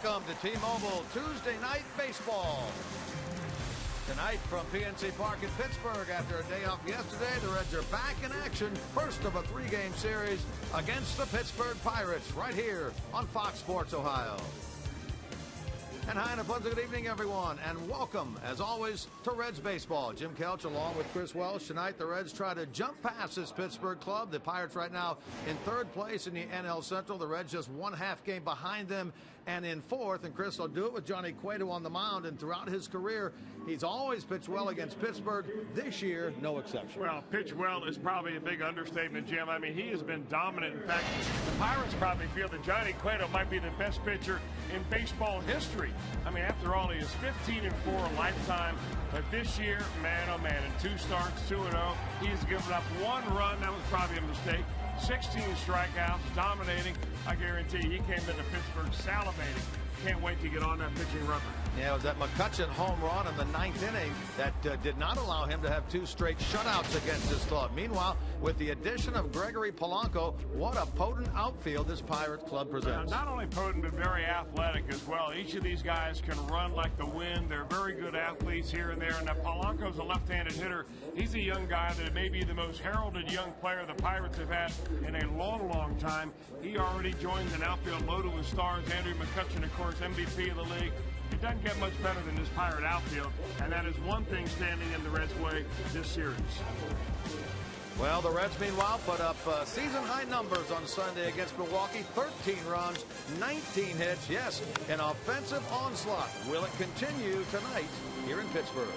Welcome to T-Mobile Tuesday Night Baseball. Tonight from PNC Park in Pittsburgh, after a day off yesterday, the Reds are back in action. First of a three-game series against the Pittsburgh Pirates right here on Fox Sports Ohio. And hi and a pleasant good evening, everyone, and welcome, as always, to Reds Baseball. Jim Kelch along with Chris Welsh. Tonight, the Reds try to jump past this Pittsburgh club. The Pirates right now in third place in the NL Central. The Reds just one half game behind them and in fourth. And Chris will do it with Johnny Cueto on the mound. And throughout his career, he's always pitched well against Pittsburgh. This year, no exception. Well, pitch well is probably a big understatement, Jim. I mean, he has been dominant. In fact, the Pirates probably feel that Johnny Cueto might be the best pitcher in baseball history. I mean, after all, he is 15-4 a lifetime. But this year, man, oh man, in 2 starts, 2-0, he's given up 1 run. That was probably a mistake. 16 strikeouts, dominating. I guarantee he came into Pittsburgh salivating. Can't wait to get on that pitching rubber. Yeah, it was that McCutcheon home run in the 9th inning that did not allow him to have 2 straight shutouts against his club. Meanwhile, with the addition of Gregory Polanco, what a potent outfield this Pirates club presents. Not only potent, but very athletic as well. Each of these guys can run like the wind. They're very good athletes here and there. And now Polanco's a left-handed hitter. He's a young guy that may be the most heralded young player the Pirates have had in a long, long time. He already joins an outfield loaded with stars. Andrew McCutcheon, of course, MVP of the league. It doesn't get much better than this Pirate outfield, and that is one thing standing in the Reds' way this series. Well, the Reds, meanwhile, put up season-high numbers on Sunday against Milwaukee. 13 runs, 19 hits. Yes, an offensive onslaught. Will it continue tonight here in Pittsburgh?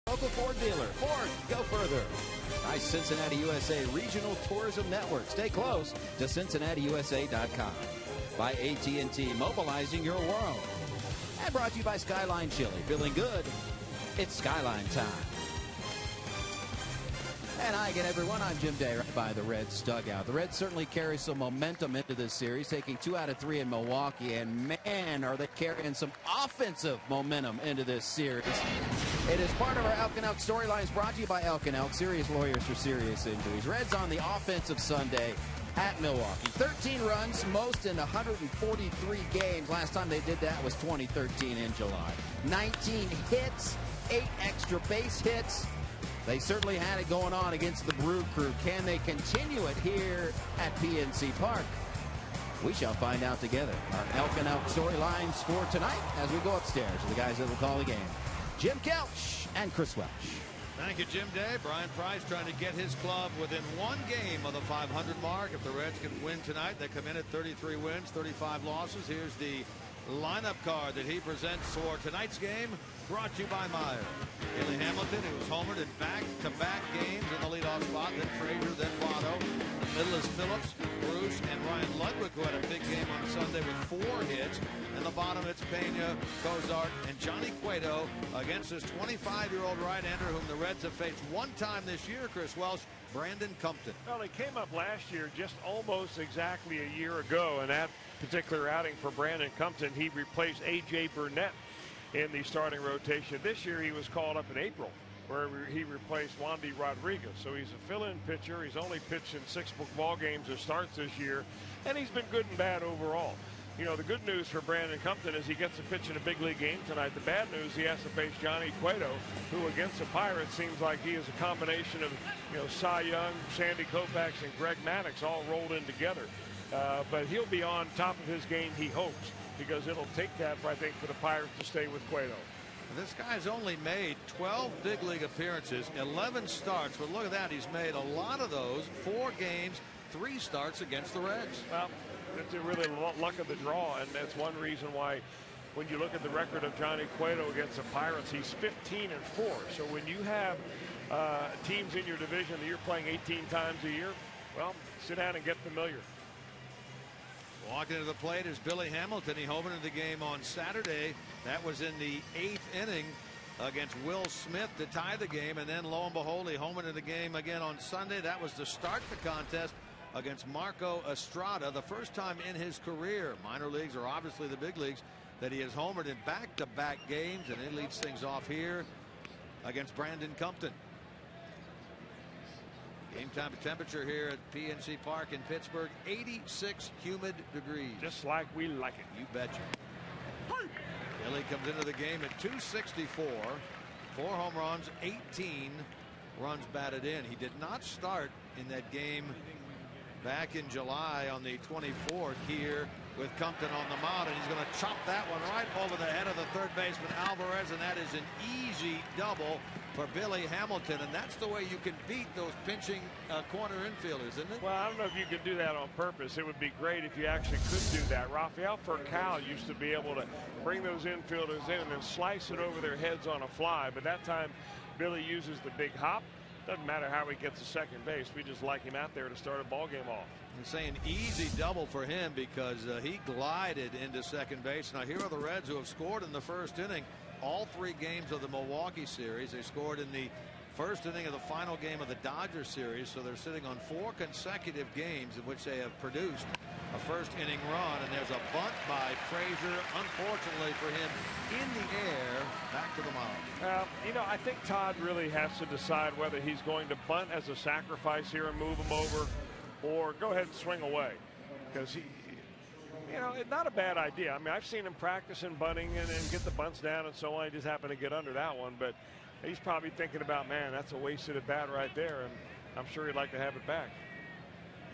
Local Ford dealer. Ford, go further. Nice Cincinnati USA Regional Tourism Network. Stay close to CincinnatiUSA.com. By AT&T, mobilizing your world. And brought to you by Skyline Chili. Feeling good? It's Skyline time. And hi again, everyone. I'm Jim Day, right by the Reds dugout. The Reds certainly carry some momentum into this series, taking 2 out of 3 in Milwaukee. And man, are they carrying some offensive momentum into this series. It is part of our Elk and Elk storylines, brought to you by Elk and Elk, serious lawyers for serious injuries. Reds on the offensive Sunday at Milwaukee. 13 runs, most in 143 games. Last time they did that was 2013 in July. 19 hits, 8 extra base hits. They certainly had it going on against the Brew Crew. Can they continue it here at PNC Park? We shall find out together. Our Elk and Elk storylines for tonight as we go upstairs to the guys that will call the game. Jim Kelch and Chris Welch. Thank you, Jim Day. Brian Price trying to get his club within 1 game of the 500 mark. If the Reds can win tonight, they come in at 33 wins, 35 losses. Here's the lineup card that he presents for tonight's game, brought to you by Meyer. Billy Hamilton, who was homered in back-to-back games in the leadoff spot, then Frasier, then Cueto. Middle is Phillips, Bruce, and Ryan Ludwig, who had a big game on Sunday with 4 hits. In the bottom, it's Pena, Cozart, and Johnny Cueto against this 25-year-old right-hander whom the Reds have faced one time this year, Chris Welsh, Brandon Compton. Well, he came up last year just almost exactly a year ago, and that particular outing for Brandon Compton, he replaced A.J. Burnett in the starting rotation. This year he was called up in April, where he replaced Wandy Rodriguez. So he's a fill-in pitcher. He's only pitched in 6 ball games or starts this year, and he's been good and bad overall. You know, the good news for Brandon Compton is he gets to pitch in a big league game tonight. The bad news, he has to face Johnny Cueto, who against the Pirates seems like he is a combination of, you know, Cy Young, Sandy Koufax, and Greg Maddux all rolled in together. But he'll be on top of his game, he hopes, because it'll take that, I think, for the Pirates to stay with Cueto. This guy's only made 12 big league appearances, 11 starts, but look at that. He's made a lot of those, 4 games, 3 starts against the Reds. Well, it's really luck of the draw, and that's one reason why when you look at the record of Johnny Cueto against the Pirates, he's 15-4. So when you have teams in your division that you're playing 18 times a year, well, sit down and get familiar. Walking to the plate is Billy Hamilton. He homered into the game on Saturday. That was in the 8th inning against Will Smith to tie the game, and then lo and behold, he homered into the game again on Sunday. That was to start the contest against Marco Estrada, the first time in his career, minor leagues or obviously the big leagues, that he has homered in back-to-back games, and he leads things off here against Brandon Compton. Game time temperature here at PNC Park in Pittsburgh, 86 humid degrees. Just like we like it. You betcha. Billy comes into the game at 264, 4 home runs, 18 runs batted in. He did not start in that game back in July on the 24th here with Compton on the mound, and he's going to chop that one right over the head of the third baseman Alvarez, and that is an easy double for Billy Hamilton, and that's the way you can beat those pinching corner infielders, isn't it? Well, I don't know if you can do that on purpose. It would be great if you actually could do that. Rafael Furcal used to be able to bring those infielders in and then slice it over their heads on a fly, but that time Billy uses the big hop. Doesn't matter how he gets to second base. We just like him out there to start a ball game off. I'm saying easy double for him because he glided into second base. Now here are the Reds who have scored in the first inning. All 3 games of the Milwaukee series. They scored in the first inning of the final game of the Dodgers series. So they're sitting on 4 consecutive games in which they have produced a first inning run, and there's a bunt by Frasier, unfortunately for him, in the air, back to the mound. You know, I think Todd really has to decide whether he's going to bunt as a sacrifice here and move him over, or go ahead and swing away, because he, you know, it's not a bad idea. I mean, I've seen him practicing bunting and get the bunts down and so on. He just happened to get under that one, but he's probably thinking about, man, that's a wasted at bat right there, and I'm sure he'd like to have it back.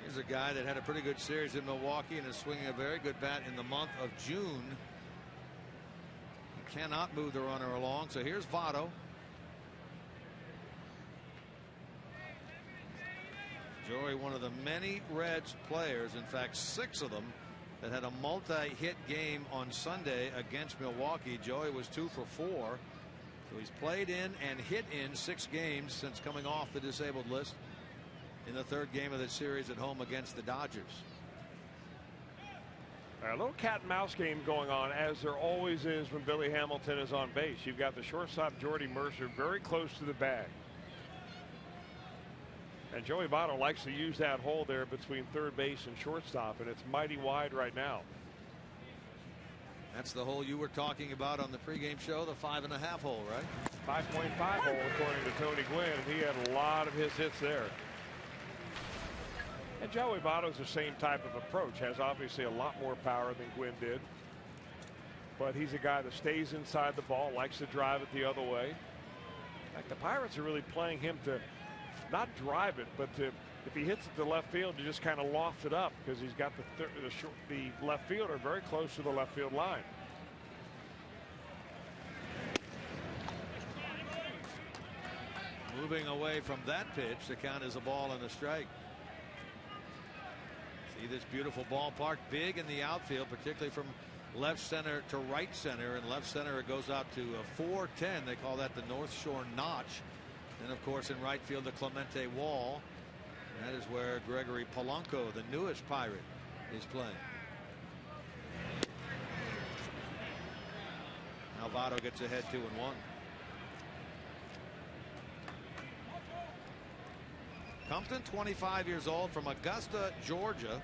Here's a guy that had a pretty good series in Milwaukee and is swinging a very good bat in the month of June. He cannot move the runner along, so here's Votto. Joey, one of the many Reds players, in fact 6 of them, that had a multi-hit game on Sunday against Milwaukee. Joey was 2 for 4. So he's played in and hit in 6 games since coming off the disabled list in the 3rd game of the series at home against the Dodgers. A little cat and mouse game going on, as there always is when Billy Hamilton is on base. You've got the shortstop Jordy Mercer very close to the bag. And Joey Votto likes to use that hole there between third base and shortstop, and it's mighty wide right now. That's the hole you were talking about on the pregame show, the 5.5 hole, right? 5.5 hole according to Tony Gwynn, and he had a lot of his hits there. And Joey Votto's the same type of approach, has obviously a lot more power than Gwynn did. But he's a guy that stays inside the ball, likes to drive it the other way. In fact, the Pirates are really playing him to not drive it, but to, if he hits it to left field, to just kind of loft it up, because he's got the left fielder very close to the left field line. Moving away from that pitch, the count is a ball and a strike. See this beautiful ballpark, big in the outfield, particularly from left center to right center, and left center it goes out to a 410. They call that the North Shore notch. And of course in right field the Clemente wall. And that is where Gregory Polanco, the newest Pirate, is playing. Now Votto gets ahead 2-1. Compton, 25 years old, from Augusta, Georgia.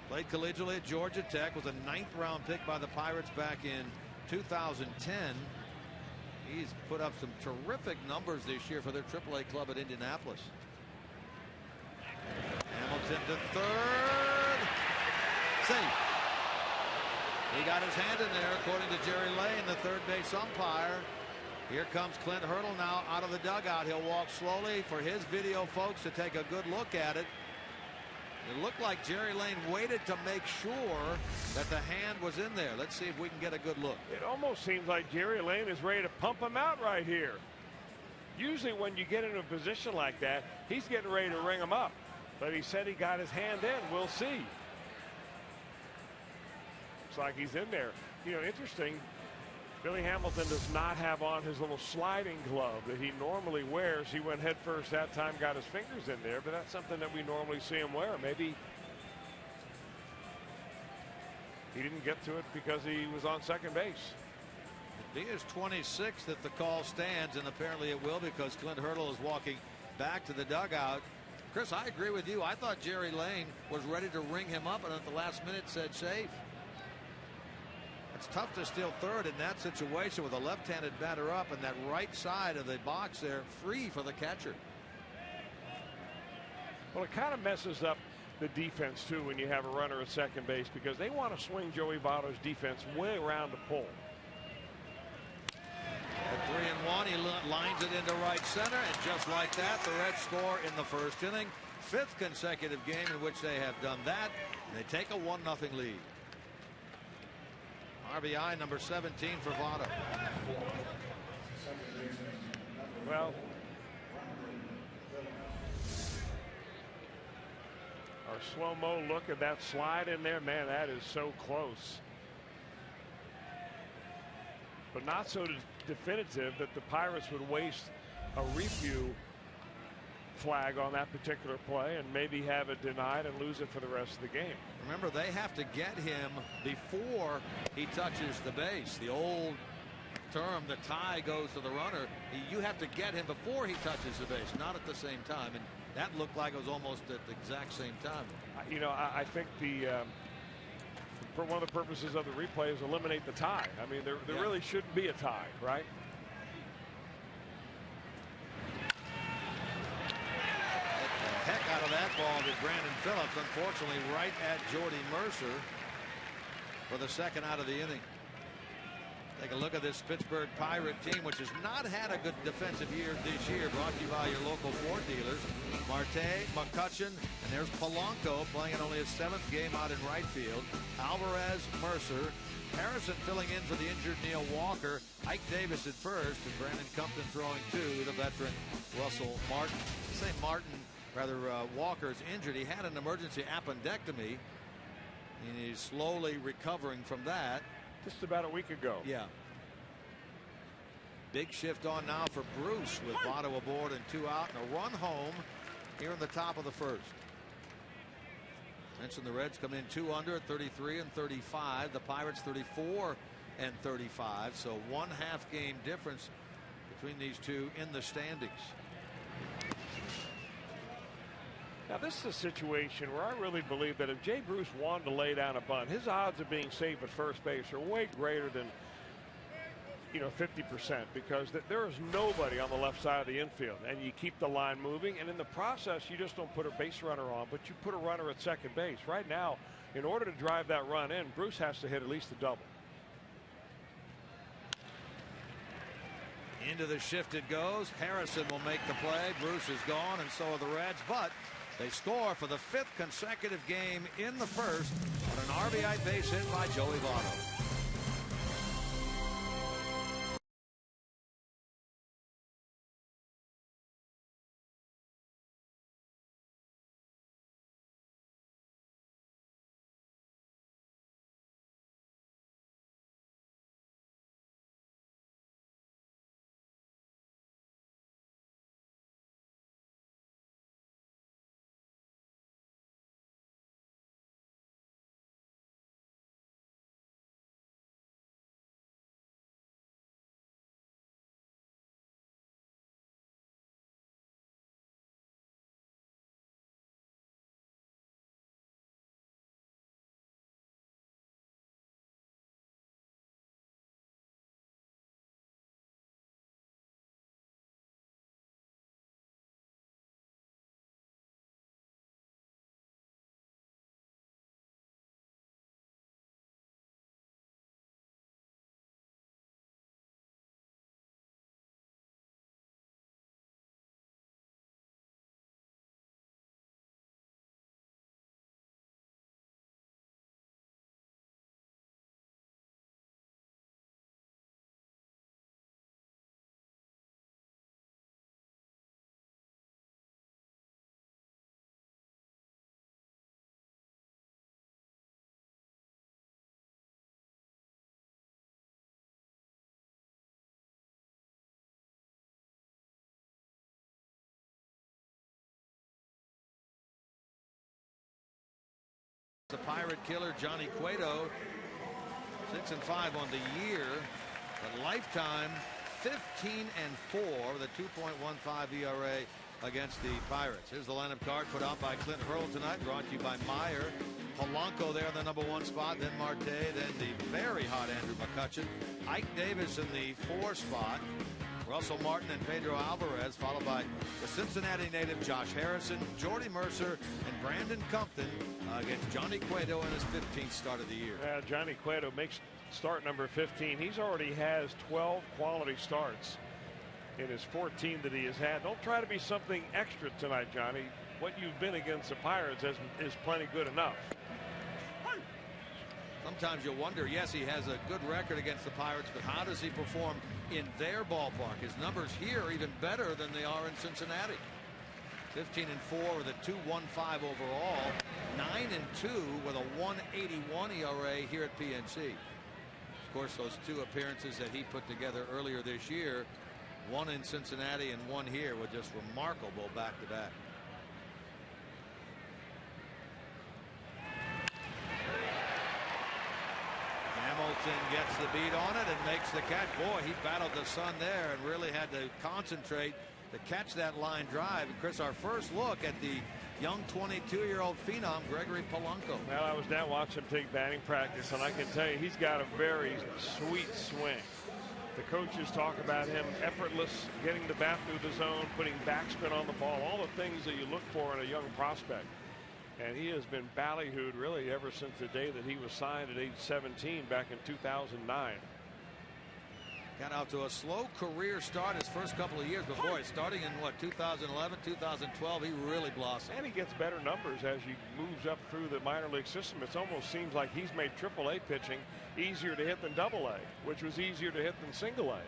Played collegiately at Georgia Tech, was a 9th round pick by the Pirates back in 2010. He's put up some terrific numbers this year for their AAA club at Indianapolis. Hamilton to third. Safe. He got his hand in there, according to Jerry Lane, the third base umpire. Here comes Clint Hurdle now out of the dugout. He'll walk slowly for his video folks to take a good look at it. It looked like Jerry Lane waited to make sure that the hand was in there. Let's see if we can get a good look. It almost seems like Jerry Lane is ready to pump him out right here. Usually when you get in a position like that, he's getting ready to ring him up. But he said he got his hand in. We'll see. Looks like he's in there. You know, interesting. Billy Hamilton does not have on his little sliding glove that he normally wears. He went head first that time, got his fingers in there, but that's something that we normally see him wear. Maybe he didn't get to it because he was on second base. It'd be his 26th if the call stands, and apparently it will, because Clint Hurdle is walking back to the dugout. Chris, I agree with you. I thought Jerry Lane was ready to ring him up, and at the last minute said safe. It's tough to steal third in that situation with a left-handed batter up and that right side of the box there free for the catcher. Well, it kind of messes up the defense too when you have a runner at second base, because they want to swing Joey Votto's defense way around the pole. At 3-1, he lines it into right center, and just like that, the Reds score in the first inning. 5th consecutive game in which they have done that. And they take a 1-0 lead. RBI number 17 for Votto. Well, our slow-mo look at that slide in there, man, that is so close. But not so definitive that the Pirates would waste a review flag on that particular play and maybe have it denied and lose it for the rest of the game. Remember, they have to get him before he touches the base. The old term, the tie goes to the runner. You have to get him before he touches the base, not at the same time. And that looked like it was almost at the exact same time. You know, I think for one of the purposes of the replay is eliminate the tie. I mean, there really shouldn't be a tie, right? Heck out of that ball to Brandon Phillips, unfortunately right at Jordy Mercer for the second out of the inning. Take a look at this Pittsburgh Pirate team, which has not had a good defensive year this year. Brought to you by your local Ford dealers. Marte, McCutcheon, and there's Polanco playing in only his 7th game out in right field. Alvarez, Mercer, Harrison filling in for the injured Neil Walker. Ike Davis at first, and Brandon Compton throwing to the veteran Russell Martin. I say Martin. Rather, Walker's injured. He had an emergency appendectomy, and he's slowly recovering from that. Just about a week ago. Yeah. Big shift on now for Bruce with Votto aboard and 2 out and a run home here in the top of the first. Mentioned the Reds come in 2 under at 33 and 35. The Pirates 34 and 35. So 1/2 game difference between these two in the standings. Now, this is a situation where I really believe that if Jay Bruce wanted to lay down a bunt, his odds of being safe at first base are way greater than, 50%, because there is nobody on the left side of the infield, and you keep the line moving, and in the process, you just don't put a base runner on, but you put a runner at second base. Right now, in order to drive that run in, Bruce has to hit at least a double. Into the shift it goes. Harrison will make the play. Bruce is gone, and so are the Reds, but they score for the 5th consecutive game in the first on an RBI base hit by Joey Votto. The Pirate killer Johnny Cueto, 6-5 on the year, but lifetime 15-4 with a 2.15 ERA against the Pirates. Here's the lineup card put out by Clint Hurl tonight, brought to you by Meyer. Polanco there in the #1 spot, then Marte, then the very hot Andrew McCutchen, Ike Davis in the 4 spot, Russell Martin and Pedro Alvarez, followed by the Cincinnati native Josh Harrison, Jordy Mercer, and Brandon Compton against Johnny Cueto in his 15th start of the year. Yeah, Johnny Cueto makes start number 15. He's already has 12 quality starts in his 14 that he has had. Don't try to be something extra tonight, Johnny. What you've been against the Pirates is plenty good enough. Sometimes you wonder, yes, he has a good record against the Pirates, but how does he perform in their ballpark? His numbers here are even better than they are in Cincinnati. 15-4 with a 2.15 overall, 9-2 with a 1.81 ERA here at PNC. Of course, those 2 appearances that he put together earlier this year, 1 in Cincinnati and 1 here, were just remarkable back-to-back. Hamilton gets the beat on it and makes the catch. Boy, he battled the sun there and really had to concentrate to catch that line drive. And Chris, our first look at the young 22-year-old phenom, Gregory Polanco. Well, I was down watching him take batting practice, and I can tell you he's got a very sweet swing. The coaches talk about him effortless, getting the bat through the zone, putting backspin on the ball, all the things that you look for in a young prospect. And he has been ballyhooed really ever since the day that he was signed at age 17 back in 2009. Got out to a slow career start his first couple of years, but boy, starting in what, 2011, 2012, he really blossomed. And he gets better numbers as he moves up through the minor league system. It almost seems like he's made AAA pitching easier to hit than AA, which was easier to hit than single A.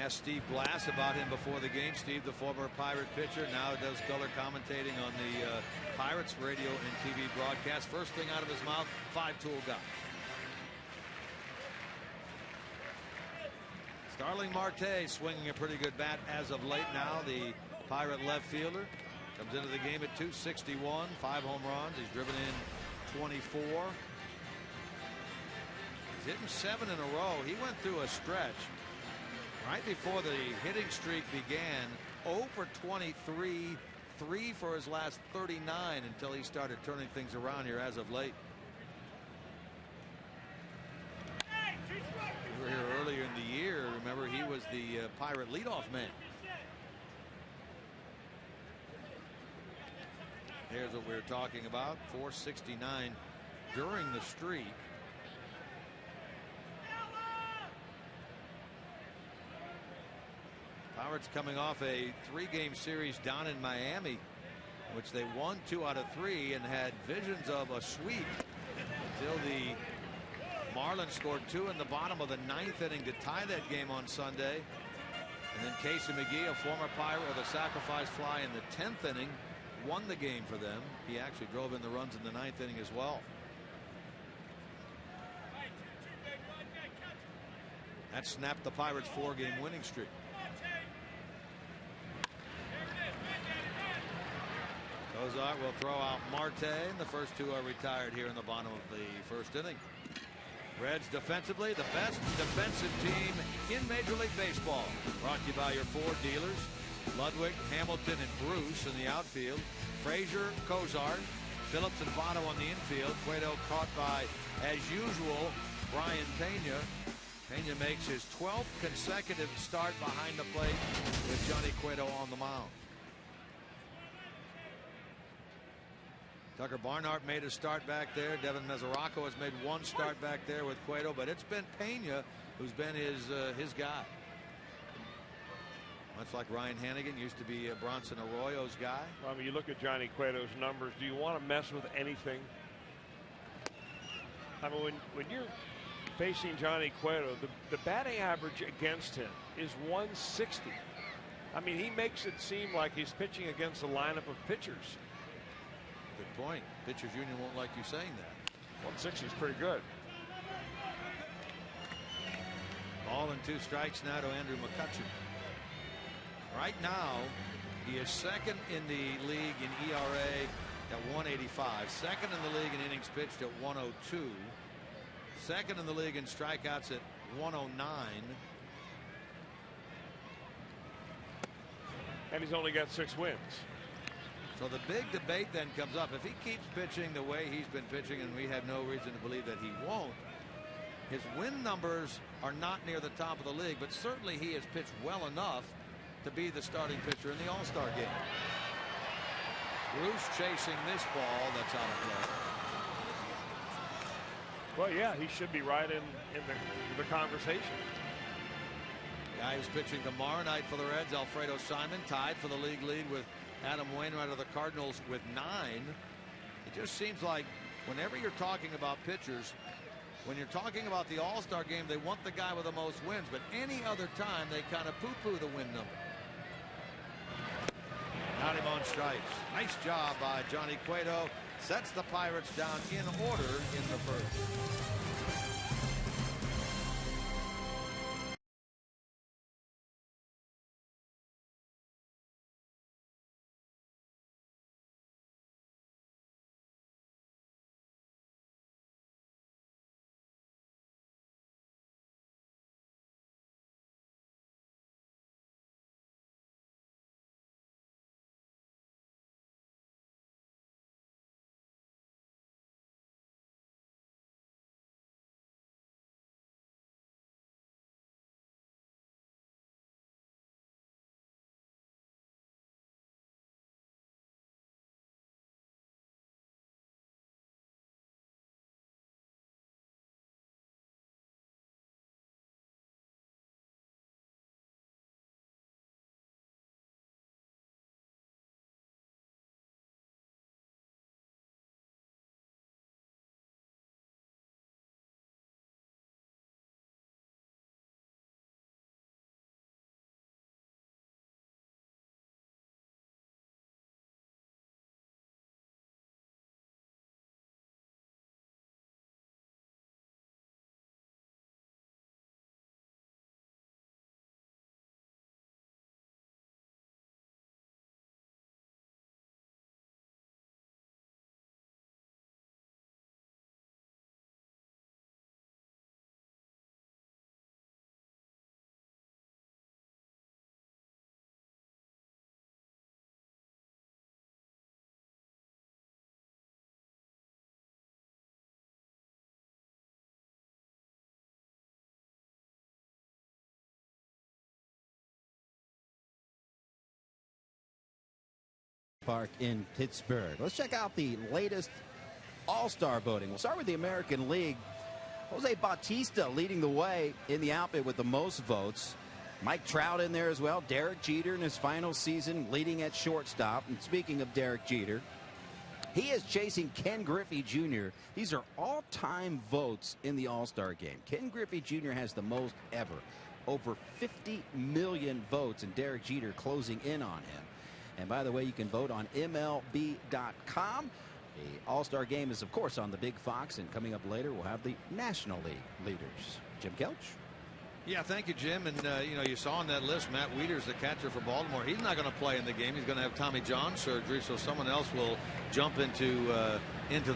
Asked Steve Blass about him before the game. Steve, the former Pirate pitcher, now does color commentating on the Pirates radio and TV broadcast. First thing out of his mouth, 5-tool guy. Starling Marte swinging a pretty good bat as of late now. The Pirate left fielder comes into the game at 261, 5 home runs. He's driven in 24. He's hitting 7 in a row. He went through a stretch right before the hitting streak began, 0 for 23, 3 for his last 39 until he started turning things around here as of late. We were here earlier in the year. Remember, he was the Pirate leadoff man. Here's what we're talking about. 469 during the streak. Pirates coming off a 3-game series down in Miami, which they won 2 out of 3 and had visions of a sweep until the Marlins scored 2 in the bottom of the 9th inning to tie that game on Sunday. And then Casey McGee, a former Pirate, with a sacrifice fly in the 10th inning, won the game for them. He actually drove in the runs in the 9th inning as well. That snapped the Pirates' 4-game winning streak. Cozart will throw out Marte, and the first 2 are retired here in the bottom of the 1st inning. Reds defensively, the best defensive team in Major League Baseball. Brought to you by your Ford dealers. Ludwig, Hamilton, and Bruce in the outfield. Frasier, Cozart, Phillips, and Votto on the infield. Cueto caught by, as usual, Brian Pena. Pena makes his 12th consecutive start behind the plate with Johnny Cueto on the mound. Tucker Barnhart made a start back there. Devin Mesoraco has made 1 start back there with Cueto, but it's been Pena who's been his guy. Much like Ryan Hannigan used to be Bronson Arroyo's guy. Well, I mean, you look at Johnny Cueto's numbers. Do you want to mess with anything? I mean, when you're facing Johnny Cueto, the batting average against him is 160. I mean, he makes it seem like he's pitching against a lineup of pitchers. Good point. Pitchers Union won't like you saying that. 160 is pretty good. Ball and 2 strikes now to Andrew McCutchen. Right now, he is 2nd in the league in ERA at 185. 2nd in the league in innings pitched at 102. 2nd in the league in strikeouts at 109. And he's only got 6 wins. So the big debate then comes up. If he keeps pitching the way he's been pitching, and we have no reason to believe that he won't, his win numbers are not near the top of the league, but certainly he has pitched well enough to be the starting pitcher in the All-Star game. Bruce chasing this ball that's out of play. Well, yeah, he should be right in the conversation. Guy who's pitching tomorrow night for the Reds, Alfredo Simon, tied for the league lead with Adam Wainwright of the Cardinals with 9. It just seems like whenever you're talking about pitchers, when you're talking about the All-Star game, they want the guy with the most wins, but any other time they kind of poo-poo the win number. Got him on strikes. Nice job by Johnny Cueto. Sets the Pirates down in order in the 1st. Park in Pittsburgh. Let's check out the latest All-Star voting. We'll start with the American League. Jose Bautista leading the way in the outfit with the most votes. Mike Trout in there as well. Derek Jeter in his final season leading at shortstop. And speaking of Derek Jeter, he is chasing Ken Griffey Jr. These are all-time votes in the All-Star game. Ken Griffey Jr. has the most ever. Over 50 million votes, and Derek Jeter closing in on him. And by the way, you can vote on MLB.com. The All-Star game is, of course, on the Big Fox, and coming up later, we'll have the National League leaders. Jim Kelch. Yeah, thank you, Jim. And, you saw on that list, Matt Wieters, the catcher for Baltimore. He's not going to play in the game. He's going to have Tommy John surgery, so someone else will jump into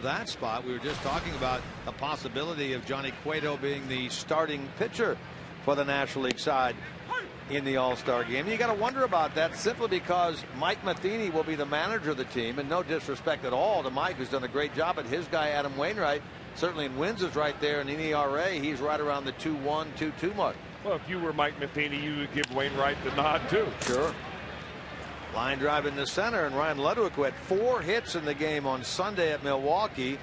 that spot. We were just talking about the possibility of Johnny Cueto being the starting pitcher for the National League side in the All-Star game. You got to wonder about that simply because Mike Matheny will be the manager of the team, and no disrespect at all to Mike, who's done a great job, but his guy Adam Wainwright certainly in wins is right there, and in ERA he's right around the 2-1, 2-2 mark. Well, if you were Mike Matheny, you would give Wainwright the nod too. Sure. Line drive in the center, and Ryan Ludwig, who had 4 hits in the game on Sunday at Milwaukee,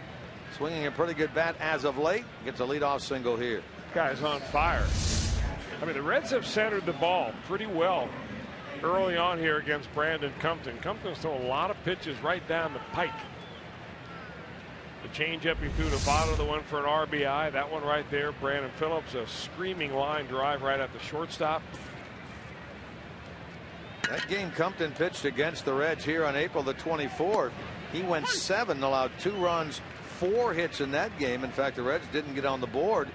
swinging a pretty good bat as of late, gets a leadoff single here. Guy's on fire. I mean, the Reds have centered the ball pretty well early on here against Brandon Compton. Compton's thrown a lot of pitches right down the pike. The changeup he threw to Votto, the one for an RBI. That one right there, Brandon Phillips, a screaming line drive right at the shortstop. That game Compton pitched against the Reds here on April the 24th. He went 7, allowed 2 runs, 4 hits in that game. In fact, the Reds didn't get on the board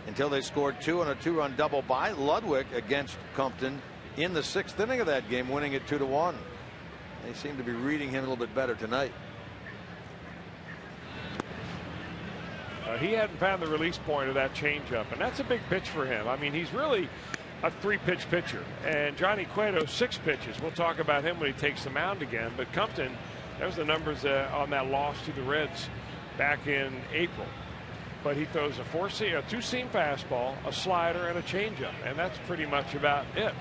until they scored 2 on a 2-run double by Ludwig against Compton in the 6th inning of that game, winning it 2-1. They seem to be reading him a little bit better tonight. He hadn't found the release point of that changeup, and that's a big pitch for him. I mean, he's really a 3-pitch pitcher, and Johnny Cueto 6 pitches. We'll talk about him when he takes the mound again. But Compton, there's the numbers on that loss to the Reds back in April. But he throws a 2-seam fastball, a slider, and a changeup, and that's pretty much about it.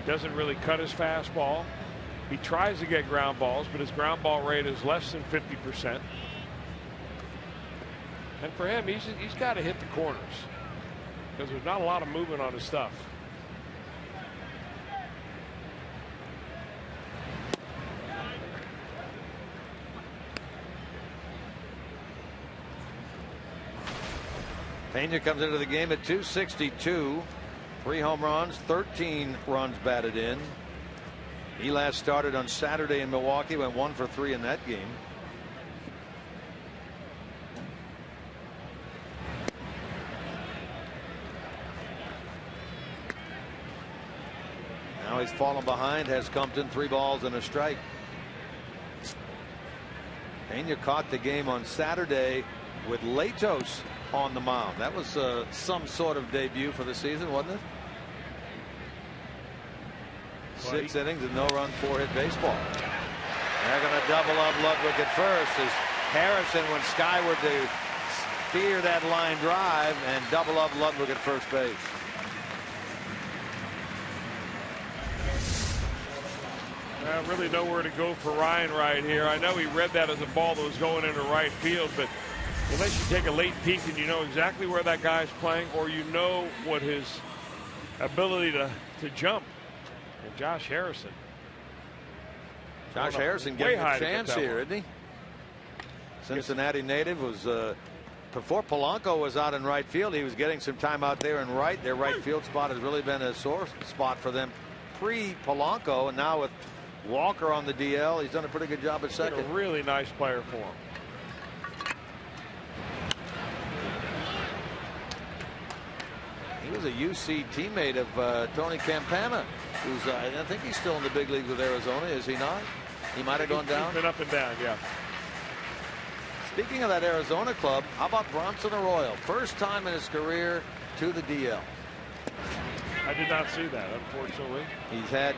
Doesn't really cut his fastball. He tries to get ground balls, but his ground ball rate is less than 50%. And for him, he's got to hit the corners because there's not a lot of movement on his stuff. Pena comes into the game at 262. 3 home runs, 13 runs batted in. He last started on Saturday in Milwaukee, went 1 for 3 in that game. Now he's fallen behind, has Compton 3 balls and a strike. Pena caught the game on Saturday with Latos on the mound. That was some sort of debut for the season, wasn't it? 6 innings and no run, 4-hit baseball. They're going to double up Ludwig at first as Harrison went skyward to spear that line drive and double up Ludwig at first base. Really nowhere to go for Ryan right here. I know he read that as a ball that was going into right field, but unless you take a late peek and you know exactly where that guy's playing, or you know what his ability to jump. And Josh Harrison getting a chance here, isn't he? Cincinnati native was before Polanco was out in right field. He was getting some time out there in right. Their right field spot has really been a sore spot for them pre-Polanco, and now with Walker on the DL, he's done a pretty good job at second. A really nice player for him. He was a UC teammate of Tony Campana, who's I think he's still in the big leagues with Arizona, is he not? He might have gone down. He's been up and down, yeah. Speaking of that Arizona club, how about Bronson Arroyo? First time in his career to the DL. I did not see that, unfortunately. He's had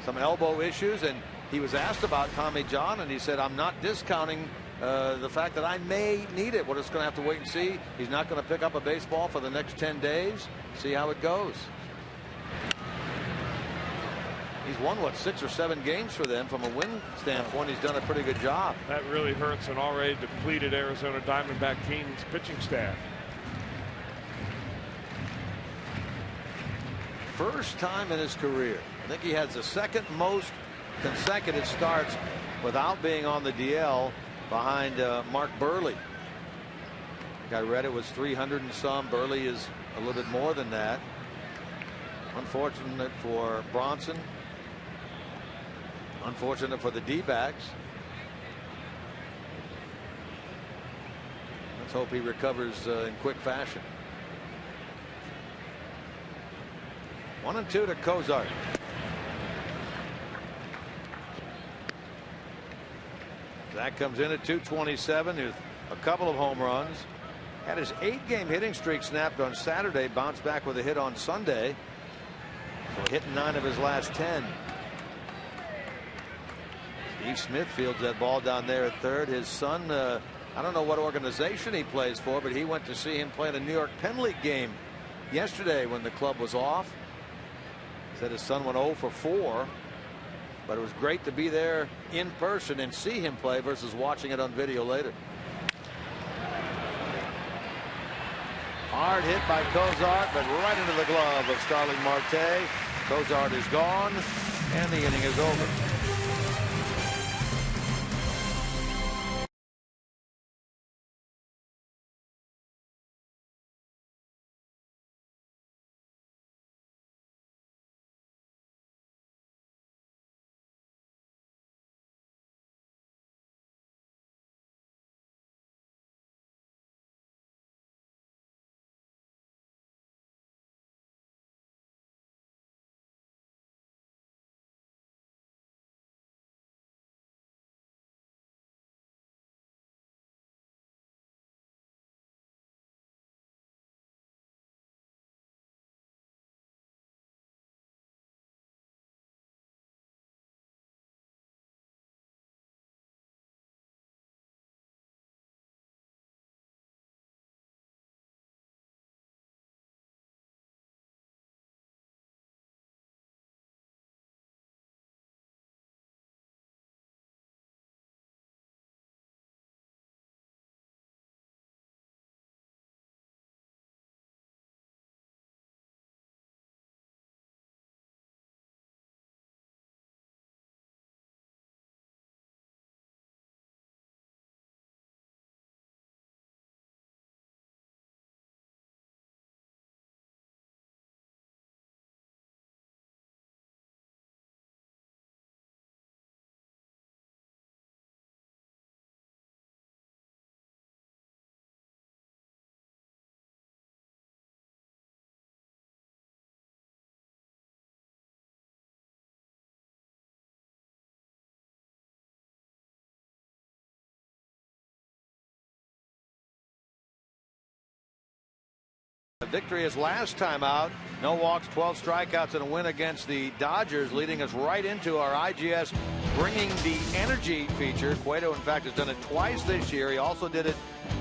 some elbow issues, and he was asked about Tommy John, and he said, I'm not discounting the fact that I may need it. We're just going to have to wait and see. He's not going to pick up a baseball for the next 10 days. See how it goes. He's won, what, 6 or 7 games for them. From a win standpoint, he's done a pretty good job. That really hurts an already depleted Arizona Diamondback team's pitching staff. First time in his career. I think he has the second most consecutive starts without being on the DL behind Mark Burley. I read it was 300 and some. Burley is a little bit more than that. Unfortunate for Bronson. Unfortunate for the D-backs. Let's hope he recovers in quick fashion. 1-2 to Cozart. That comes in at 227 with a couple of home runs. Had his 8-game hitting streak snapped on Saturday. Bounced back with a hit on Sunday. So hitting 9 of his last 10. Steve Smith fields that ball down there at third. His son, I don't know what organization he plays for, but he went to see him play in a New York Penn League game yesterday when the club was off. Said his son went 0 for 4. But it was great to be there in person and see him play versus watching it on video later. Hard hit by Cozart, but right into the glove of Starling Marte. Cozart is gone, and the inning is over. Victory his last time out. No walks, 12 strikeouts, and a win against the Dodgers, leading us right into our IGS Bringing the Energy feature. Cueto, in fact, has done it twice this year. He also did it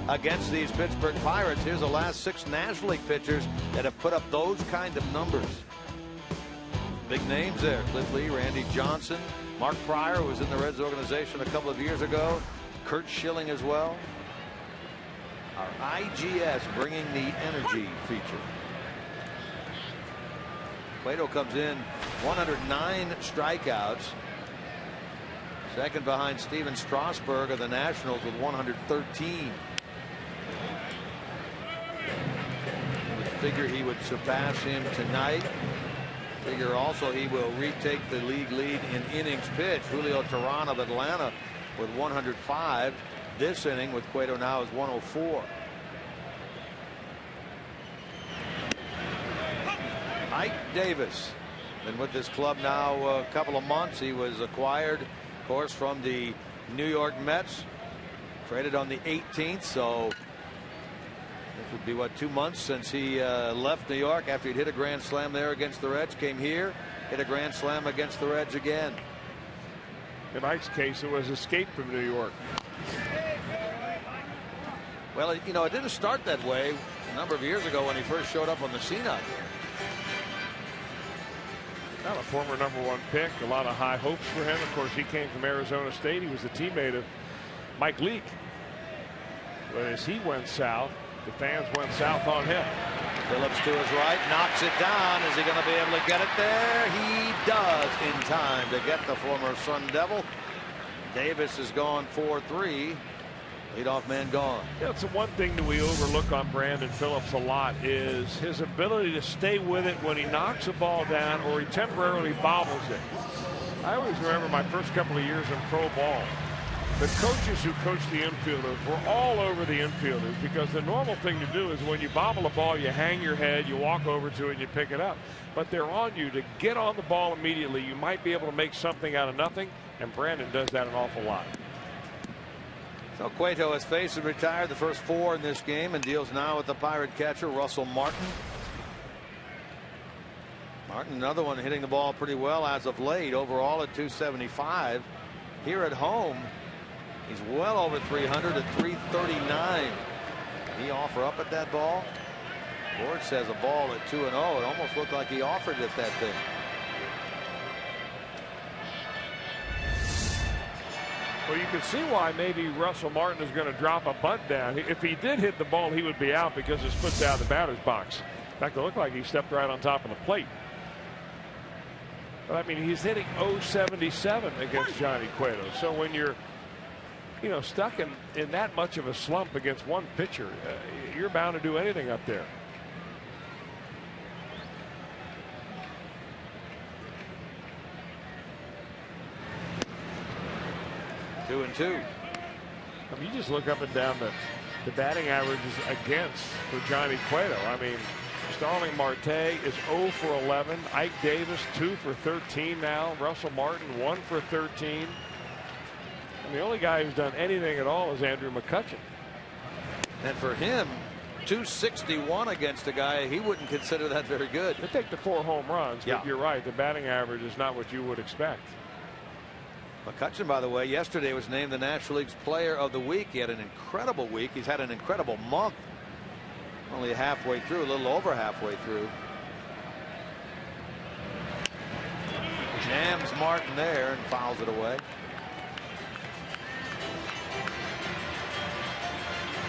against these Pittsburgh Pirates. Here's the last 6 National League pitchers that have put up those kind of numbers. Big names there. Cliff Lee, Randy Johnson, Mark Pryor was in the Reds organization a couple of years ago. Kurt Schilling as well. Our IGS Bringing the Energy feature. Cueto comes in 109 strikeouts. Second behind Steven Strasburg of the Nationals with 113. You would figure he would surpass him tonight. Figure also he will retake the league lead in innings pitched. Julio Teheran of Atlanta with 105. This inning with Cueto now is 104. Ike Davis been with this club now a couple of months. He was acquired, of course, from the New York Mets. Traded on the 18th, so this would be, what, 2 months since he left New York after he'd hit a grand slam there against the Reds. Came here, hit a grand slam against the Reds again. In Ike's case, it was escape from New York. Well, you know, it didn't start that way a number of years ago when he first showed up on the scene out there. Well, a former #1 pick, a lot of high hopes for him. Of course, he came from Arizona State. He was a teammate of Mike Leake. But as he went south, the fans went south on him. Phillips to his right, knocks it down. Is he going to be able to get it there? He does in time to get the former Sun Devil. Davis is gone 4-3. Leadoff man gone. Yeah, it's the one thing that we overlook on Brandon Phillips a lot is his ability to stay with it when he knocks a ball down or he temporarily bobbles it. I always remember my first couple of years in pro ball. The coaches who coached the infielders were all over the infielders because the normal thing to do is when you bobble a ball, you hang your head, you walk over to it, and you pick it up. But they're on you to get on the ball immediately. You might be able to make something out of nothing, and Brandon does that an awful lot. So Cueto has faced and retired the first 4 in this game and deals now with the Pirate catcher, Russell Martin. Martin, another one hitting the ball pretty well as of late, overall at .275. Here at home, he's well over 300 at .339. He offer up at that ball? Board says a ball at 2-0. It almost looked like he offered at that thing. Well, you can see why maybe Russell Martin is going to drop a bunt down. If he did hit the ball, he would be out because his foot's out of the batter's box. In fact, it looked like he stepped right on top of the plate. But I mean, he's hitting .077 against Johnny Cueto. So when you're, stuck in that much of a slump against one pitcher, you're bound to do anything up there. Two and two. I mean, you just look up and down the batting averages against for Johnny Cueto. I mean, Starling Marte is 0 for 11. Ike Davis 2 for 13 now. Russell Martin 1 for 13. And the only guy who's done anything at all is Andrew McCutchen. And for him, 261 against a guy he wouldn't consider that very good. They take the 4 home runs, but yeah, you're right. The batting average is not what you would expect. McCutchen, by the way, yesterday was named the National League's Player of the Week. He had an incredible week. He's had an incredible month. Only halfway through, a little over halfway through. Jams Martin there and fouls it away.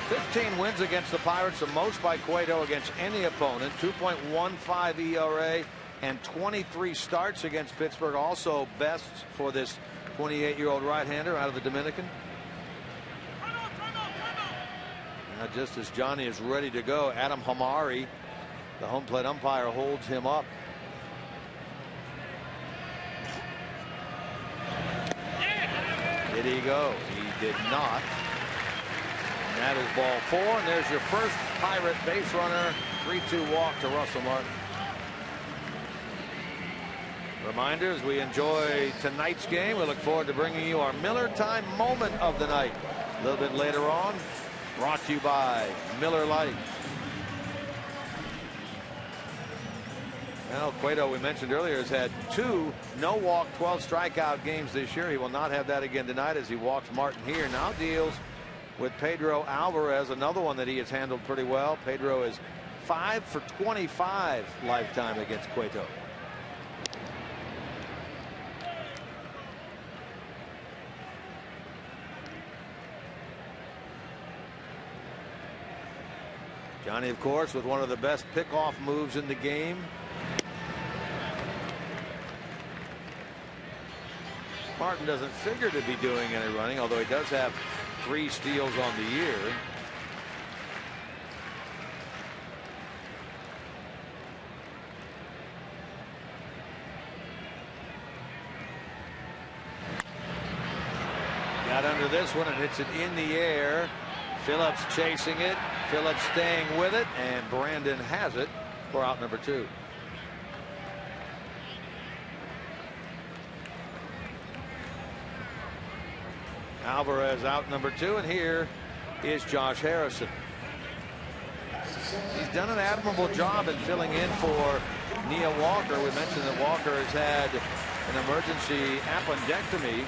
15 wins against the Pirates, the most by Cueto against any opponent. 2.15 ERA and 23 starts against Pittsburgh. Also best for this 28-year-old right-hander out of the Dominican. Now, just as Johnny is ready to go, Adam Hamari, the home plate umpire, holds him up. Did he go? He did not. And that is ball 4, and there's your first Pirate base runner. 3-2 walk to Russell Martin. Reminder, as we enjoy tonight's game, we look forward to bringing you our Miller Time moment of the night a little bit later on, brought to you by Miller Lite. Now, Cueto, we mentioned earlier, has had 2 no-walk, 12 strikeout games this year. He will not have that again tonight as he walks Martin here. Now deals with Pedro Alvarez, another one that he has handled pretty well. Pedro is 5 for 25 lifetime against Cueto. Johnny, of course, with one of the best pickoff moves in the game. Martin doesn't figure to be doing any running, although he does have 3 steals on the year. Got under this one and hits it in the air. Phillips chasing it. Phillips staying with it, and Brandon has it for out number 2. Alvarez out number 2, and here is Josh Harrison. He's done an admirable job in filling in for Nia Walker. We mentioned that Walker has had an emergency appendectomy.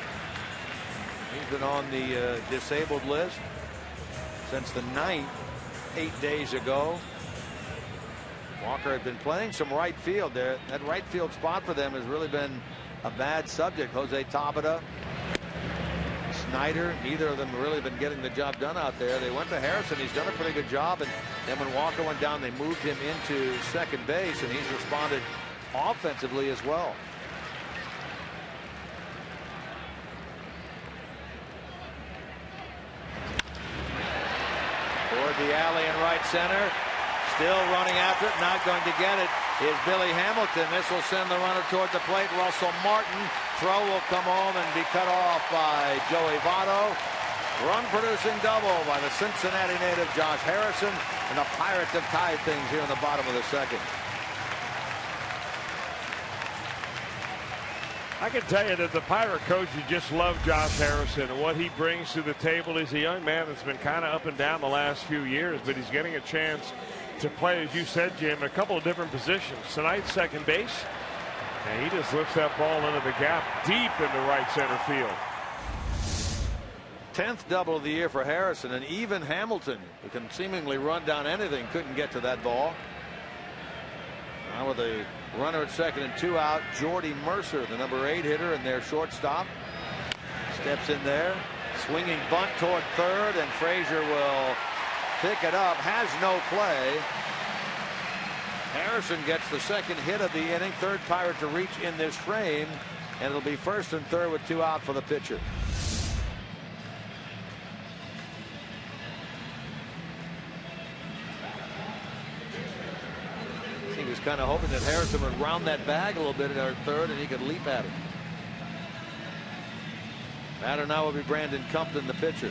He's been on the disabled list since the 9th, 8 days ago. Walker had been playing some right field there. That right field spot for them has really been a bad subject. Jose Tabata, Snyder, neither of them have really been getting the job done out there. They went to Harrison. He's done a pretty good job. And then when Walker went down, they moved him into second base, and he's responded offensively as well. Toward the alley in right center. Still running after it, not going to get it, is Billy Hamilton. This will send the runner toward the plate. Russell Martin. Throw will come home and be cut off by Joey Votto. Run-producing double by the Cincinnati native Josh Harrison. And the Pirates have tied things here in the bottom of the second. I can tell you that the Pirate coaches just love Josh Harrison, and what he brings to the table. He's a young man that's been kind of up and down the last few years, but he's getting a chance to play, as you said, Jim, in a couple of different positions. Tonight, second base, and he just lifts that ball into the gap deep into right center field. 10th double of the year for Harrison, and even Hamilton, who can seemingly run down anything, couldn't get to that ball. Now with a runner at second and 2 out, Jordy Mercer, the number 8 hitter and their shortstop, steps in there. Swinging bunt toward third, and Frasier will pick it up. Has no play. Harrison gets the second hit of the inning. Third Pirate to reach in this frame, and it'll be first and third with 2 out for the pitcher. He was kind of hoping that Harrison would round that bag a little bit at third, and he could leap at it. Batter now will be Brandon Compton, the pitcher.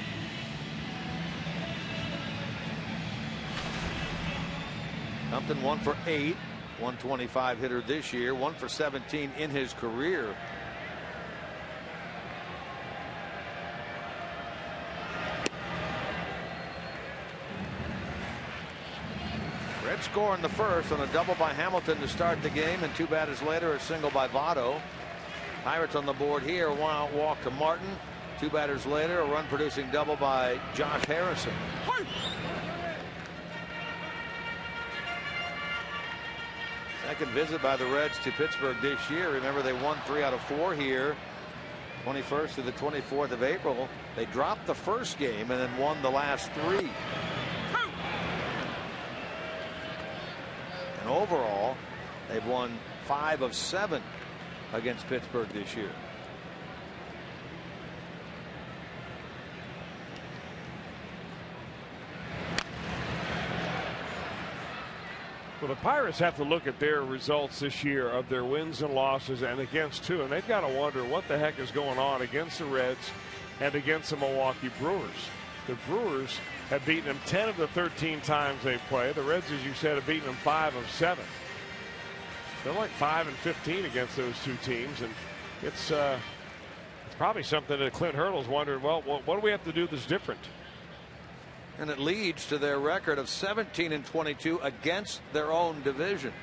Compton 1 for 8, 125 hitter this year, 1 for 17 in his career. Red score in the first on a double by Hamilton to start the game, and 2 batters later a single by Votto. Pirates on the board here, 1 out walk to Martin. 2 batters later a run producing double by Josh Harrison. Second visit by the Reds to Pittsburgh this year. Remember, they won 3 out of 4 here, 21st to the 24th of April. They dropped the first game and then won the last 3. And overall, they've won 5 of 7 against Pittsburgh this year. Well, the Pirates have to look at their results this year of their wins and losses and against 2, and they've got to wonder what the heck is going on against the Reds and against the Milwaukee Brewers. The Brewers have beaten them 10 of the 13 times they've played. The Reds, as you said, have beaten them 5 of 7. They're like 5 and 15 against those 2 teams, and it's probably something that Clint Hurdle's wondering, well, what do we have to do that's different? And it leads to their record of 17 and 22 against their own division.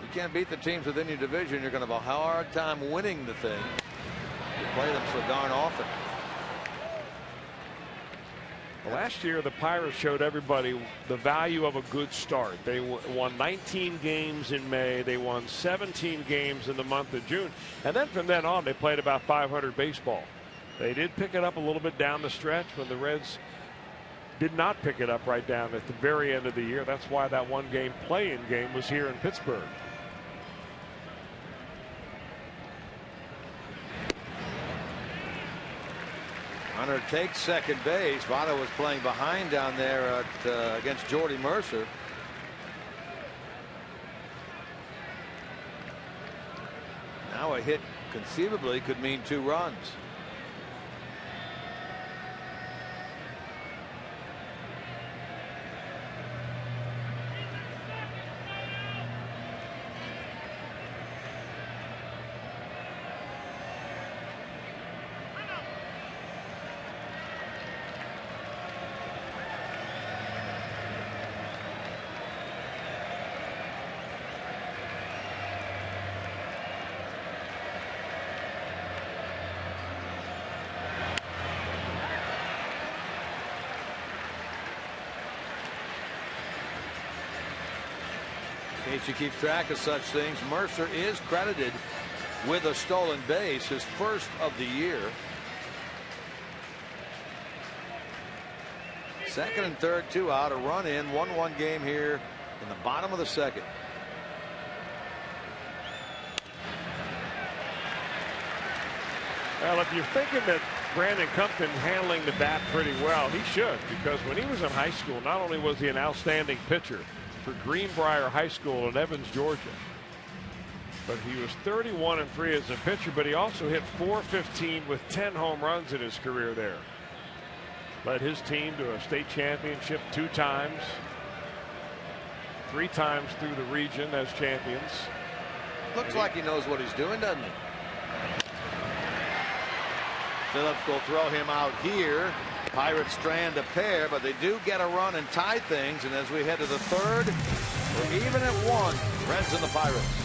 You can't beat the teams within your division. You're going to have a hard time winning the thing. You play them so darn often. Last year, the Pirates showed everybody the value of a good start. They won 19 games in May. They won 17 games in the month of June. And then from then on, they played about 500 baseball. They did pick it up a little bit down the stretch when the Reds did not pick it up right down at the very end of the year. That's why that 1-game play-in game was here in Pittsburgh. Hunter takes second base. Votto was playing behind down there against Jordy Mercer. Now a hit conceivably could mean 2 runs. case you keep track of such things, Mercer is credited with a stolen base, his first of the year. Second and third, 2 out, a run in, 1-1 game here in the bottom of the second. Well, if you're thinking that Brandon Compton handling the bat pretty well, he should, because when he was in high school, not only was he an outstanding pitcher for Greenbrier High School in Evans, Georgia, but he was 31-3 as a pitcher, but he also hit .415 with 10 home runs in his career there. Led his team to a state championship 2 times, 3 times through the region as champions. Looks like he knows what he's doing, doesn't he? Phillips will throw him out here. Pirates strand a pair, but they do get a run and tie things. And as we head to the third, we're even at 1. Reds and the Pirates.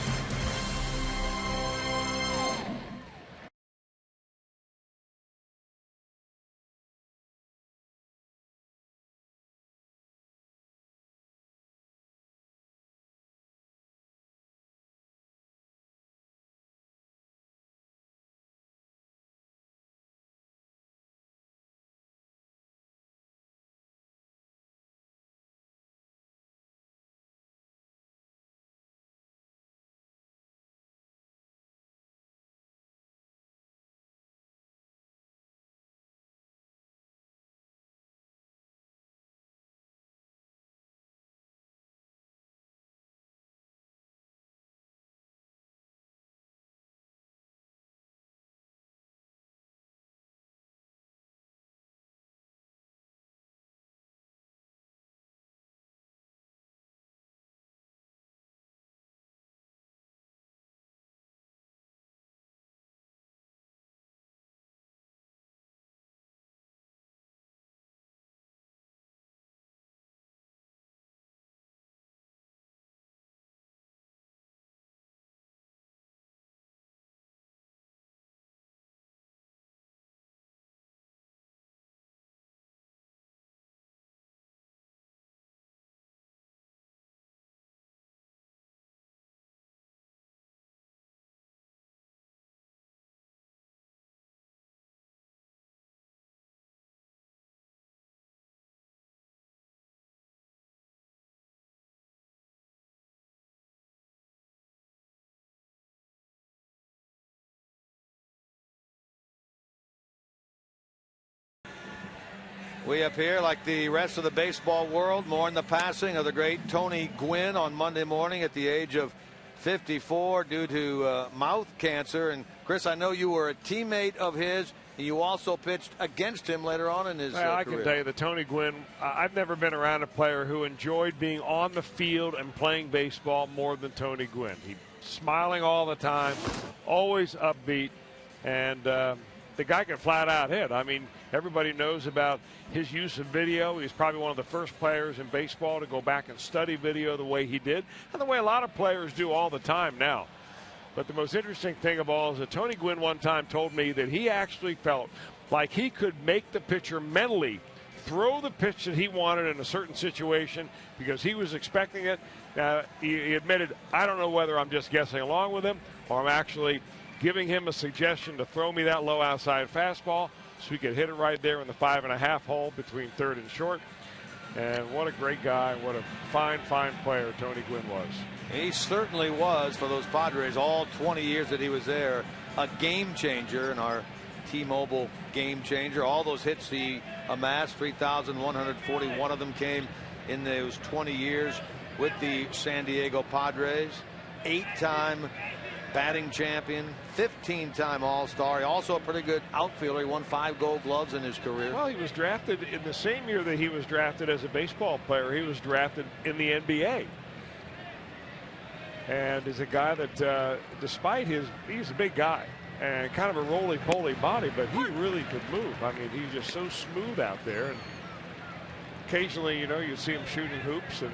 We up here, like the rest of the baseball world, mourn the passing of the great Tony Gwynn on Monday morning at the age of 54 due to mouth cancer. And Chris, I know you were a teammate of his, and you also pitched against him later on in his career. I can tell you that Tony Gwynn, I've never been around a player who enjoyed being on the field and playing baseball more than Tony Gwynn. He's smiling all the time, always upbeat, and the guy can flat out hit. I mean, everybody knows about his use of video. He's probably one of the first players in baseball to go back and study video the way he did, and the way a lot of players do all the time now. But the most interesting thing of all is that Tony Gwynn one time told me that he actually felt like he could make the pitcher mentally throw the pitch that he wanted in a certain situation because he was expecting it. He admitted, I don't know whether I'm just guessing along with him or I'm actually giving him a suggestion to throw me that low outside fastball so he could hit it right there in the 5.5 hole between third and short. And what a great guy, what a fine, fine player Tony Gwynn was. He certainly was for those Padres all 20 years that he was there. A game changer in our T-Mobile game changer. All those hits he amassed, 3,141 of them came in those 20 years with the San Diego Padres. 8-time batting champion, 15-time All-Star. He also a pretty good outfielder. He won 5 Gold Gloves in his career. Well, he was drafted in the same year that he was drafted as a baseball player. He was drafted in the NBA. And is a guy that, despite he's a big guy and kind of a roly-poly body, but he really could move. I mean, he's just so smooth out there. And occasionally, you know, you see him shooting hoops, and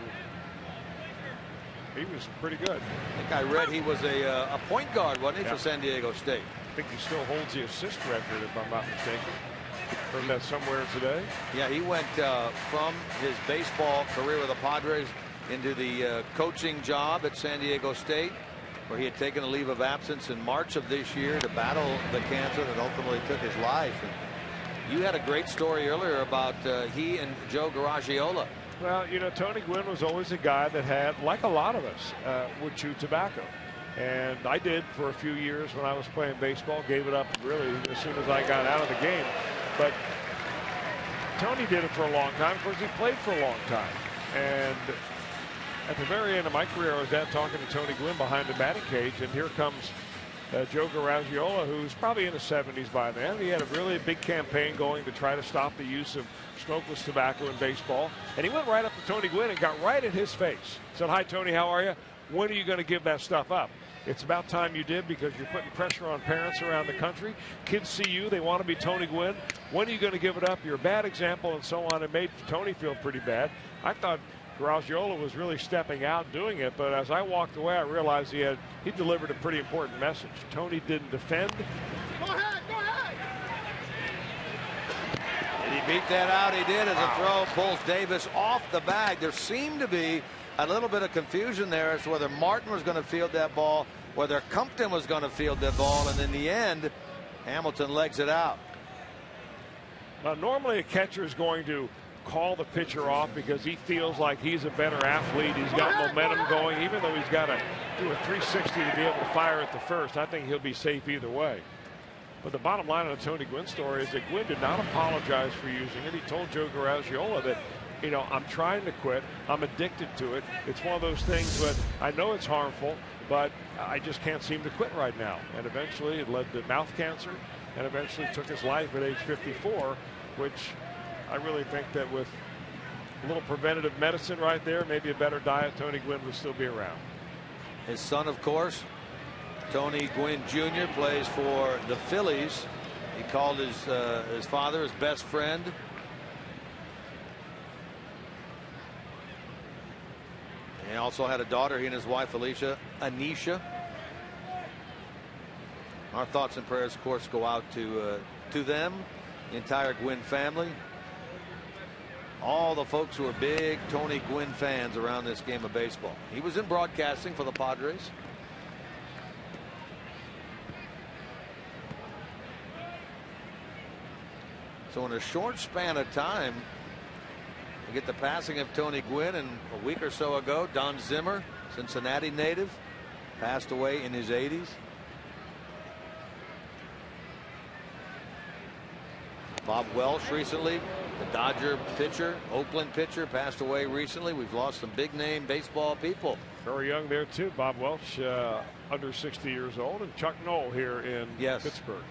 he was pretty good. I think I read he was a point guard, wasn't he, for San Diego State? I think he still holds the assist record, if I'm not mistaken. Heard that somewhere today. Yeah, he went from his baseball career with the Padres into the coaching job at San Diego State, where he had taken a leave of absence in March of this year to battle the cancer that ultimately took his life. And you had a great story earlier about he and Joe Garagiola. Well, you know, Tony Gwynn was always a guy that had, like a lot of us, would chew tobacco. And I did for a few years when I was playing baseball, gave it up really as soon as I got out of the game. But Tony did it for a long time. Of course, he played for a long time. And at the very end of my career, I was talking to Tony Gwynn behind the batting cage, and here comes Joe Garagiola, who's probably in his 70s by then. He had a really big campaign going to try to stop the use of smokeless tobacco in baseball. And he went right up to Tony Gwynn and got right in his face. Said, "Hi, Tony, how are you? When are you going to give that stuff up? It's about time you did, because you're putting pressure on parents around the country. Kids see you. They want to be Tony Gwynn. When are you going to give it up? You're a bad example," and so on. It made Tony feel pretty bad. I thought Garagiola was really stepping out doing it, but as I walked away, I realized he delivered a pretty important message. Tony didn't defend. Go ahead, go ahead. And he beat that out. He did, as a throw pulls Davis off the bag. There seemed to be a little bit of confusion there as to whether Martin was going to field that ball, whether Compton was going to field that ball, and in the end, Hamilton legs it out. Now, normally a catcher is going to call the pitcher off because he feels like he's a better athlete. He's got momentum going, even though he's got to do a 360 to be able to fire at the first. I think he'll be safe either way. But the bottom line of the Tony Gwynn story is that Gwynn did not apologize for using it. He told Joe Garagiola that, you know, "I'm trying to quit. I'm addicted to it. It's one of those things that I know it's harmful, but I just can't seem to quit right now." And eventually it led to mouth cancer, and eventually took his life at age 54, which I really think that with a little preventative medicine right there, maybe a better diet, Tony Gwynn would still be around. His son, of course, Tony Gwynn Jr., plays for the Phillies. He called his father his best friend. He also had a daughter, he and his wife Anisha. Our thoughts and prayers, of course, go out to them, the entire Gwynn family, all the folks who are big Tony Gwynn fans around this game of baseball. He was in broadcasting for the Padres. So in a short span of time, we get the passing of Tony Gwynn, and a week or so ago, Don Zimmer, Cincinnati native, passed away in his 80s. Bob Welch recently, the Dodger pitcher, Oakland pitcher, passed away recently. We've lost some big name baseball people. Very young there too. Bob Welch, under 60 years old, and Chuck Noll here in Pittsburgh.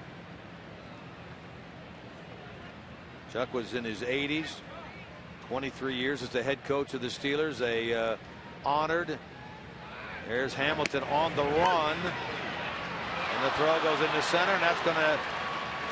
Chuck was in his 80s, 23 years as the head coach of the Steelers. Honored. There's Hamilton on the run, and the throw goes into center, and that's going to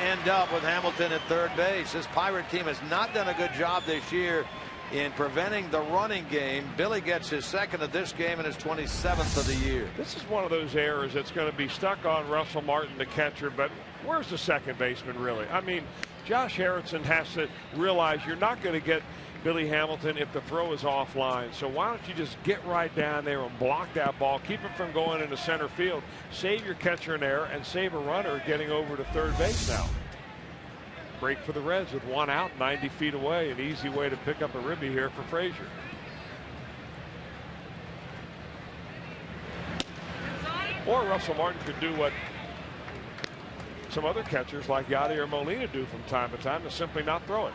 end up with Hamilton at third base. This Pirate team has not done a good job this year in preventing the running game. Billy gets his second of this game and his 27th of the year. This is one of those errors that's going to be stuck on Russell Martin, the catcher, but where's the second baseman really? I mean, Josh Harrison has to realize you're not going to get Billy Hamilton if the throw is offline. So why don't you just get right down there and block that ball, keep it from going into center field, save your catcher an error, and save a runner getting over to third base now. Break for the Reds with one out, 90 feet away. An easy way to pick up a ribby here for Frasier. Or Russell Martin could do what some other catchers like Yadi or Molina do from time to time, and simply not throw it.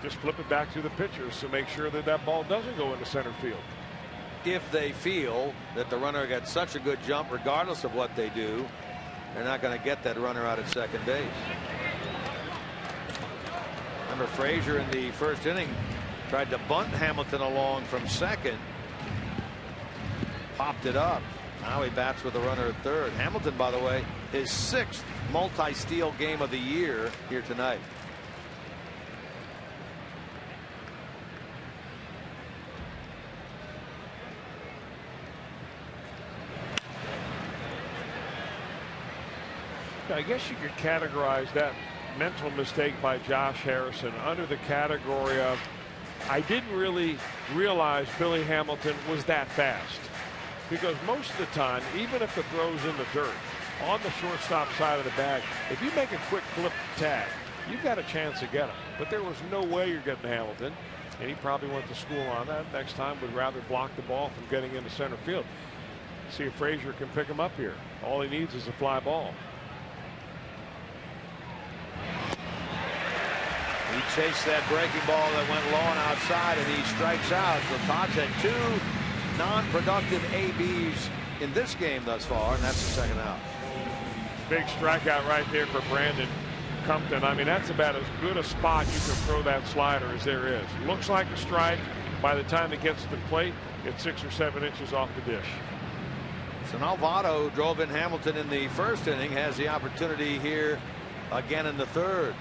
Just flip it back to the pitchers to make sure that that ball doesn't go into center field. If they feel that the runner got such a good jump, regardless of what they do, they're not going to get that runner out at second base. Remember, Frasier in the first inning tried to bunt Hamilton along from second. Popped it up. Now he bats with a runner at third. Hamilton, by the way, his 6th multi-steal game of the year here tonight. I guess you could categorize that mental mistake by Josh Harrison under the category of I didn't really realize Billy Hamilton was that fast, because most of the time, even if the throw's in the dirt, on the shortstop side of the bag, if you make a quick flip tag, you've got a chance to get him. But there was no way you're getting Hamilton, and he probably went to school on that. Next time would rather block the ball from getting into center field. See if Frasier can pick him up here. All he needs is a fly ball. He chased that breaking ball that went low and outside, and he strikes out. So Todd's had 2 non-productive ABs in this game thus far, and that's the second out. Big strikeout right there for Brandon Compton. I mean, that's about as good a spot you can throw that slider as there is. Looks like a strike. By the time it gets to the plate, it's 6 or 7 inches off the dish. So now Votto drove in Hamilton in the first inning, has the opportunity here again in the third.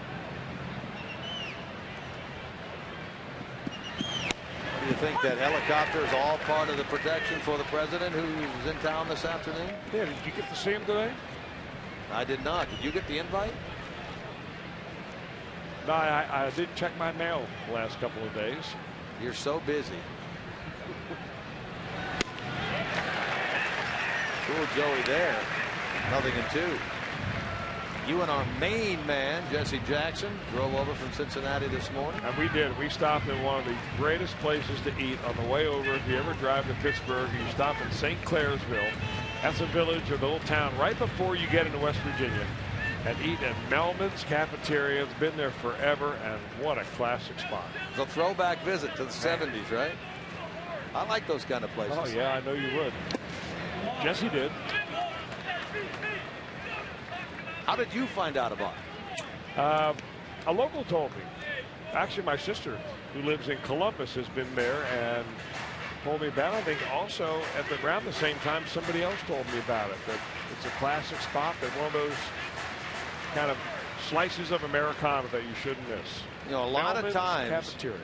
Do you think that helicopter is all part of the protection for the president who's in town this afternoon? Yeah, did you get to see him today? I did not. Did you get the invite? No, I did check my mail the last couple of days. You're so busy. Cool Joey there. 0-2. You and our main man, Jesse Jackson, drove over from Cincinnati this morning. And we did. We stopped in one of the greatest places to eat on the way over. If you ever drive to Pittsburgh, you stop in St. Clairsville. That's a village or the little town right before you get into West Virginia. And eat at Melman's Cafeteria. It's been there forever, and what a classic spot. It's a throwback visit to the 70s, right? I like those kind of places. Oh, yeah, I know you would. Jesse did. How did you find out about it? A local told me. Actually, my sister, who lives in Columbus, has been there and told me about it. I think also around the same time, somebody else told me about it. That it's a classic spot. That one of those kind of slices of Americana that you shouldn't miss. You know, a lot of times, Cafeteria.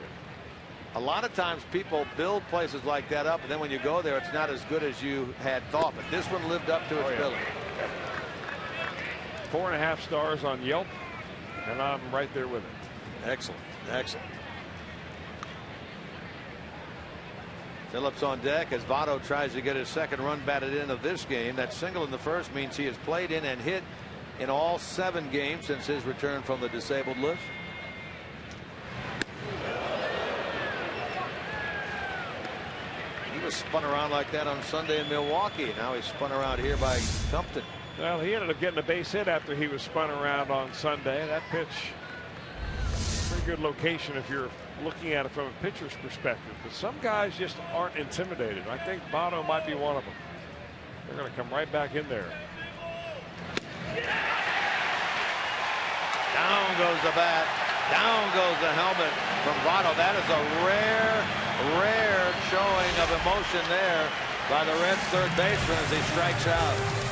A lot of times people build places like that up, and then when you go there, it's not as good as you had thought. But this one lived up to its billing. 4.5 stars on Yelp, and I'm right there with it. Excellent. Excellent. Phillips on deck as Votto tries to get his second run batted in of this game. That single in the first means he has played in and hit in all 7 games since his return from the disabled list. He was spun around like that on Sunday in Milwaukee. Now he's spun around here by Compton. Well, he ended up getting a base hit after he was spun around on Sunday. That pitch, pretty good location if you're looking at it from a pitcher's perspective. But some guys just aren't intimidated. I think Votto might be one of them. They're going to come right back in there. Down goes the bat. Down goes the helmet from Votto. That is a rare showing of emotion there by the Reds' third baseman as he strikes out.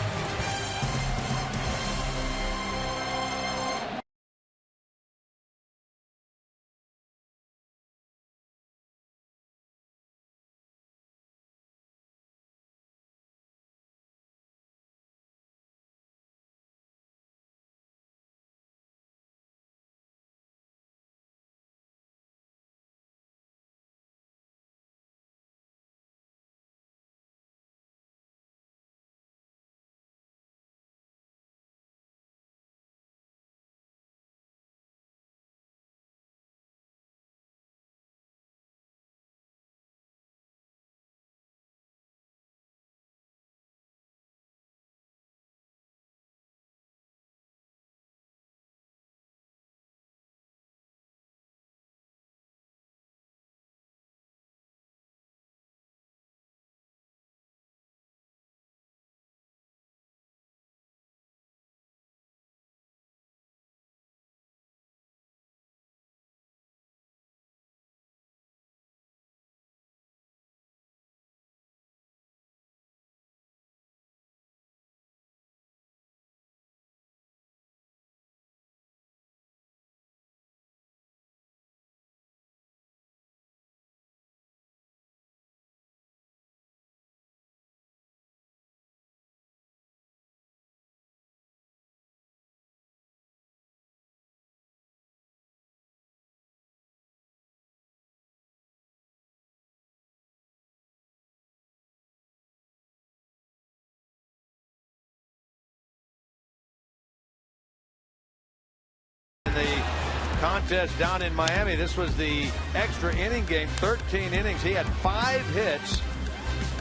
contest down in Miami. This was the extra inning game, 13 innings. He had 5 hits,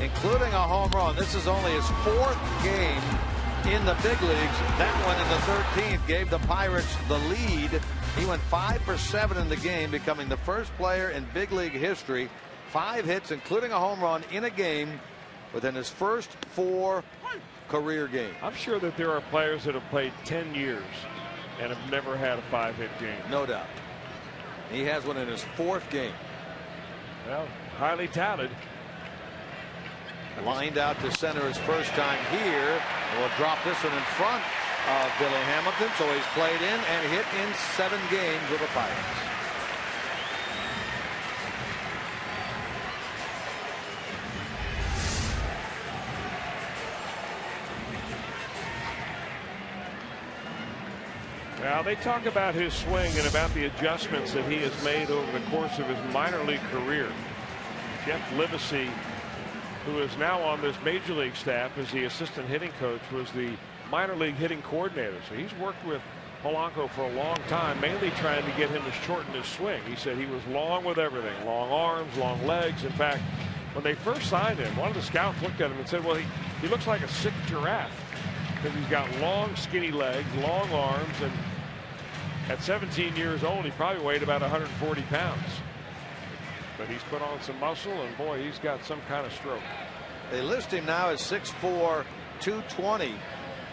including a home run. This is only his 4th game in the big leagues. That one in the 13th gave the Pirates the lead. He went 5 for 7 in the game, becoming the first player in big league history, 5 hits, including a home run in a game within his first 4 career games. I'm sure that there are players that have played 10 years and have never had a 5-hit game. No doubt. He has one in his 4th game. Well, highly touted. Lined out to center his first time here. Will drop this one in front of Billy Hamilton. So he's played in and hit in 7 games with the Pirates. Now, they talk about his swing and about the adjustments that he has made over the course of his minor league career. Jeff Livesey, who is now on this major league staff as the assistant hitting coach, was the minor league hitting coordinator. So he's worked with Polanco for a long time, mainly trying to get him to shorten his swing. He said he was long with everything, long arms, long legs. In fact, when they first signed him, one of the scouts looked at him and said, well, he looks like a sick giraffe because he's got long, skinny legs, long arms, and at 17 years old, he probably weighed about 140 pounds. But he's put on some muscle, and boy, he's got some kind of stroke. They list him now as 6'4", 220,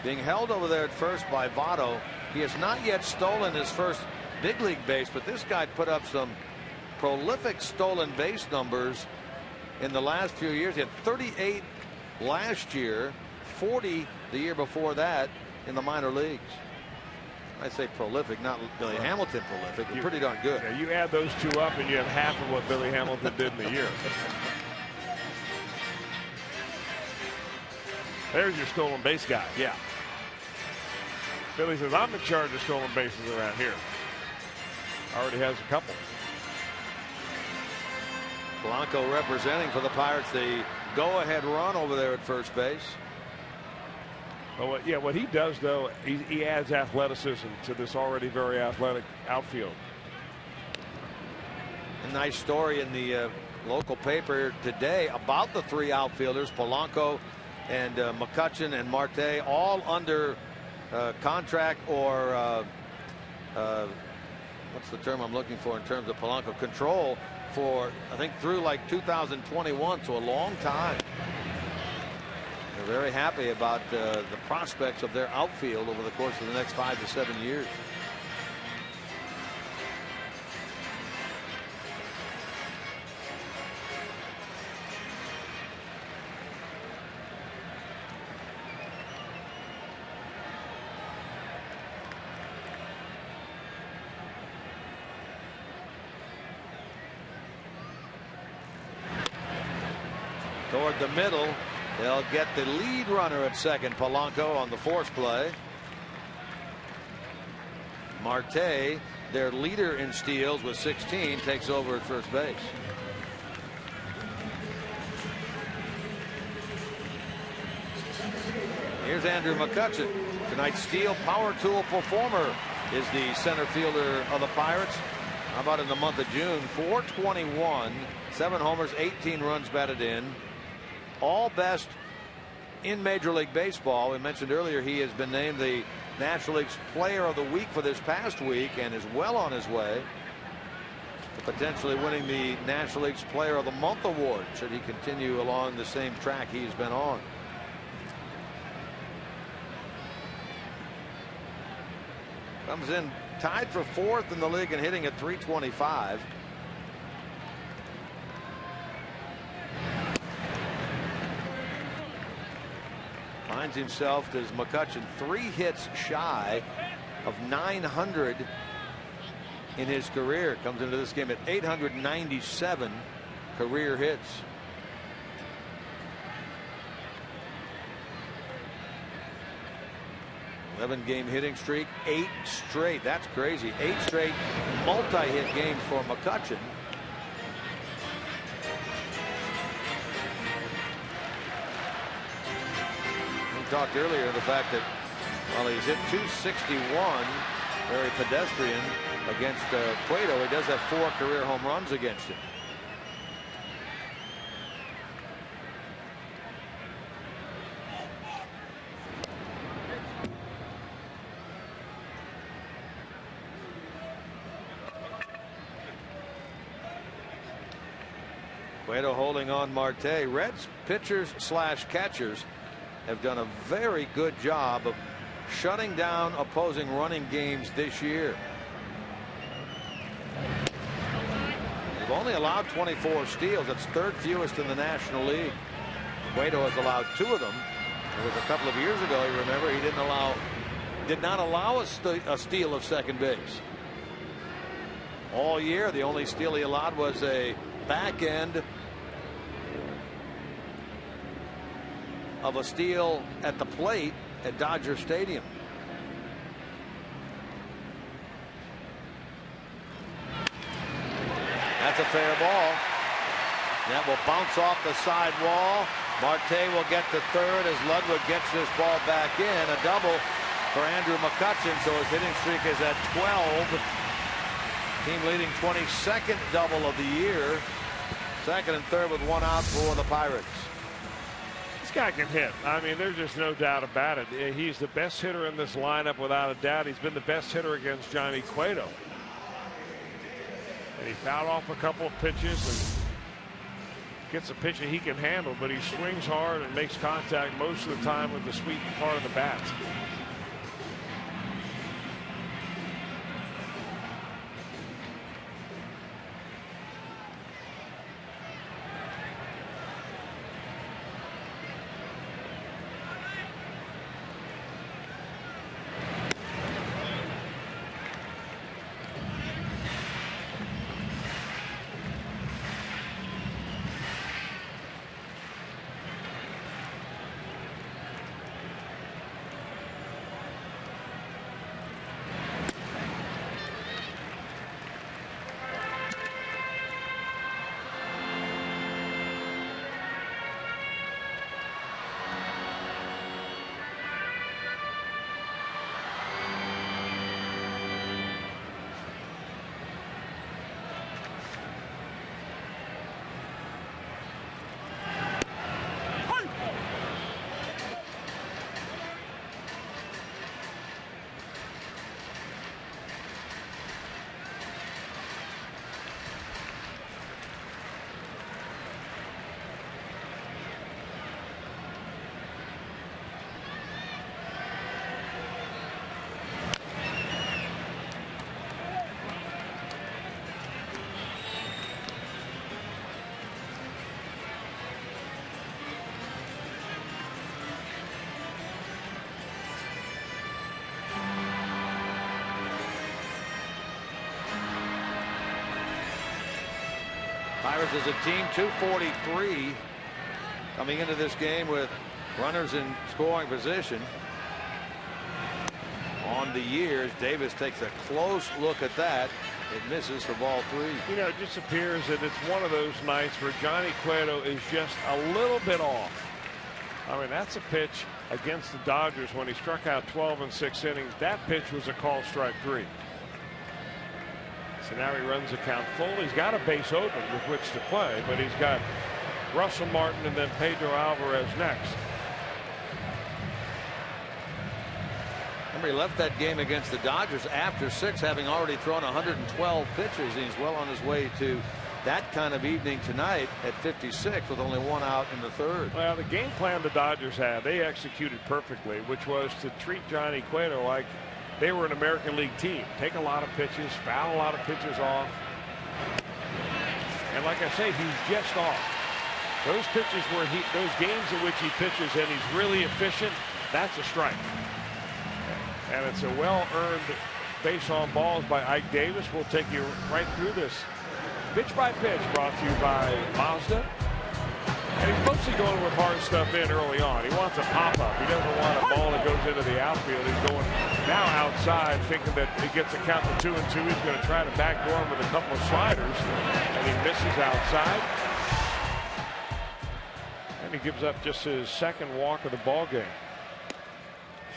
being held over there at first by Votto. He has not yet stolen his first big league base, but this guy put up some prolific stolen base numbers in the last few years. He had 38 last year, 40 the year before that in the minor leagues. I say prolific, not Billy Hamilton prolific, but pretty darn good. Yeah, you add those two up and you have half of what Billy Hamilton did in a year. There's your stolen base guy. Yeah. Billy says, I'm in charge of stolen bases around here. Already has a couple. Polanco representing for the Pirates the go-ahead run over there at first base. Well, yeah, what he does, though, he adds athleticism to this already very athletic outfield. A nice story in the local paper today about the 3 outfielders, Polanco and McCutchen and Marte, all under contract or what's the term I'm looking for in terms of Polanco, control for, I think, through like 2021, so a long time. They're very happy about the prospects of their outfield over the course of the next 5 to 7 years. Toward the middle. They'll get the lead runner at second, Polanco, on the force play. Marte, their leader in steals with 16, takes over at first base. Here's Andrew McCutchen. Tonight's steal power tool performer is the center fielder of the Pirates. How about in the month of June? 421, 7 homers, 18 runs batted in. All best in Major League Baseball. We mentioned earlier he has been named the National League's Player of the Week for this past week and is well on his way to potentially winning the National League's Player of the Month award should he continue along the same track he's been on. Comes in tied for 4th in the league and hitting at 325. Finds himself as McCutchen 3 hits shy of 900 in his career. Comes into this game at 897 career hits. Game hitting streak, 8 straight. That's crazy. 8 straight multi-hit games for McCutchen. We talked earlier the fact that, well, he's hit 261 very pedestrian against Cueto. He does have 4 career home runs against him. Cueto holding on Marte. Reds pitchers / catchers have done a very good job of shutting down opposing running games this year. They've only allowed 24 steals. That's 3rd fewest in the National League. Cueto has allowed 2 of them. It was a couple of years ago, you remember, he did not allow a steal of second base. All year, the only steal he allowed was a back end of a steal at the plate at Dodger Stadium. That's a fair ball. That will bounce off the side wall. Marte will get to third as Ludwig gets this ball back in. A double for Andrew McCutchen, so his hitting streak is at 12. Team leading 22nd double of the year. Second and third with 1 out for the Pirates. This guy can hit. I mean, there's just no doubt about it. He's the best hitter in this lineup without a doubt. He's been the best hitter against Johnny Cueto. And he fouled off a couple of pitches and gets a pitch that he can handle, but he swings hard and makes contact most of the time with the sweet part of the bat. Pirates as a team 243 coming into this game with runners in scoring position. On the years, Davis takes a close look at that. It misses for ball 3. You know, it just appears that it's one of those nights where Johnny Cueto is just a little bit off. I mean, that's a pitch against the Dodgers when he struck out 12 in 6 innings. That pitch was a called strike 3. So now he runs the count full. He's got a base open with which to play, but he's got Russell Martin and then Pedro Alvarez next. Remember, he left that game against the Dodgers after 6, having already thrown 112 pitches. He's well on his way to that kind of evening tonight at 56 with only 1 out in the 3rd. Well, the game plan the Dodgers had, they executed perfectly, which was to treat Johnny Cueto like they were an American League team. Take a lot of pitches, foul a lot of pitches off. And like I say, he's just off. Those pitches where those games in which he pitches and he's really efficient, that's a strike. And it's a well-earned base on balls by Ike Davis. We'll take you right through this. Pitch by pitch brought to you by Mazda. And he's mostly going with hard stuff in early on. He wants a pop-up. He doesn't want a ball that goes into the outfield. He's going now outside, thinking that he gets a count of 2-2. He's going to try to backdoor him with a couple of sliders. And he misses outside. And he gives up just his 2nd walk of the ball game.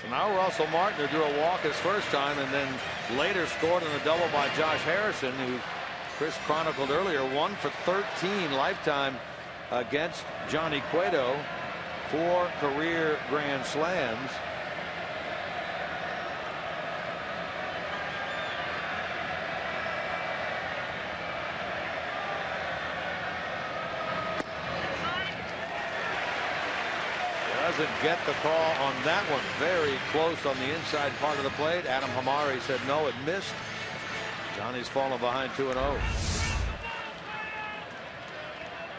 So now Russell Martin, who drew a walk his first time and then later scored in a double by Josh Harrison, who Chris chronicled earlier, 1 for 13 lifetime against Johnny Cueto, 4 career grand slams. Doesn't get the call on that one. Very close on the inside part of the plate. Adam Hamari said no, it missed. Johnny's fallen behind 2-0.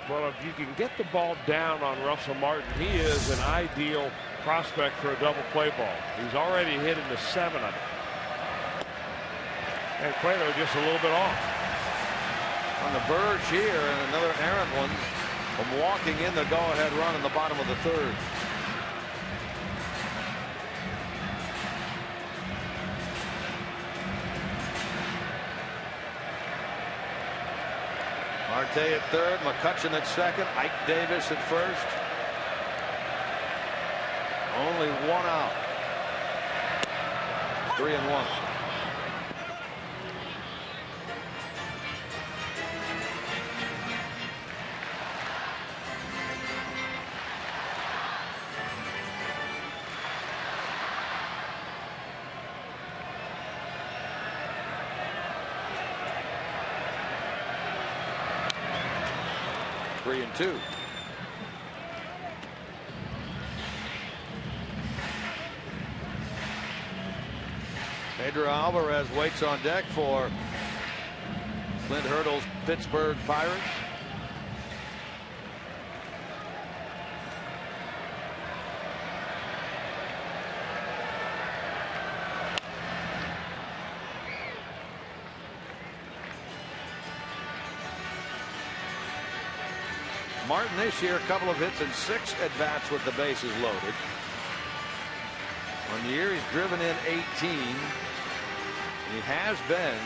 Well, if you can get the ball down on Russell Martin, he is an ideal prospect for a double play ball. He's already hit into 7 of it. And Cueto just a little bit off. On the verge here, and another errant one from walking in the go-ahead run in the bottom of the 3rd. Marte at 3rd, McCutchen at 2nd, Ike Davis at 1st. Only 1 out. 3-1. and 2. Pedro Alvarez waits on deck for Clint Hurdle's Pittsburgh Pirates. Martin this year, a couple of hits and 6 at-bats with the bases loaded. On the year, he's driven in 18. He has been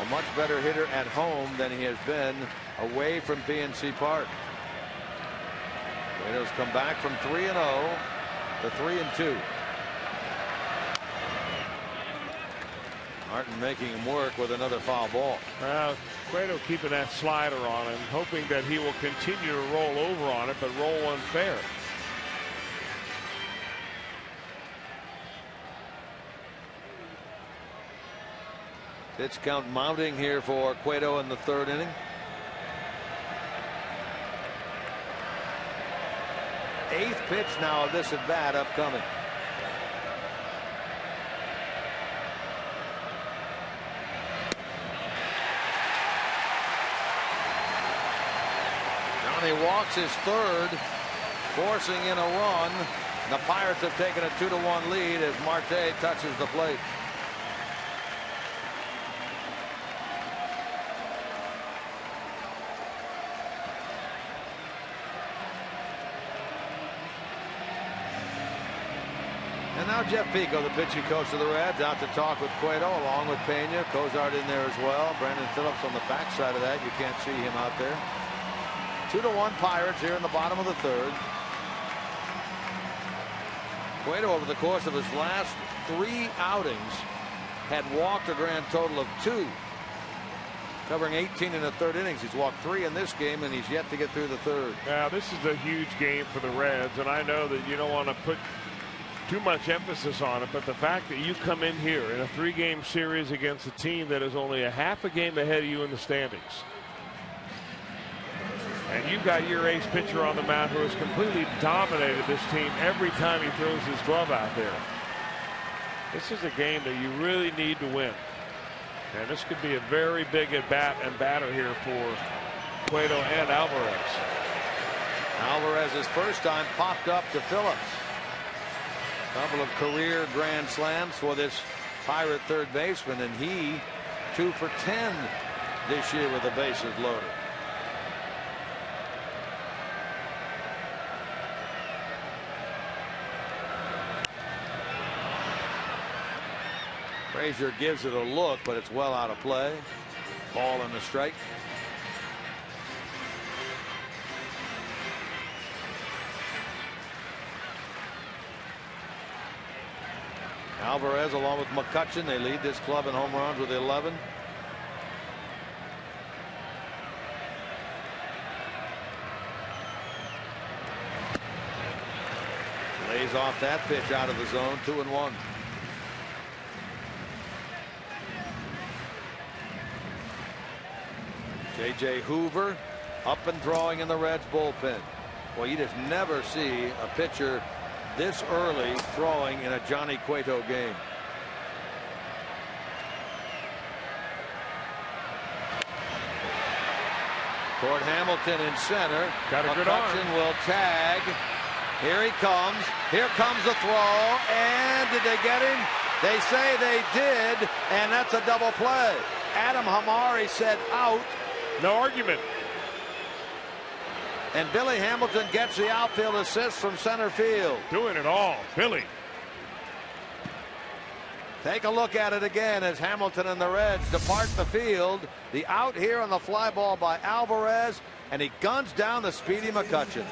a much better hitter at home than he has been away from PNC Park. Cueto's come back from 3-0 to 3-2. Martin making him work with another foul ball. Well, Cueto keeping that slider on him, hoping that he will continue to roll over on it, but roll unfair. Pitch count mounting here for Cueto in the 3rd inning. Eighth pitch now of this at bat upcoming. He walks his 3rd, forcing in a run. The Pirates have taken a 2-1 lead as Marte touches the plate. And now Jeff Pico, the pitching coach of the Reds, out to talk with Cueto along with Pena. Cozart in there as well. Brandon Phillips on the backside of that. You can't see him out there. 2-1 Pirates here in the bottom of the 3rd. Cueto over the course of his last 3 outings had walked a grand total of 2. Covering 18 in the 3rd innings. He's walked 3 in this game and he's yet to get through the 3rd. Now this is a huge game for the Reds, and I know that you don't want to put too much emphasis on it, but the fact that you come in here in a 3-game series against a team that is only a half a game ahead of you in the standings, and you've got your ace pitcher on the mound who has completely dominated this team every time he throws his glove out there. This is a game that you really need to win. And this could be a very big at-bat and batter here for Cueto and Alvarez. Alvarez's first time popped up to Phillips. Couple of career grand slams for this Pirate 3rd baseman, and he 2 for 10 this year with the bases loaded. Frasier gives it a look, but it's well out of play. Ball in the strike. Alvarez along with McCutchen, they lead this club in home runs with 11. Lays off that pitch out of the zone, 2-1. J.J. Hoover up and throwing in the Reds bullpen. Well, you just never see a pitcher this early throwing in a Johnny Cueto game. Toward Hamilton in center. Got a good arm. McCutchen will tag. Here he comes. Here comes the throw. And did they get him? They say they did. And that's a double play. Adam Hamari said out. No argument. And Billy Hamilton gets the outfield assist from center field. Doing it all, Billy. Take a look at it again as Hamilton and the Reds depart the field. The out here on the fly ball by Alvarez, and he guns down the speedy McCutchen.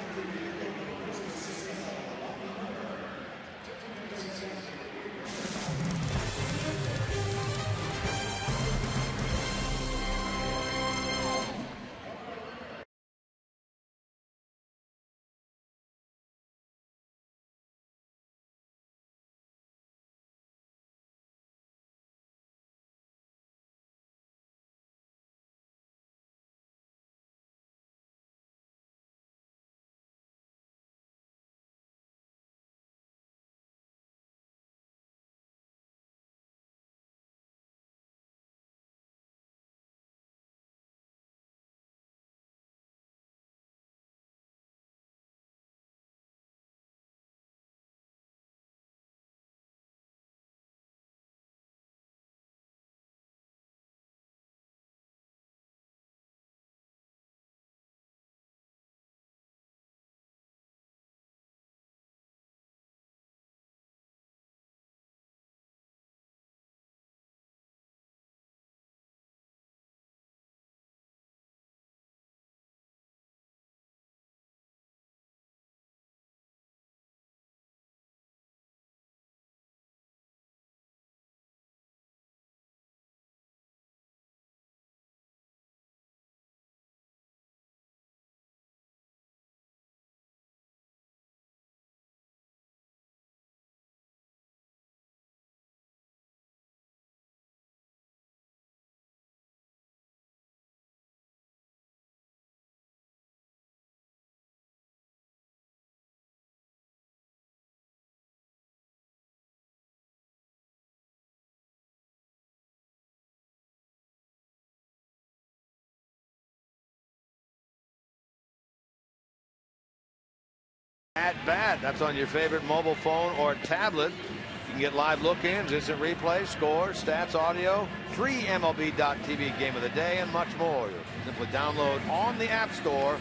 At bat, that's on your favorite mobile phone or tablet. You can get live look-ins, instant replay, scores, stats, audio, free MLB.tv game of the day, and much more. Simply download on the App Store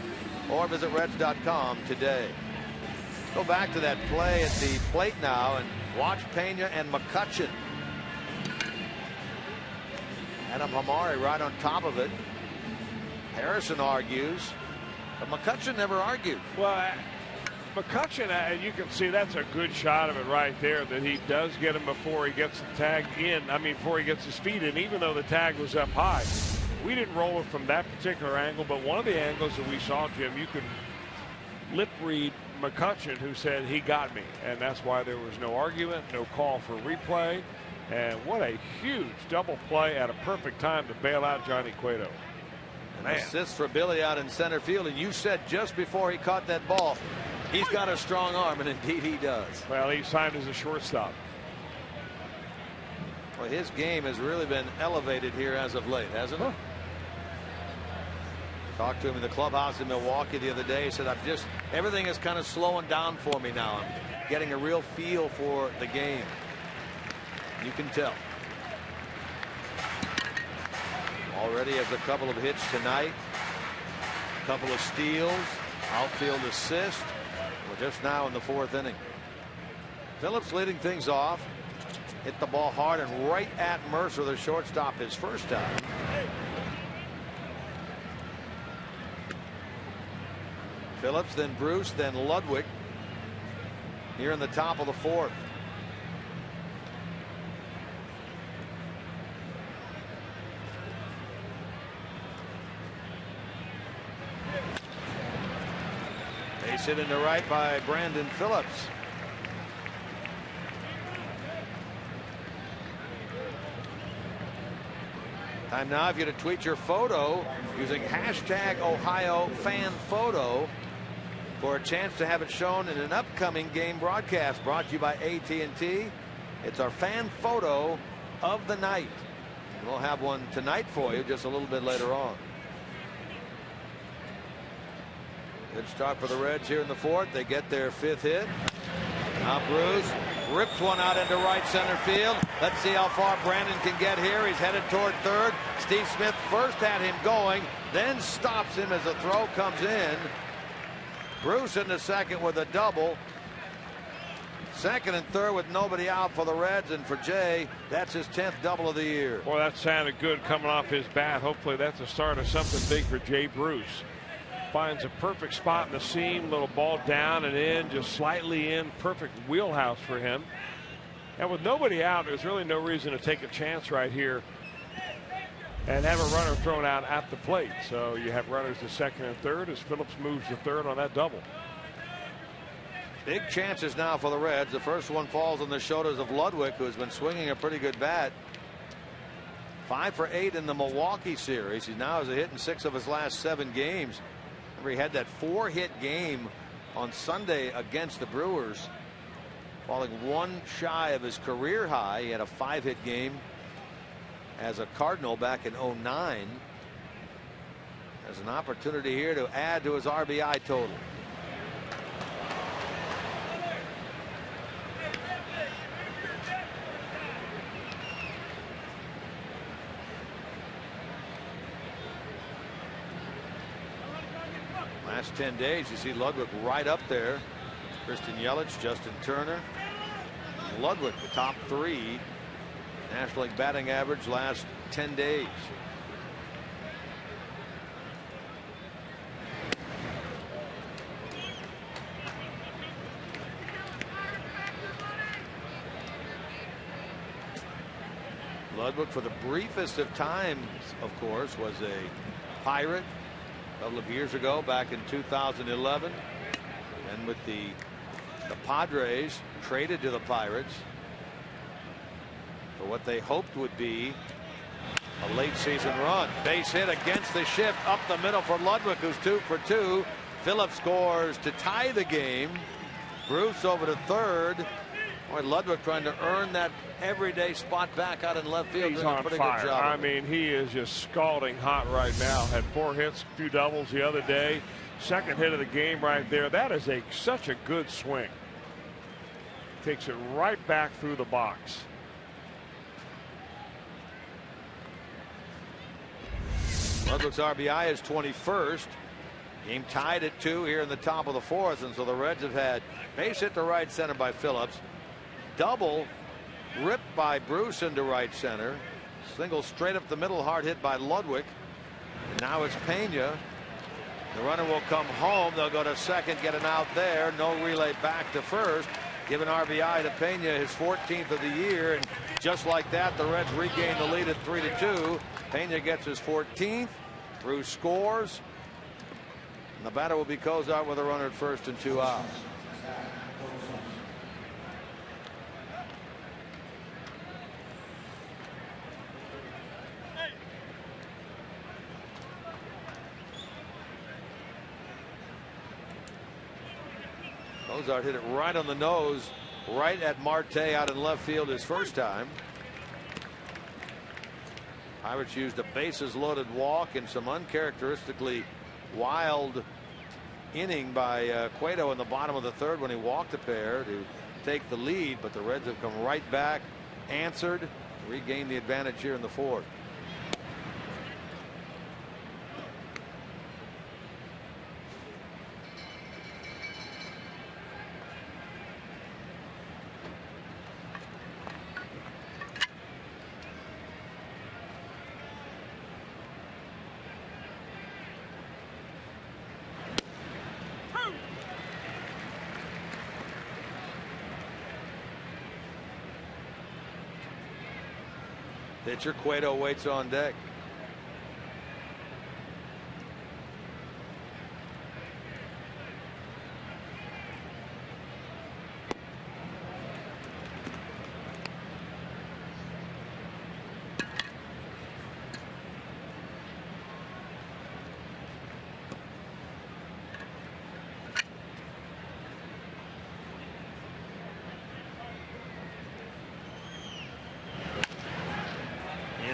or visit Reds.com today. Go back to that play at the plate now and watch Pena and McCutchen. Adam Hamari right on top of it. Harrison argues, but McCutchen never argued. Well, McCutchen, you can see that's a good shot of it right there, that he does get him before he gets the tag in. I mean, before he gets his feet in, even though the tag was up high. We didn't roll it from that particular angle, but one of the angles that we saw, Jim, you could lip read McCutchen, who said he got me, and that's why there was no argument, no call for replay. And what a huge double play at a perfect time to bail out Johnny Cueto. An assist for Billy out in center field, and you said just before he caught that ball, he's got a strong arm, and indeed he does. Well, he signed as a shortstop. Well, his game has really been elevated here as of late, hasn't it? Talked to him in the clubhouse in Milwaukee the other day. He said, everything is kind of slowing down for me now. I'm getting a real feel for the game. You can tell. Already has a couple of hits tonight. A couple of steals. Outfield assist. We're just now in the fourth inning. Phillips leading things off. Hit the ball hard and right at Mercer, the shortstop, his first time. Phillips, then Bruce, then Ludwig here in the top of the fourth. Base hit into right by Brandon Phillips. Time now if you to tweet your photo using hashtag #OhioFanPhoto for a chance to have it shown in an upcoming game broadcast brought to you by AT&T. It's our fan photo of the night. We'll have one tonight for you just a little bit later on. Good start for the Reds here in the fourth. They get their 5th hit. Now Bruce rips one out into right center field. Let's see how far Brandon can get here. He's headed toward third. Steve Smith first had him going, then stops him as the throw comes in. Bruce into second with a double. Second and third with nobody out for the Reds, and for Jay, that's his 10th double of the year. Well, that sounded good coming off his bat. Hopefully that's the start of something big for Jay Bruce. Finds a perfect spot in the seam, little ball down and in, just slightly in, perfect wheelhouse for him. And with nobody out, there's really no reason to take a chance right here and have a runner thrown out at the plate. So you have runners to second and third as Phillips moves to third on that double. Big chances now for the Reds. The first one falls on the shoulders of Ludwig, who has been swinging a pretty good bat. 5 for 8 in the Milwaukee series. He now has a hit in 6 of his last 7 games. Remember, he had that 4-hit game on Sunday against the Brewers, falling one shy of his career high. He had a 5-hit game as a Cardinal back in 2009. There's an opportunity here to add to his RBI total. Last 10 days, you see Ludwig right up there. Christian Yelich, Justin Turner, Ludwig, the top 3 National League batting average last 10 days. Ludwig, for the briefest of times, of course, was a Pirate a couple of years ago, back in 2011, and with the Padres traded to the Pirates for what they hoped would be a late season run. Base hit against the shift up the middle for Ludwig, who's 2 for 2. Phillips scores to tie the game. Bruce over to third. Boy, Ludwig trying to earn that everyday spot back out in left field. He's on pretty fire. Good job. I mean, he is just scalding hot right now. Had 4 hits, a few doubles the other day. Second hit of the game right there. That is such a good swing. Takes it right back through the box. Ludwig's RBI is 21st. Game tied at 2 here in the top of the 4th, and so the Reds have had base hit to right center by Phillips, double ripped by Bruce into right center, single straight up the middle, hard hit by Ludwig, and now it's Pena. The runner will come home. They'll go to second, get an out there. No relay back to first. Give an RBI to Pena, his 14th of the year, and just like that, the Reds regain the lead at 3-2. Pena gets his 14th. Bruce scores. And the batter will be Cozart with a runner at first and 2 outs. Cozart hit it right on the nose, right at Marte out in left field his first time. Pirates used a bases loaded walk and some uncharacteristically wild inning by Cueto in the bottom of the 3rd when he walked a pair to take the lead, but the Reds have come right back, answered, regained the advantage here in the 4th. Pitcher Cueto waits on deck.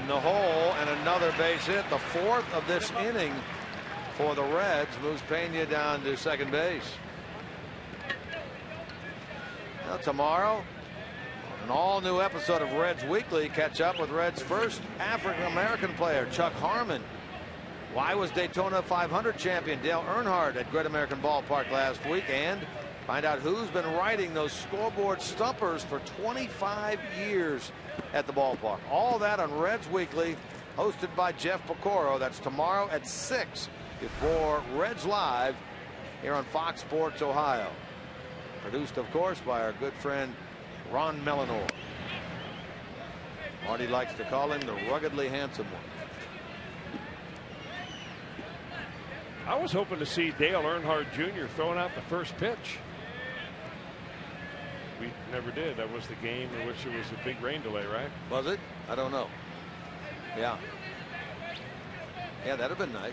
in the hole, and another base hit, the fourth of this inning for the Reds, moves Pena down to second base. Now tomorrow, an all-new episode of Reds Weekly. Catch up with Reds' first African-American player, Chuck Harmon. Why was Daytona 500 champion Dale Earnhardt at Great American Ballpark last week? And find out who's been writing those scoreboard stumpers for 25 years at the ballpark. All that on Reds Weekly, hosted by Jeff Pecoro. That's tomorrow at 6 before Reds Live here on Fox Sports Ohio. Produced, of course, by our good friend Ron Melanor. Marty likes to call him the ruggedly handsome one. I was hoping to see Dale Earnhardt Jr. throwing out the first pitch. We never did. That was the game in which it was a big rain delay, right? Was it? I don't know. Yeah. Yeah, that'd have been nice.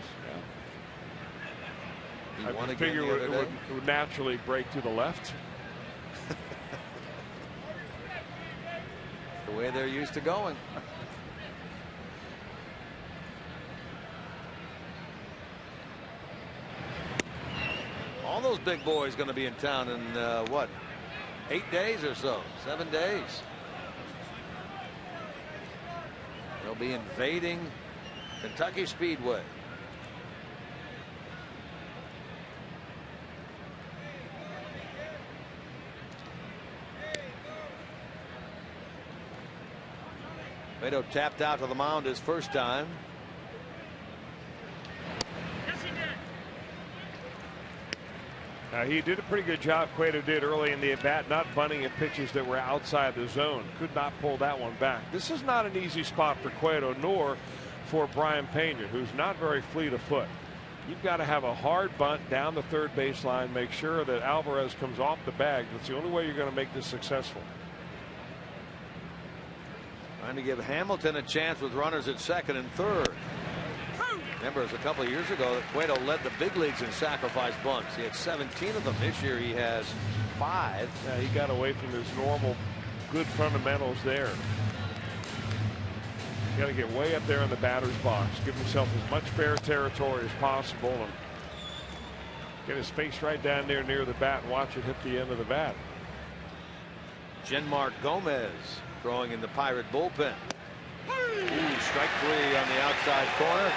Yeah. I figure it would naturally break to the left. The way they're used to going. All those big boys going to be in town in what, 8 days or so, 7 days. They'll be invading Kentucky Speedway. Cueto tapped out to the mound his first time. He did a pretty good job, Cueto did early in the at-bat, not bunting at pitches that were outside the zone. Could not pull that one back. This is not an easy spot for Cueto, nor for Brian Pena, who's not very fleet of foot. You've got to have a hard bunt down the third baseline, make sure that Alvarez comes off the bag. That's the only way you're going to make this successful. Trying to give Hamilton a chance with runners at second and third. Remember, it was a couple of years ago that Cueto led the big leagues in sacrifice bunts. He had 17 of them. This year he has 5. Yeah, he got away from his normal good fundamentals there. You got to get way up there in the batter's box, give himself as much fair territory as possible, and get his face right down there near the bat and watch it hit the end of the bat. Genmark Gomez throwing in the Pirate bullpen. Ooh, strike 3 on the outside corner.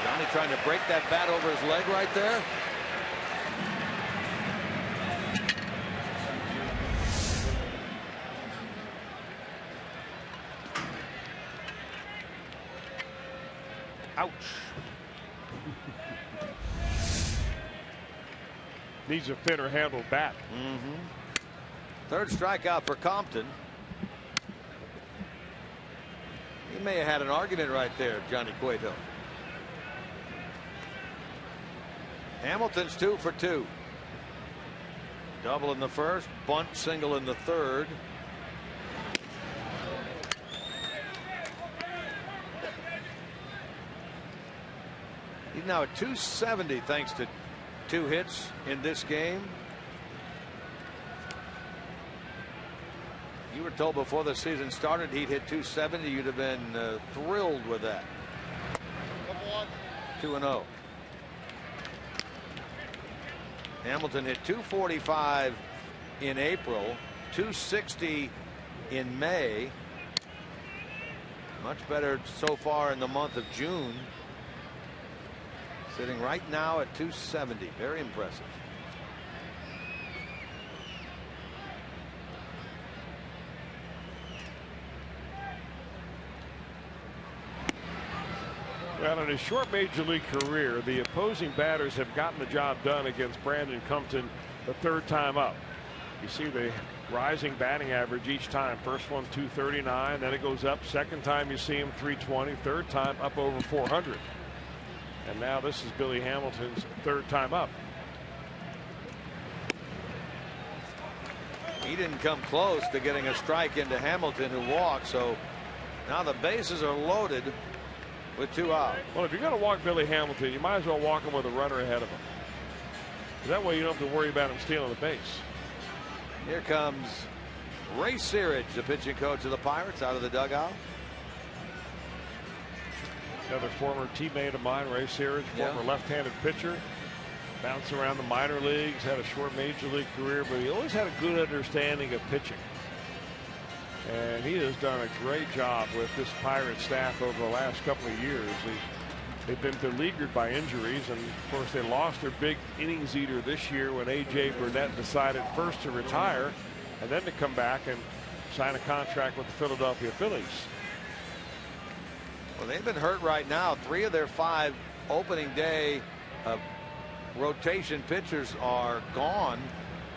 Johnny trying to break that bat over his leg right there. Ouch. Needs a thinner handled bat. Third strikeout for Compton. He may have had an argument right there, Johnny Cueto. Hamilton's 2 for 2. Double in the first, bunt single in the third. He's now at 270 thanks to 2 hits in this game. You were told before the season started he'd hit 270. You'd have been thrilled with that. 2-0. Hamilton hit 245 in April, 260 in May. Much better so far in the month of June. Sitting right now at 270. Very impressive. Well, in his short major league career, the opposing batters have gotten the job done against Brandon Compton the 3rd time up. You see the rising batting average each time. First one 239, then it goes up. Second time you see him 320. Third time up over 400. And now this is Billy Hamilton's 3rd time up. He didn't come close to getting a strike into Hamilton, who walked. So now the bases are loaded with 2 out. Well, if you're going to walk Billy Hamilton, you might as well walk him with a runner ahead of him. That way you don't have to worry about him stealing the base. Here comes Ray Searage, the pitching coach of the Pirates, out of the dugout. Another former teammate of mine, Ray Sears, former left-handed pitcher. Bounced around the minor leagues, had a short major league career, but he always had a good understanding of pitching. And he has done a great job with this Pirate staff over the last couple of years. They've been beleaguered by injuries, and of course they lost their big innings eater this year when A.J. Burnett decided first to retire and then to come back and sign a contract with the Philadelphia Phillies. Well, they've been hurt right now. 3 of their 5 opening day rotation pitchers are gone.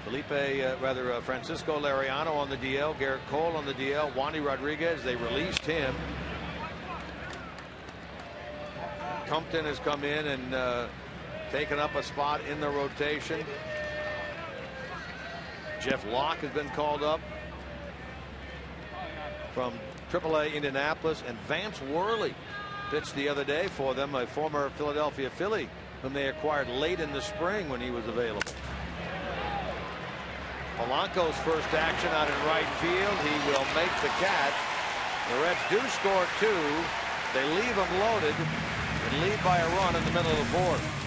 Francisco Lariano on the DL, Garrett Cole on the DL, Wandy Rodriguez, they released him. Compton has come in and taken up a spot in the rotation. Jeff Locke has been called up from AAA Indianapolis, and Vance Worley pitched the other day for them, a former Philadelphia Philly whom they acquired late in the spring when he was available. Polanco's first action out in right field. He will make the catch. The Reds do score 2. They leave them loaded and lead by a run in the middle of the 4th.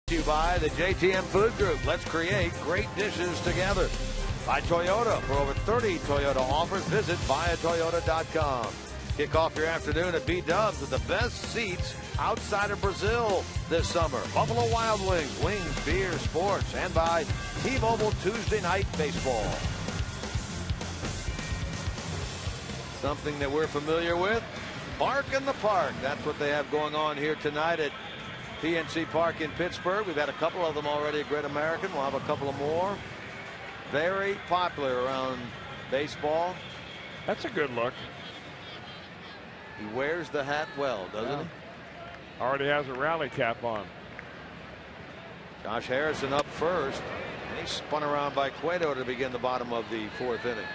You by the JTM Food Group. Let's create great dishes together. By Toyota. For over 30 Toyota offers, visit buyatoyota.com. Kick off your afternoon at B-Dubs with the best seats outside of Brazil this summer. Buffalo Wild Wings, wings, beer, sports, and by T-Mobile Tuesday Night Baseball. Something that we're familiar with, Bark in the Park. That's what they have going on here tonight at PNC Park in Pittsburgh. We've had a couple of them already at Great American. We'll have a couple of more. Very popular around baseball. That's a good look. He wears the hat well, doesn't he? Already has a rally cap on. Josh Harrison up first. And he spun around by Cueto to begin the bottom of the 4th inning.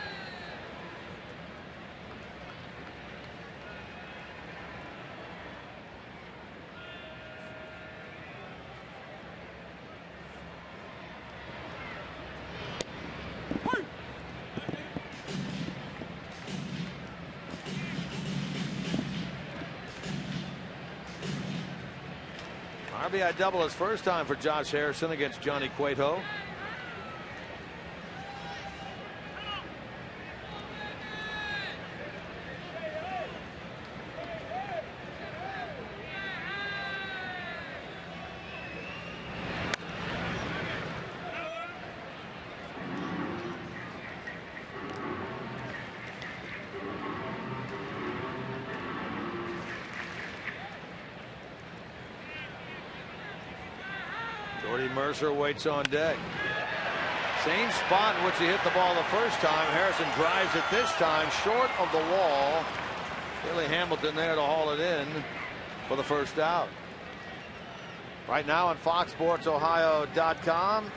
RBI double his first time for Josh Harrison against Johnny Cueto. Mercer waits on deck. Same spot in which he hit the ball the first time. Harrison drives it this time short of the wall. Billy Hamilton there to haul it in for the first out. Right now on FoxSportsOhio.com,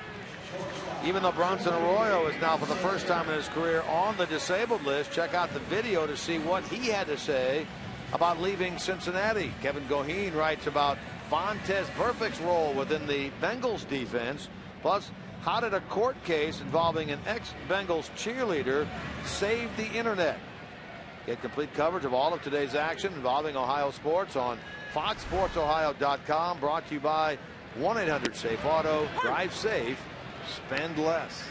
even though Bronson Arroyo is now for the first time in his career on the disabled list, check out the video to see what he had to say about leaving Cincinnati. Kevin Goheen writes about Vontaze Burfict's role within the Bengals defense. Plus, how did a court case involving an ex-Bengals cheerleader save the internet? Get complete coverage of all of today's action involving Ohio sports on FoxSportsOhio.com. Brought to you by 1-800-SAFE-AUTO. Drive safe. Spend less.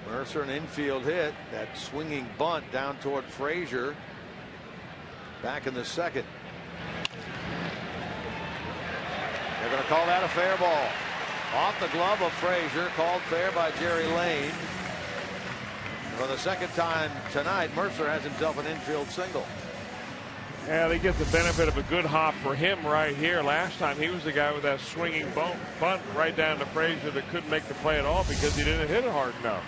Mercer, an infield hit. That swinging bunt down toward Frasier. Back in the second. They're going to call that a fair ball. Off the glove of Frasier. Called fair by Jerry Lane. For the second time tonight, Mercer has himself an infield single. Yeah, they get the benefit of a good hop for him right here. Last time he was the guy with that swinging bunt right down to Frasier that couldn't make the play at all because he didn't hit it hard enough.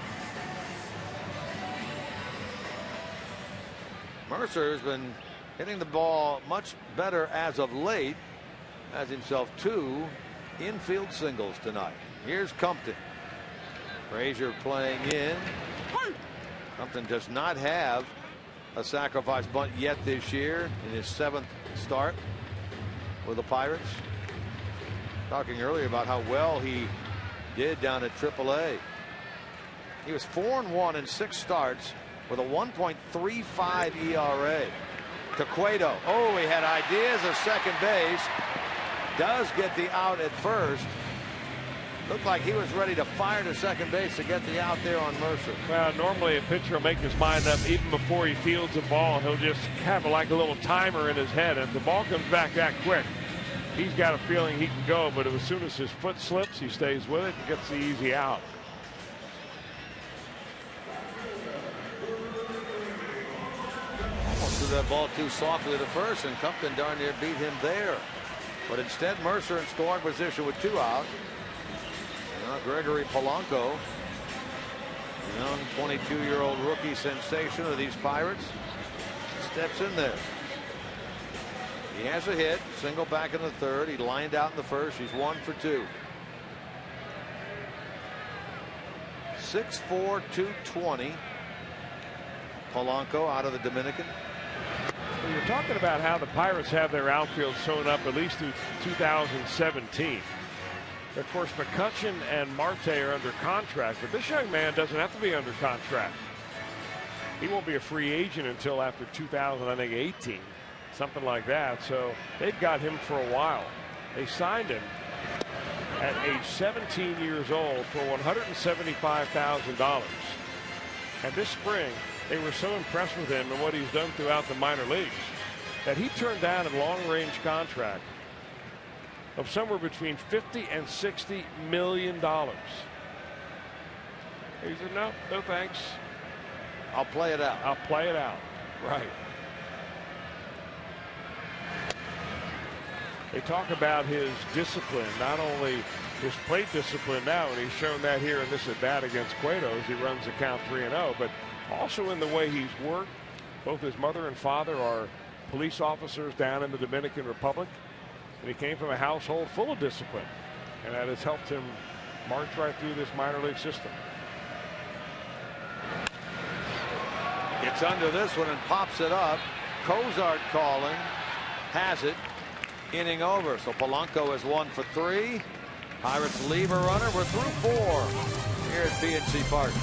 Mercer has been hitting the ball much better as of late. Has himself 2 infield singles tonight. Here's Compton. Frasier playing in. Compton does not have a sacrifice bunt yet this year in his 7th start with the Pirates. Talking earlier about how well he did down at AAA. He was 4-1 in 6 starts with a 1.35 ERA. To Cueto. Oh, he had ideas of second base. Does get the out at first. Looked like he was ready to fire to second base to get the out there on Mercer. Well, normally a pitcher will make his mind up even before he fields the ball. He'll just have like a little timer in his head. And if the ball comes back that quick, he's got a feeling he can go. But as soon as his foot slips, he stays with it and gets the easy out. Almost threw that ball too softly to first, and Compton darn near beat him there. But instead, Mercer in scoring position with 2 out. Now Gregory Polanco, young 22-year-old rookie sensation of these Pirates, steps in there. He has a hit, single back in the 3rd. He lined out in the 1st. He's 1 for 2. 6'4", 220. Polanco out of the Dominican. Well, you're talking about how the Pirates have their outfield sewn up at least through 2017. Of course, McCutchen and Marte are under contract, but this young man doesn't have to be under contract. He won't be a free agent until after 2018, something like that. So they've got him for a while. They signed him at age 17 years old for $175,000. And this spring, they were so impressed with him and what he's done throughout the minor leagues that he turned down a long-range contract of somewhere between $50 and $60 million. He said, no thanks. I'll play it out. I'll play it out. Right. They talk about his discipline, not only his plate discipline now, and he's shown that here in this at bat against Cueto as he runs the count 3-0, but also in the way he's worked. Both his mother and father are police officers down in the Dominican Republic. And he came from a household full of discipline, and that has helped him march right through this minor league system. Gets under this one and pops it up. Cozart calling, has it, inning over. So Polanco is 1 for 3. Pirates leave a runner. We're through 4 here at PNC Park.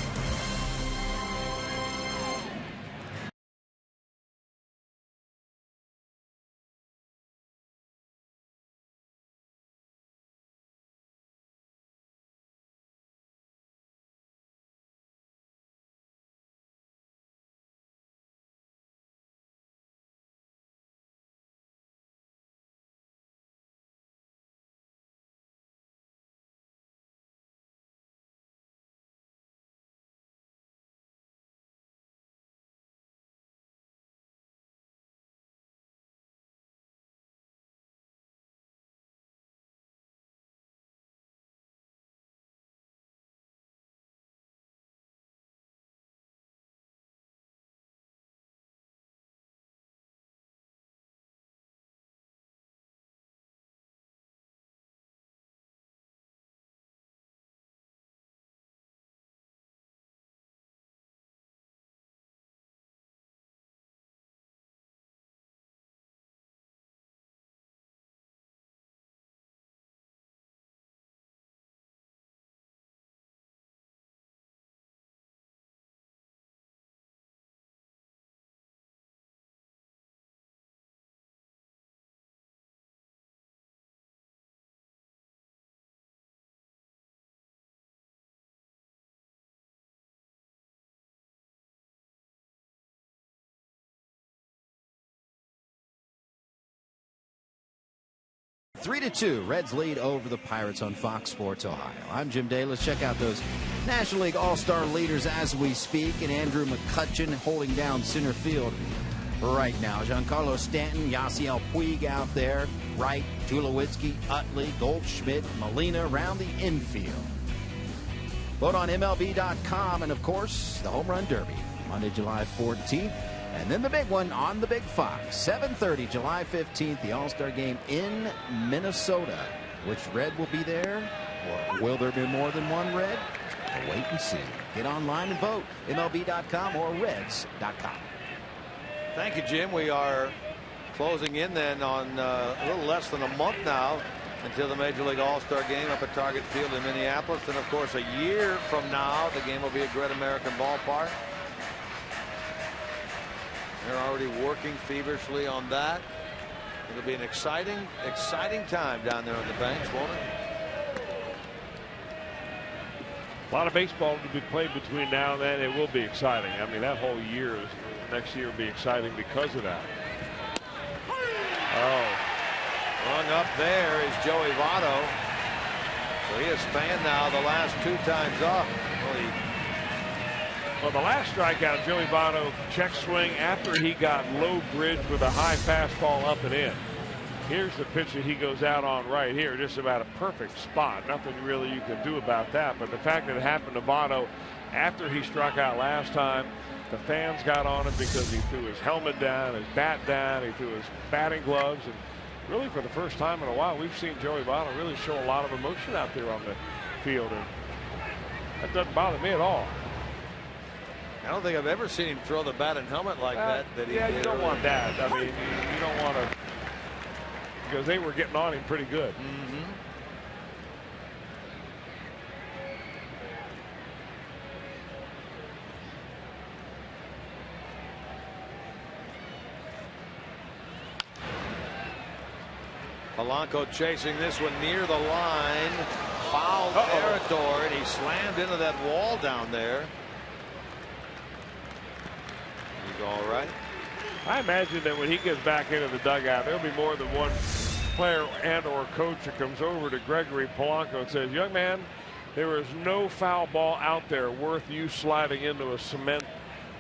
3-2, Reds lead over the Pirates on Fox Sports Ohio. I'm Jim Day. Let's check out those National League All-Star leaders as we speak. And Andrew McCutchen holding down center field right now. Giancarlo Stanton, Yasiel Puig out there. Wright, Tulowitzki, Utley, Goldschmidt, Molina around the infield. Vote on MLB.com and, of course, the Home Run Derby, Monday, July 14th. And then the big one on the Big Fox, 7:30, July 15th, the All-Star Game in Minnesota. Which Red will be there? Or will there be more than one Red? We'll wait and see. Get online and vote. MLB.com or Reds.com. Thank you, Jim. We are closing in then on a little less than a month now until the Major League All-Star Game up at Target Field in Minneapolis. And, of course, a year from now, the game will be at Great American Ballpark. They're already working feverishly on that. It'll be an exciting time down there on the banks, won't it? A lot of baseball to be played between now and then. It will be exciting. I mean, that whole year, next year will be exciting because of that. Oh, rung up there is Joey Votto. So he has spanned now the last 2 times up. Well, the last strikeout, Joey Votto check swing after he got low bridge with a high fastball up and in. Here's the pitch that he goes out on right here. Just about a perfect spot. Nothing really you can do about that. But the fact that it happened to Votto after he struck out last time, the fans got on him because he threw his helmet down, his bat down, he threw his batting gloves. And really for the first time in a while, we've seen Joey Votto really show a lot of emotion out there on the field. And that doesn't bother me at all. I don't think I've ever seen him throw the bat and helmet like that. Yeah, you don't want that. I mean, you don't want to, because they were getting on him pretty good. Polanco chasing this one near the line. Foul territory, and he slammed into that wall down there. He's all right. I imagine that when he gets back into the dugout, there'll be more than one player and or coach that comes over to Gregory Polanco and says, young man, there is no foul ball out there worth you sliding into a cement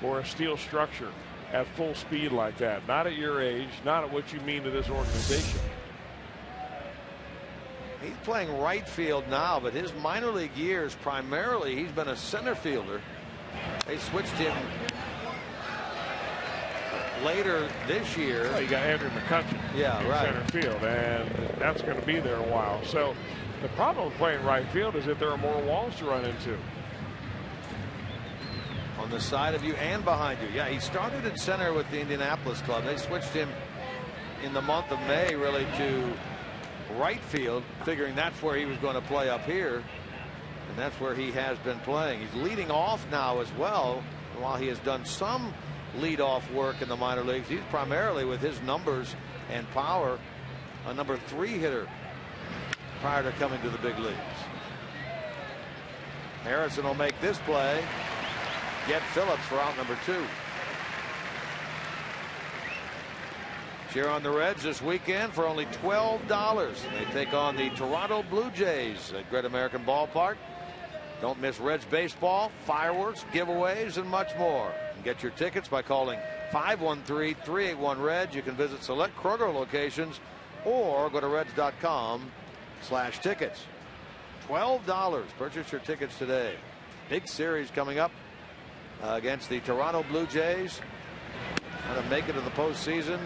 or a steel structure at full speed like that. Not at your age, not at what you mean to this organization. He's playing right field now, but his minor league years, primarily, he's been a center fielder. They switched him later this year. Well, you got Andrew McCutchen in center field, and that's going to be there a while. So the problem with playing right field is that there are more walls to run into. On the side of you and behind you. Yeah, he started at center with the Indianapolis club. They switched him in the month of May, really, to right field, figuring that's where he was going to play up here. And that's where he has been playing. He's leading off now as well. While he has done some leadoff work in the minor leagues, he's primarily, with his numbers and power, a number 3 hitter prior to coming to the big leagues. Harrison will make this play. Get Phillips for out number 2. Cheer on the Reds this weekend for only $12. They take on the Toronto Blue Jays at Great American Ballpark. Don't miss Reds baseball, fireworks, giveaways, and much more. Get your tickets by calling 513-381-REDS. You can visit select Kroger locations or go to Reds.com/tickets. $12. Purchase your tickets today. Big series coming up against the Toronto Blue Jays. Trying to make it to the postseason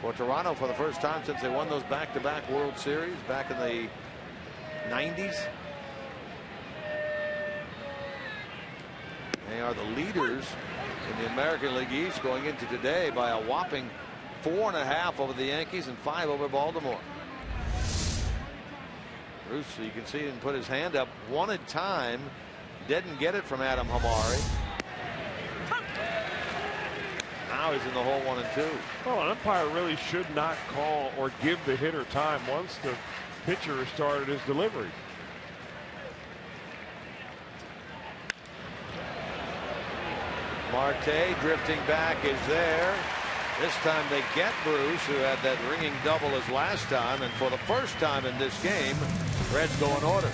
for Toronto for the first time since they won those back-to-back World Series back in the 90s. They are the leaders in the American League East going into today by a whopping 4.5 over the Yankees and 5 over Baltimore. Bruce, you can see him put his hand up, wanted time, didn't get it from Adam Hamari. Now he's in the hole 1 and 2. Well, an umpire really should not call or give the hitter time once the pitcher has started his delivery. Marte drifting back is there. This time they get Bruce, who had that ringing double as last time, and for the first time in this game, Reds go in order.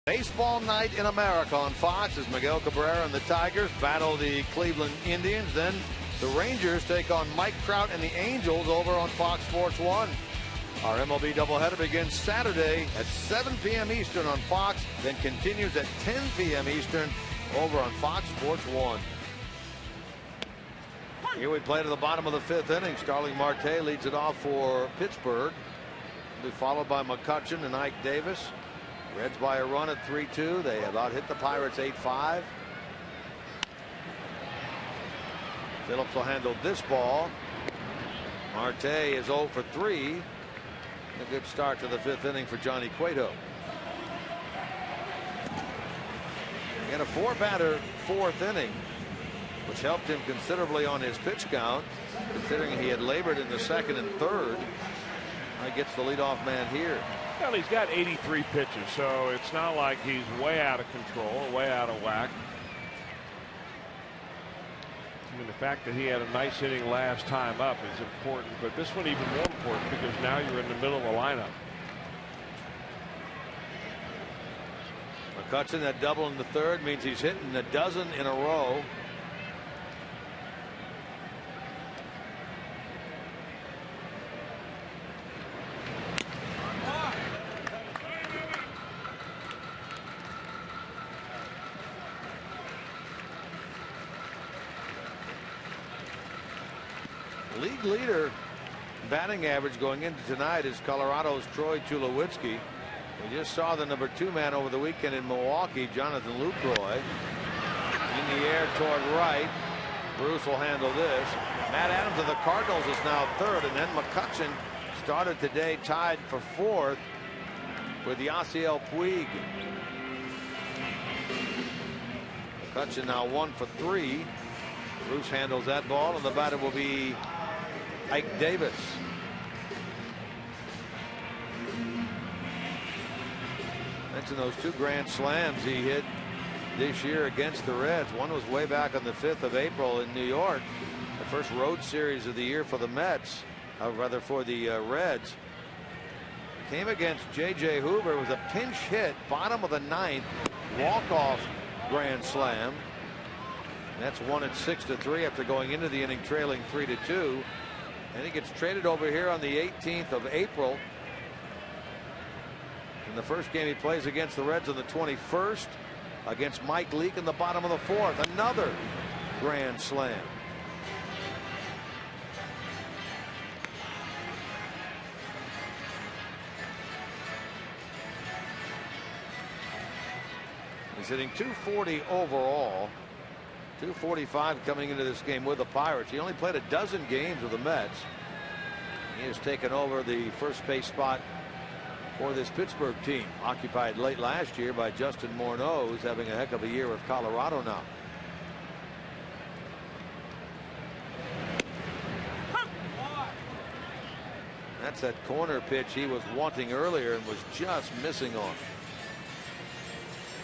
Baseball night in America on Fox as Miguel Cabrera and the Tigers battle the Cleveland Indians. Then the Rangers take on Mike Trout and the Angels over on Fox Sports 1. Our MLB doubleheader begins Saturday at 7 p.m. Eastern on Fox, then continues at 10 p.m. Eastern over on Fox Sports 1. Here we play to the bottom of the 5th inning. Starling Marte leads it off for Pittsburgh. He'll be followed by McCutchen and Ike Davis. Reds by a run at 3-2. They about hit the Pirates 8-5. Phillips will handle this ball. Marte is 0 for 3. A good start to the 5th inning for Johnny Cueto. He had a 4-batter 4th inning, which helped him considerably on his pitch count, considering he had labored in the 2nd and 3rd. He gets the leadoff man here. Well, he's got 83 pitches, so it's not like he's way out of control or way out of whack. I mean, the fact that he had a nice inning last time up is important, but this one even more important because now you're in the middle of the lineup. McCutchen, that double in the 3rd means he's hitting a dozen in a row. League leader batting average going into tonight is Colorado's Troy Tulowitzki. We just saw the number 2 man over the weekend in Milwaukee, Jonathan Lucroy. In the air toward right. Bruce will handle this. Matt Adams of the Cardinals is now 3rd, and then McCutchen started today tied for 4th with Yasiel Puig. McCutchen now 1 for 3. Bruce handles that ball, and the batter will be Ike Davis. Mention those 2 grand slams he hit this year against the Reds. One was way back on the 5th of April in New York, the first road series of the year for the Mets, rather for the Reds. Came against J.J. Hoover. It was a pinch hit, bottom of the 9th, walk-off grand slam. Mets won it 6-3 after going into the inning trailing 3-2. And he gets traded over here on the 18th of April. In the first game he plays against the Reds on the 21st against Mike Leake in the bottom of the 4th. Another grand slam. He's hitting .240 overall. .245 coming into this game with the Pirates. He only played a dozen games with the Mets. He has taken over the first base spot for this Pittsburgh team, occupied late last year by Justin Morneau, who's having a heck of a year with Colorado now. That's that corner pitch he was wanting earlier and was just missing on.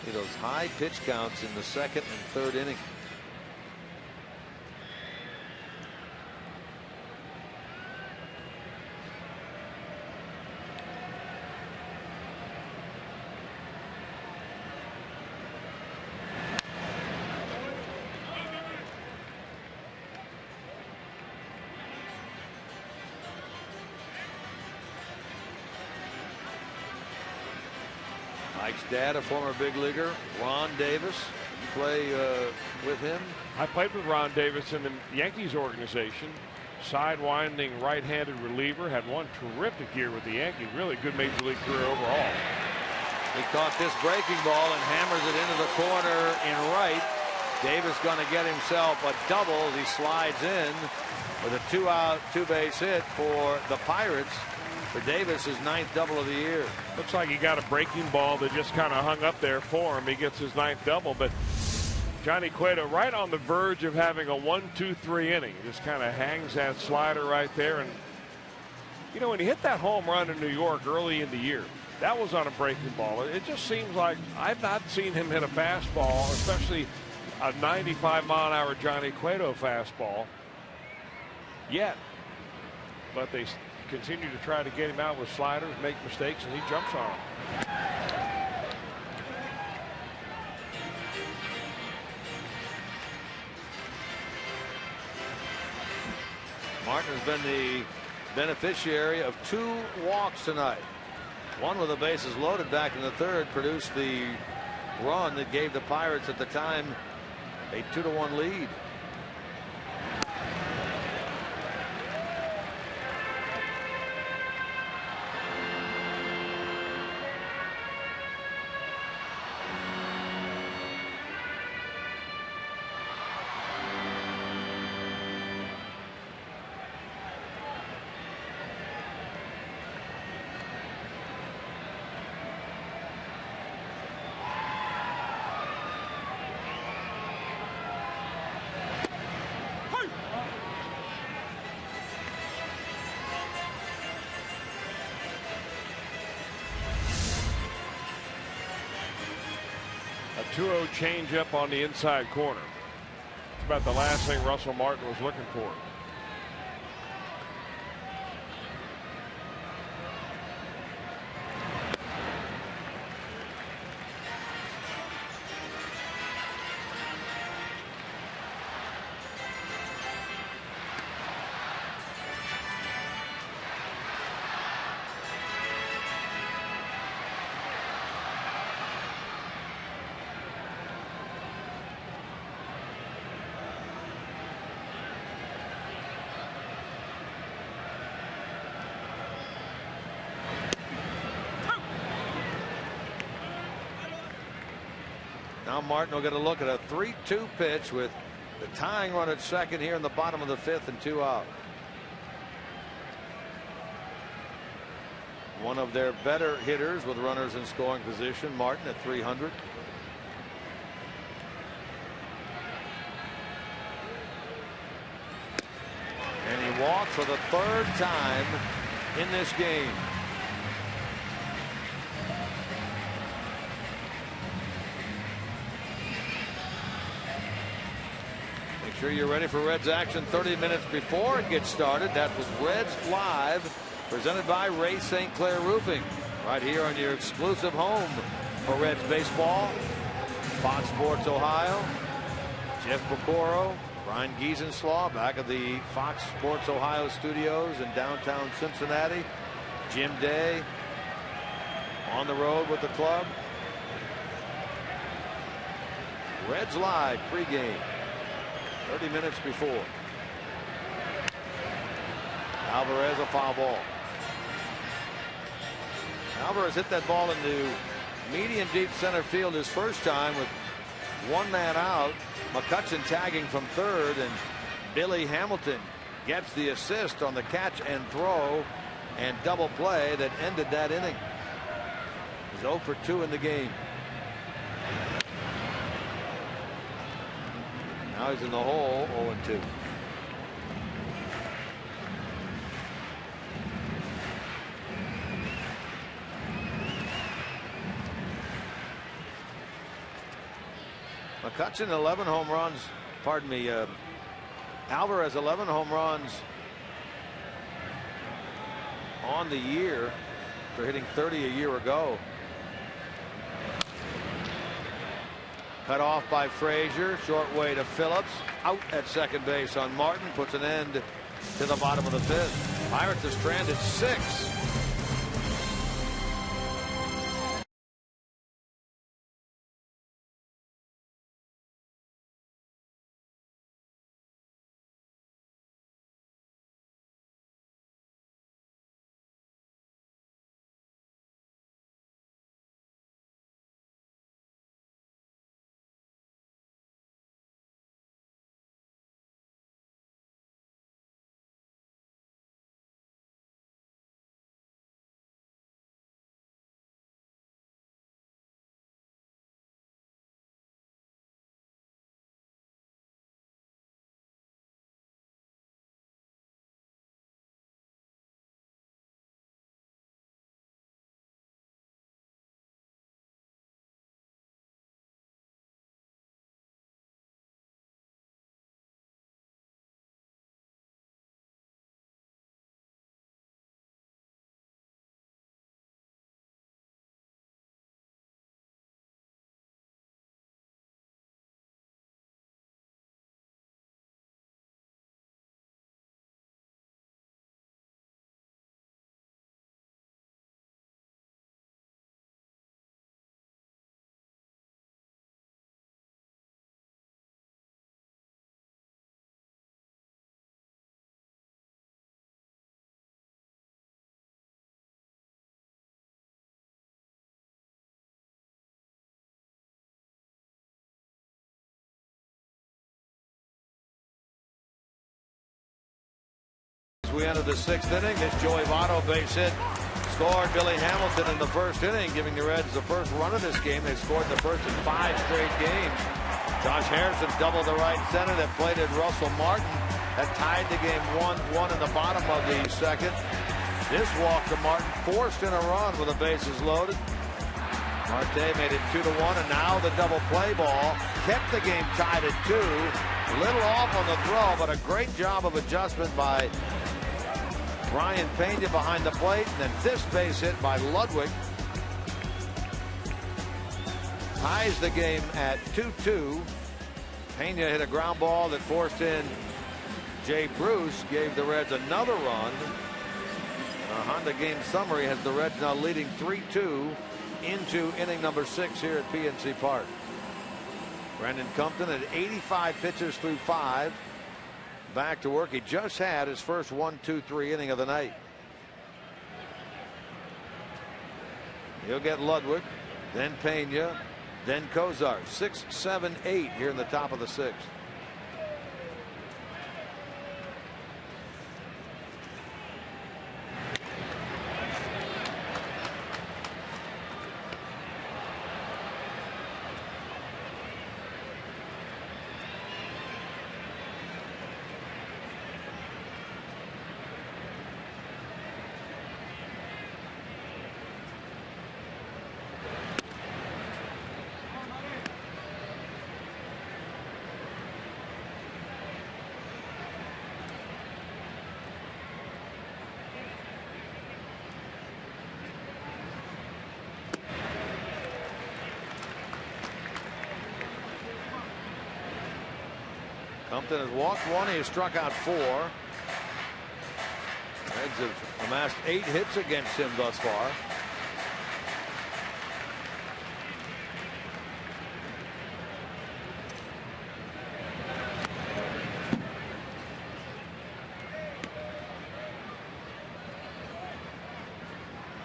See those high pitch counts in the second and third inning. Mike's dad, a former big leaguer, Ron Davis. You play with him? I played with Ron Davis in the Yankees organization. Sidewinding right-handed reliever. Had one terrific year with the Yankees. Really good major league career overall. He caught this breaking ball and hammers it into the corner in right. Davis going to get himself a double as he slides in with a 2-out, 2-base hit for the Pirates. For Davis, his 9th double of the year. Looks like he got a breaking ball that just kind of hung up there for him. He gets his 9th double, but Johnny Cueto right on the verge of having a 1-2-3 inning. Just kind of hangs that slider right there. And, you know, when he hit that home run in New York early in the year, that was on a breaking ball. It just seems like I've not seen him hit a fastball, especially a 95-mile-an-hour Johnny Cueto fastball yet. But they continue to try to get him out with sliders, make mistakes, and he jumps on them. Martin has been the beneficiary of 2 walks tonight. One with the bases loaded back in the third produced the run that gave the Pirates at the time a 2-1 lead. A 2-0 changeup on the inside corner. It's about the last thing Russell Martin was looking for. Now Martin will get a look at a 3-2 pitch with the tying run at second here in the bottom of the 5th and 2 out. One of their better hitters with runners in scoring position, Martin at 300. And he walks for the 3rd time in this game. Sure you're ready for Reds action 30 minutes before it gets started. That was Reds Live, presented by Ray St. Clair Roofing, right here on your exclusive home for Reds baseball. Fox Sports Ohio. Jeff Pecoro, Brian Giesenslaw back at the Fox Sports Ohio studios in downtown Cincinnati. Jim Day on the road with the club. Reds Live pregame. 30 minutes before. Alvarez, a foul ball. Alvarez hit that ball into medium deep center field his first time with one man out. McCutchen tagging from third, and Billy Hamilton gets the assist on the catch and throw and double play that ended that inning. He's 0 for 2 in the game. Now he's in the hole, 0-2. McCutchen 11 home runs. Pardon me. Alvarez 11 home runs on the year for hitting 30 a year ago. Cut off by Frasier. Short way to Phillips. Out at second base on Martin. Puts an end to the bottom of the fifth. Pirates are stranded 6. We enter the 6th inning. This Joey Votto base hit scored Billy Hamilton in the first inning, giving the Reds the first run of this game. They scored the first in 5 straight games. Josh Harrison doubled the right center that plated Russell Martin. That tied the game 1-1 in the bottom of the second. This walk to Martin forced in a run with the bases loaded. Marte made it 2-1, and now the double play ball kept the game tied at 2. A little off on the throw, but a great job of adjustment by Brian Pena behind the plate, and then this base hit by Ludwig ties the game at 2-2. Pena hit a ground ball that forced in Jay Bruce, gave the Reds another run. Our Honda game summary has the Reds now leading 3-2 into inning number 6 here at PNC Park. Brandon Compton at 85 pitches through 5. Back to work. He just had his first 1-2-3 inning of the night. He'll get Ludwig, then Pena, then Kozar. 6, 7, 8 here in the top of the 6th. Compton has walked 1. He has struck out 4. Reds have amassed 8 hits against him thus far.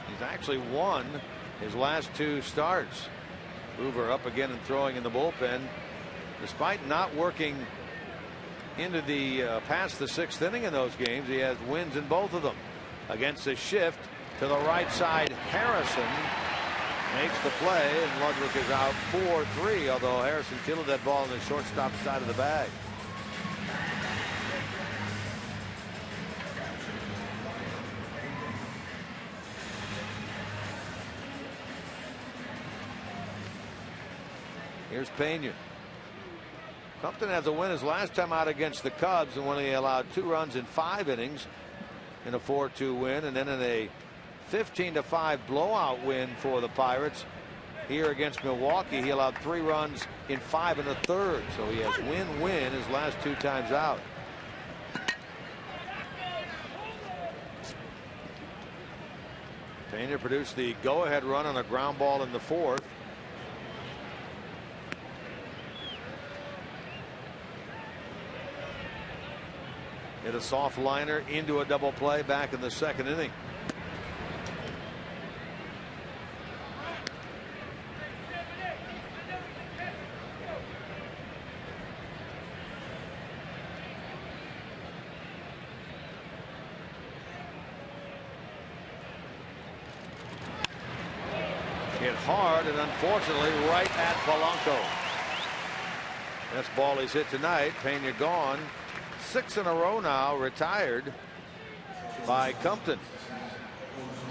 He's actually won his last 2 starts. Hoover up again and throwing in the bullpen. Despite not working into the past the 6th inning in those games, he has wins in both of them. Against a shift to the right side, Harrison makes the play, and Ludwig is out 4-3, although Harrison fielded that ball on the shortstop side of the bag. Here's Pena. Compton has a win his last time out against the Cubs, and when he allowed 2 runs in 5 innings in a 4-2 win, and then in a 15-5 blowout win for the Pirates here against Milwaukee, he allowed 3 runs in 5 1/3. So he has win-win his last 2 times out. Pena produced the go-ahead run on a ground ball in the 4th. Hit a soft liner into a double play back in the 2nd inning. Hit hard and unfortunately right at Polanco. That's ball he's hit tonight. Pena gone. 6 in a row now retired by Compton.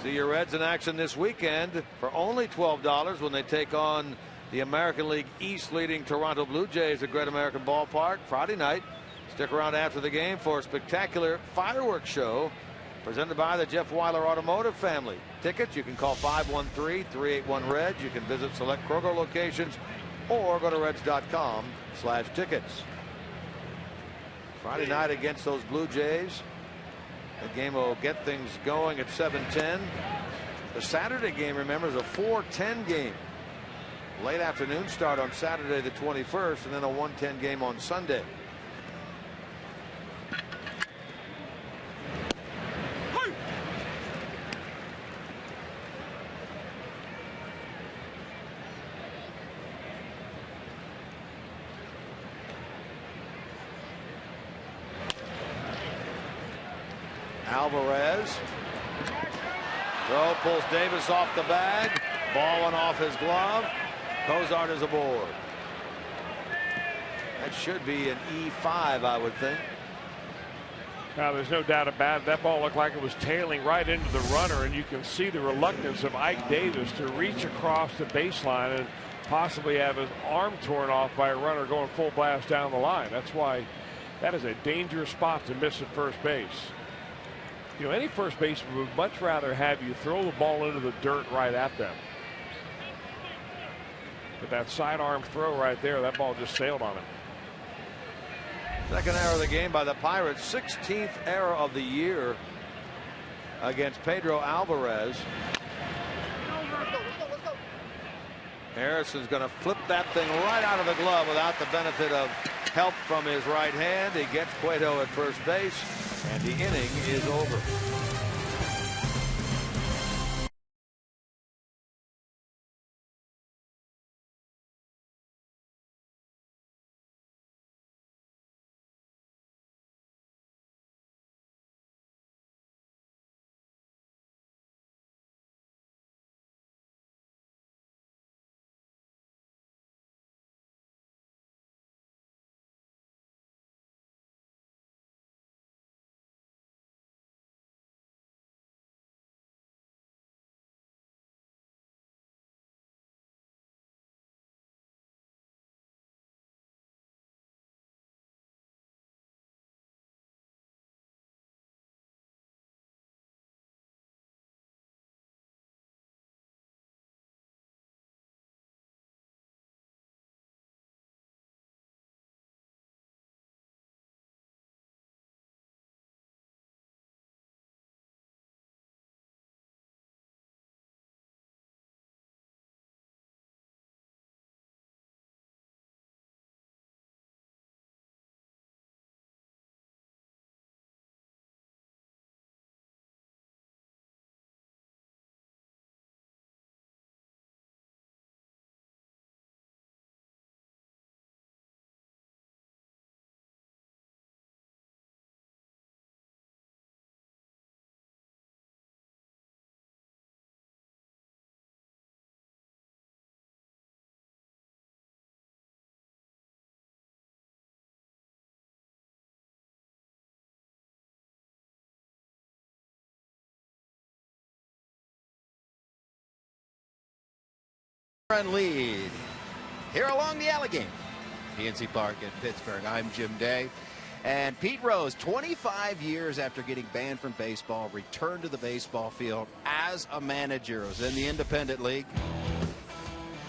See your Reds in action this weekend for only $12 when they take on the American League East leading Toronto Blue Jays at Great American Ballpark Friday night. Stick around after the game for a spectacular fireworks show presented by the Jeff Weiler Automotive family. Tickets you can call 513-381-RED. You can visit select Kroger locations or go to reds.com/tickets. Friday night against those Blue Jays. The game will get things going at 7:10. The Saturday game, remember, is a 4:10 game. Late afternoon start on Saturday the 21st, and then a 1:10 game on Sunday. Alvarez. Throw pulls Davis off the bag. Ball went off his glove. Cozart is aboard. That should be an E5, I would think. Now, there's no doubt about it. That ball looked like it was tailing right into the runner, and you can see the reluctance of Ike Davis to reach across the baseline and possibly have his arm torn off by a runner going full blast down the line. That's why that is a dangerous spot to miss at first base. You know, any first baseman would much rather have you throw the ball into the dirt right at them. But that sidearm throw right there, that ball just sailed on it. Second error of the game by the Pirates. 16th error of the year against Pedro Alvarez. Harrison's going to flip that thing right out of the glove without the benefit of help from his right hand. He gets Cueto at first base, and the inning is over. Run lead here along the Allegheny, PNC Park in Pittsburgh. I'm Jim Day. And Pete Rose, 25 years after getting banned from baseball, returned to the baseball field as a manager. It was in the Independent League.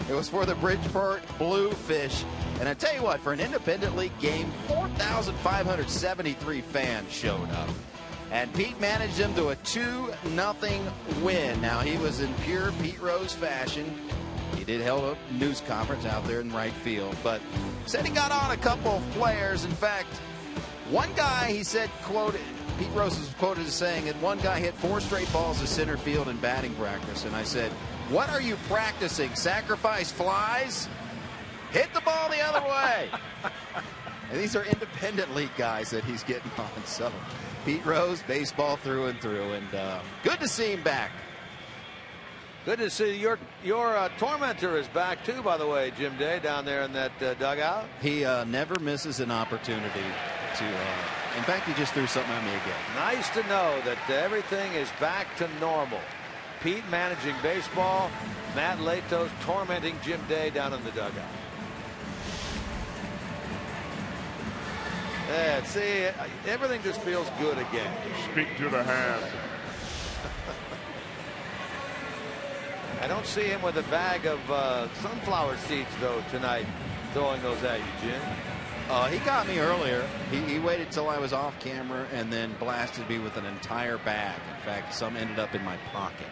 It was for the Bridgeport Bluefish. And I tell you what, for an Independent League game, 4,573 fans showed up. And Pete managed them to a 2-0 win. Now, he was in pure Pete Rose fashion. He did held a news conference out there in right field, but said he got on a couple of players. In fact, one guy, he said, quoted, Pete Rose was quoted as saying that one guy hit 4 straight balls to center field in batting practice. And I said, what are you practicing? Sacrifice flies? Hit the ball the other way. And these are Independent League guys that he's getting on. So Pete Rose, baseball through and through. And good to see him back. Good to see your tormentor is back too, by the way, Jim Day, down there in that dugout. He never misses an opportunity to. In fact, he just threw something at me again. Nice to know that everything is back to normal. Pete managing baseball, Matt Latos tormenting Jim Day down in the dugout. Yeah, see, everything just feels good again. Speak to the hand. I don't see him with a bag of sunflower seeds, though, tonight, throwing those at you, Jim. He got me earlier. He waited till I was off camera and then blasted me with an entire bag. In fact, some ended up in my pocket.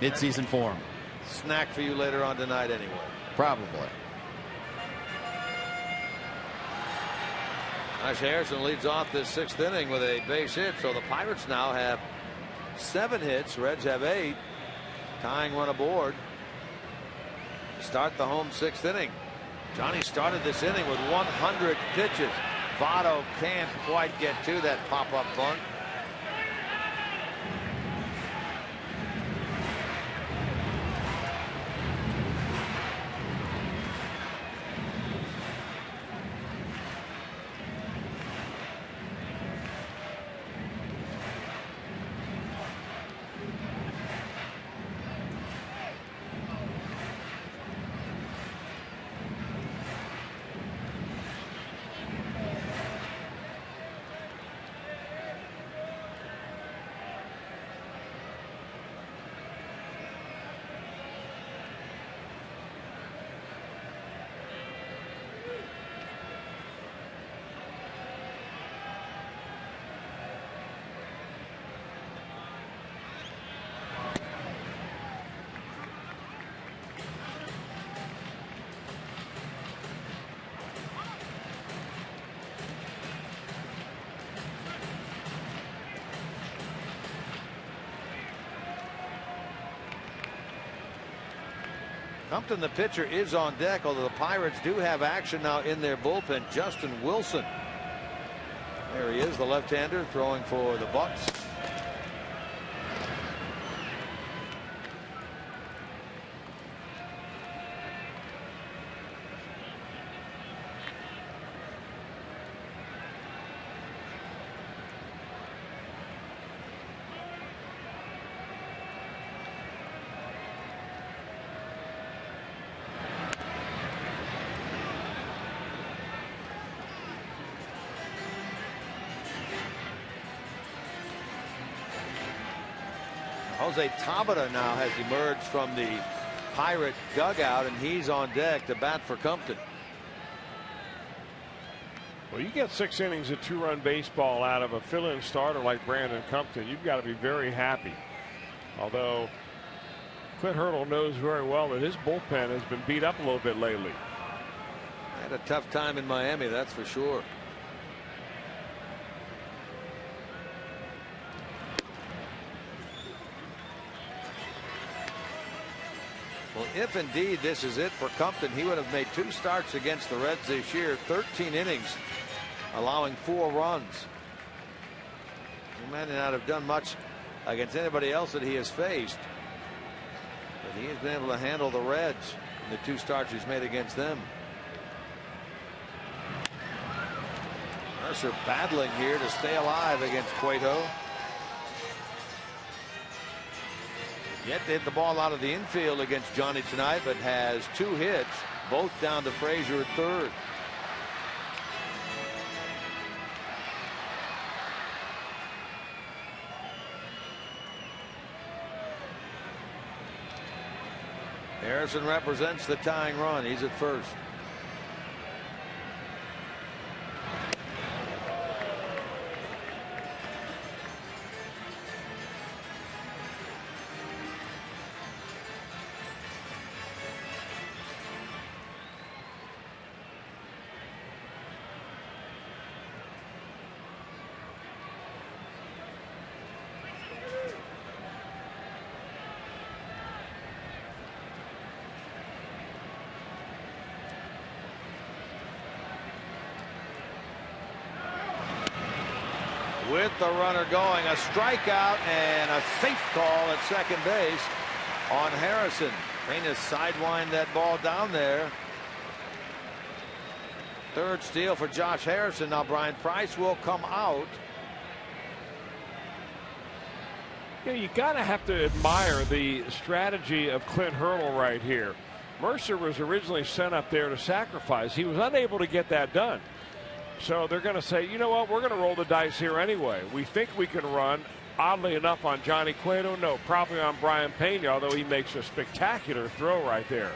Mid-season form. Snack for you later on tonight anyway. Probably. Josh Harrison leads off this 6th inning with a base hit, so the Pirates now have 7 hits. Reds have 8. Tying run aboard to start the home 6th inning. Johnny started this inning with 100 pitches. Votto can't quite get to that pop-up bunt. Compton, the pitcher, is on deck, although the Pirates do have action now in their bullpen. Justin Wilson. There he is, the left-hander throwing for the Bucks. Jose Tabata now has emerged from the Pirate dugout, and he's on deck to bat for Compton. Well, you get 6 innings of 2-run baseball out of a fill-in starter like Brandon Compton. You've got to be very happy. Although Clint Hurdle knows very well that his bullpen has been beat up a little bit lately. Had a tough time in Miami, that's for sure. Well, if indeed this is it for Compton, he would have made 2 starts against the Reds this year, 13 innings, allowing 4 runs. He might not have done much against anybody else that he has faced, but he has been able to handle the Reds in the 2 starts he's made against them. Mercer battling here to stay alive against Cueto. Yet to hit the ball out of the infield against Johnny tonight, but has 2 hits, both down to Frasier at third. Harrison represents the tying run. He's at first. With the runner going, a strikeout and a safe call at second base on Harrison. Pena sidewind that ball down there. Third steal for Josh Harrison. Now Brian Price will come out. You got to have to admire the strategy of Clint Hurdle right here. Mercer was originally sent up there to sacrifice. He was unable to get that done. So they're going to say, you know what, we're going to roll the dice here anyway. We think we can run. Oddly enough, on Johnny Cueto, no, probably on Brian Pena, although he makes a spectacular throw right there.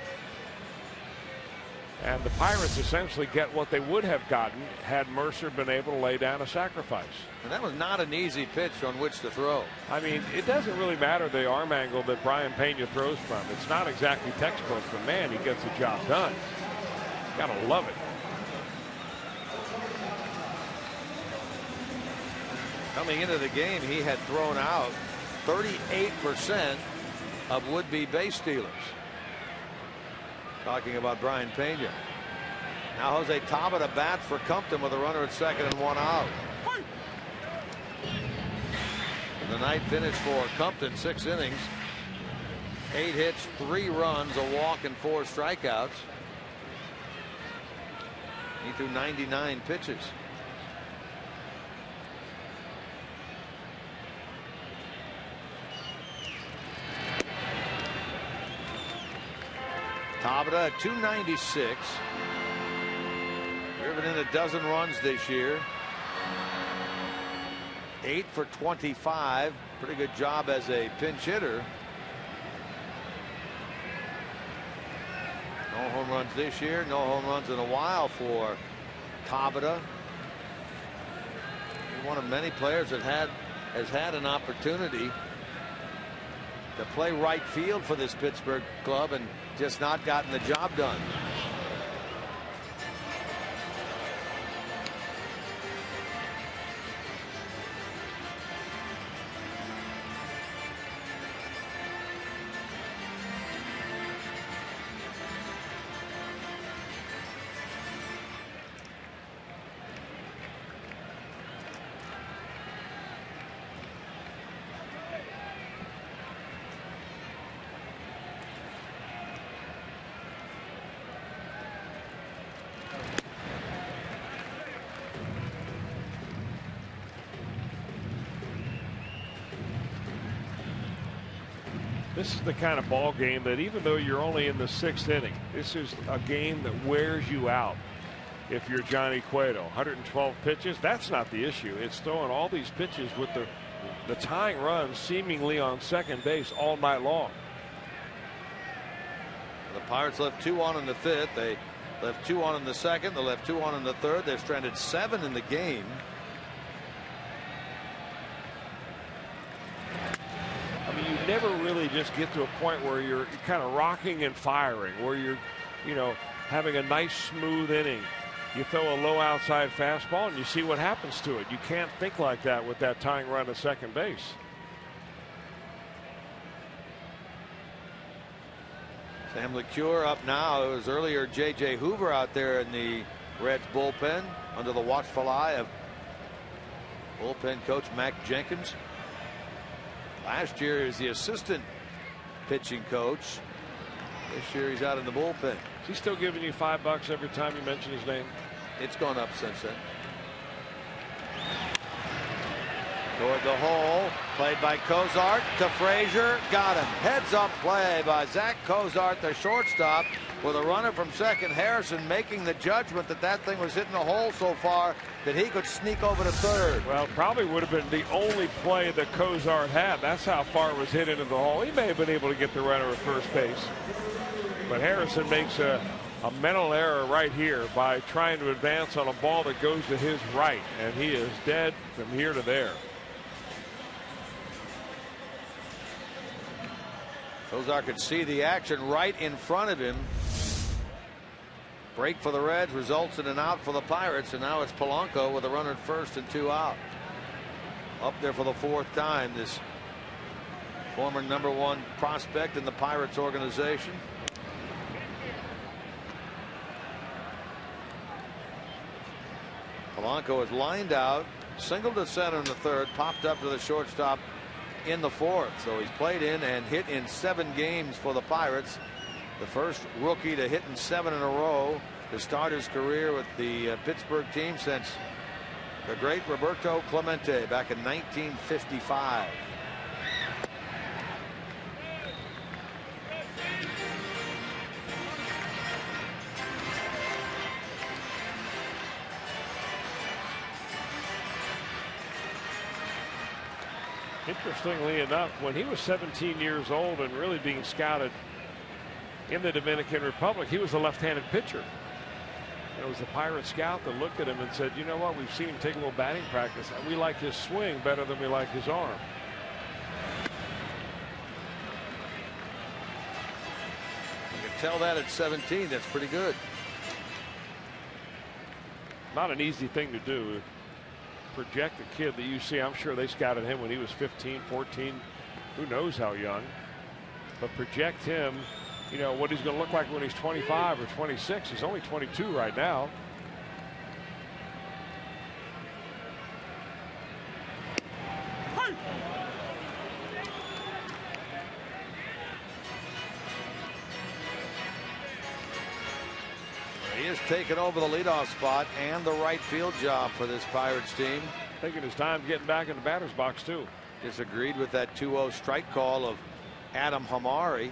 And the Pirates essentially get what they would have gotten had Mercer been able to lay down a sacrifice. And that was not an easy pitch on which to throw. I mean, it doesn't really matter the arm angle that Brian Pena throws from. It's not exactly textbook, but man, he gets the job done. Gotta love it. Coming into the game, he had thrown out 38% of would-be base stealers. Talking about Brian Pena. Now Jose Tabata bats for Compton with a runner at second and 1 out. The night finish for Compton, 6 innings, 8 hits, 3 runs, a walk, and 4 strikeouts. He threw 99 pitches. Tabata at 296. Driven in a dozen runs this year. 8 for 25. Pretty good job as a pinch hitter. No home runs this year. No home runs in a while for Tabata. One of many players that has had an opportunity to play right field for this Pittsburgh club and just not gotten the job done. This is the kind of ball game that even though you're only in the 6th inning, this is a game that wears you out. If you're Johnny Cueto, 112 pitches, that's not the issue. It's throwing all these pitches with the tying run seemingly on second base all night long. The Pirates left 2 on in the 5th. They left 2 on in the 2nd. They left 2 on in the 3rd. They've stranded 7 in the game. You never really just get to a point where you're kind of rocking and firing, where you're, having a nice smooth inning. You throw a low outside fastball and you see what happens to it. You can't think like that with that tying run at second base. Sam LeCure up now. It was earlier J.J. Hoover out there in the Reds bullpen under the watchful eye of bullpen coach Mac Jenkins. Last year he was the assistant pitching coach. This year he's out in the bullpen. Is he still giving you $5 every time you mention his name? It's gone up since then. Toward the hole, played by Cozart to Frasier, got him. Heads up play by Zach Cozart, the shortstop, with a runner from second. Harrison making the judgment that that thing was hitting the hole so far that he could sneak over to third. Well, probably would have been the only play that Cozart had. That's how far it was hit into the hole. He may have been able to get the runner at first base. But Harrison makes a mental error right here by trying to advance on a ball that goes to his right, and he is dead from here to there. Cozart could see the action right in front of him. Break for the Reds results in an out for the Pirates, and now it's Polanco with a runner at first and 2 out. Up there for the 4th time, this former #1 prospect in the Pirates organization. Polanco is lined out, singled to center in the 3rd, popped up to the shortstop in the 4th. So he's played in and hit in 7 games for the Pirates. The first rookie to hit in 7 in a row to start his career with the Pittsburgh team since the great Roberto Clemente back in 1955. Interestingly enough, when he was 17 years old and really being scouted in the Dominican Republic, he was a left-handed pitcher. It was the Pirate scout that looked at him and said, you know what, we've seen him take a little batting practice, and we like his swing better than we like his arm. You can tell that at 17. That's pretty good. Not an easy thing to do. Project a kid that you see. I'm sure they scouted him when he was 15, 14, who knows how young, but project him, you know, what he's going to look like when he's 25 or 26. He's only 22 right now. He has taken over the leadoff spot and the right field job for this Pirates team. Taking his time getting back in the batter's box too. Disagreed with that 2-0 strike call of Adam Hamari.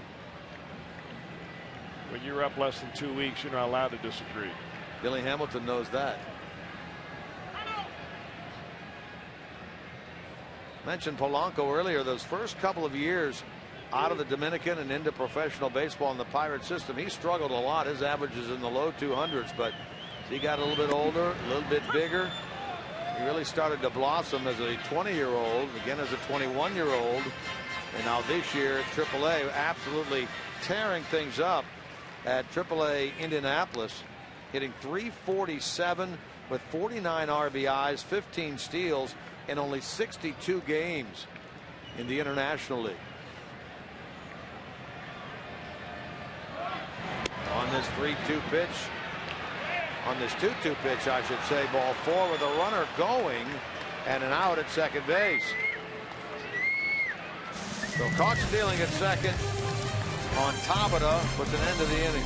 When you're up less than 2 weeks, you're not allowed to disagree. Billy Hamilton knows that. Mentioned Polanco earlier. Those first couple of years out of the Dominican and into professional baseball in the Pirate system, he struggled a lot. His average is in the low 200s, but as he got a little bit older, a little bit bigger, he really started to blossom as a 20-year-old, again as a 21-year-old, and now this year at AAA, absolutely tearing things up at AAA Indianapolis, hitting .347 with 49 RBIs, 15 steals in only 62 games in the International League. On this 3-2 pitch, on this 2-2 pitch, I should say, ball 4 with a runner going and an out at second base. So caught stealing at second on Tabata puts an end to the inning.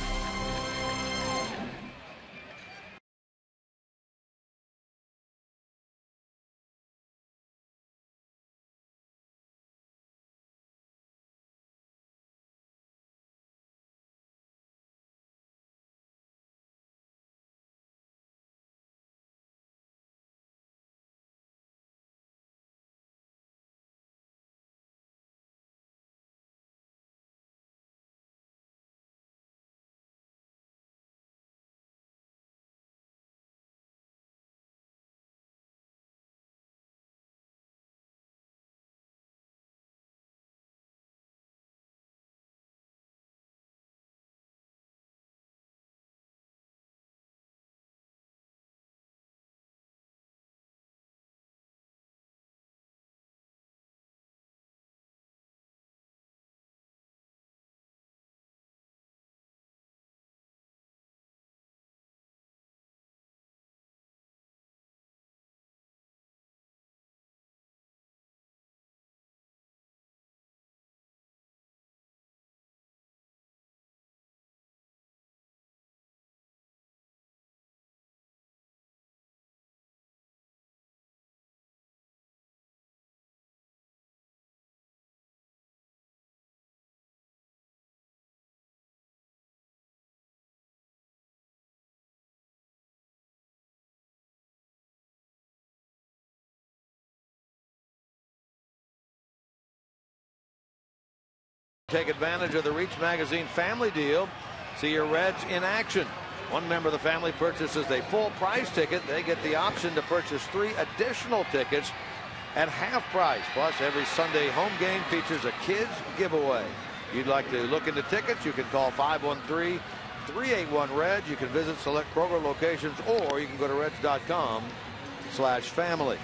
Take advantage of the Reach Magazine family deal. See your Reds in action. One member of the family purchases a full price ticket. They get the option to purchase 3 additional tickets at half price. Plus, every Sunday home game features a kids giveaway. You'd like to look into tickets, you can call 513-381-RED. You can visit select Kroger locations, or you can go to reds.com/family.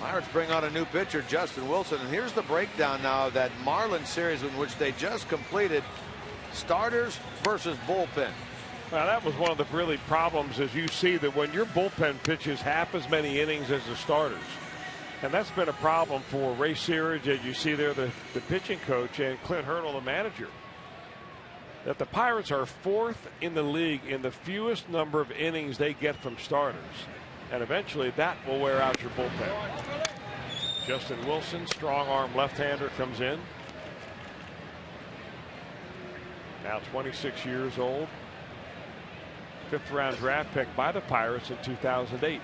Pirates bring on a new pitcher, Justin Wilson, and here's the breakdown now of that Marlins series in which they just completed. Starters versus bullpen. Well, that was one of the really problems, as you see, that when your bullpen pitches half as many innings as the starters. And that's been a problem for Ray Searage, as you see there, the pitching coach, and Clint Hurdle, the manager. That the Pirates are 4th in the league in the fewest number of innings they get from starters. And eventually that will wear out your bullpen. Justin Wilson, strong arm left-hander, comes in. Now 26 years old. 5th round draft pick by the Pirates in 2008.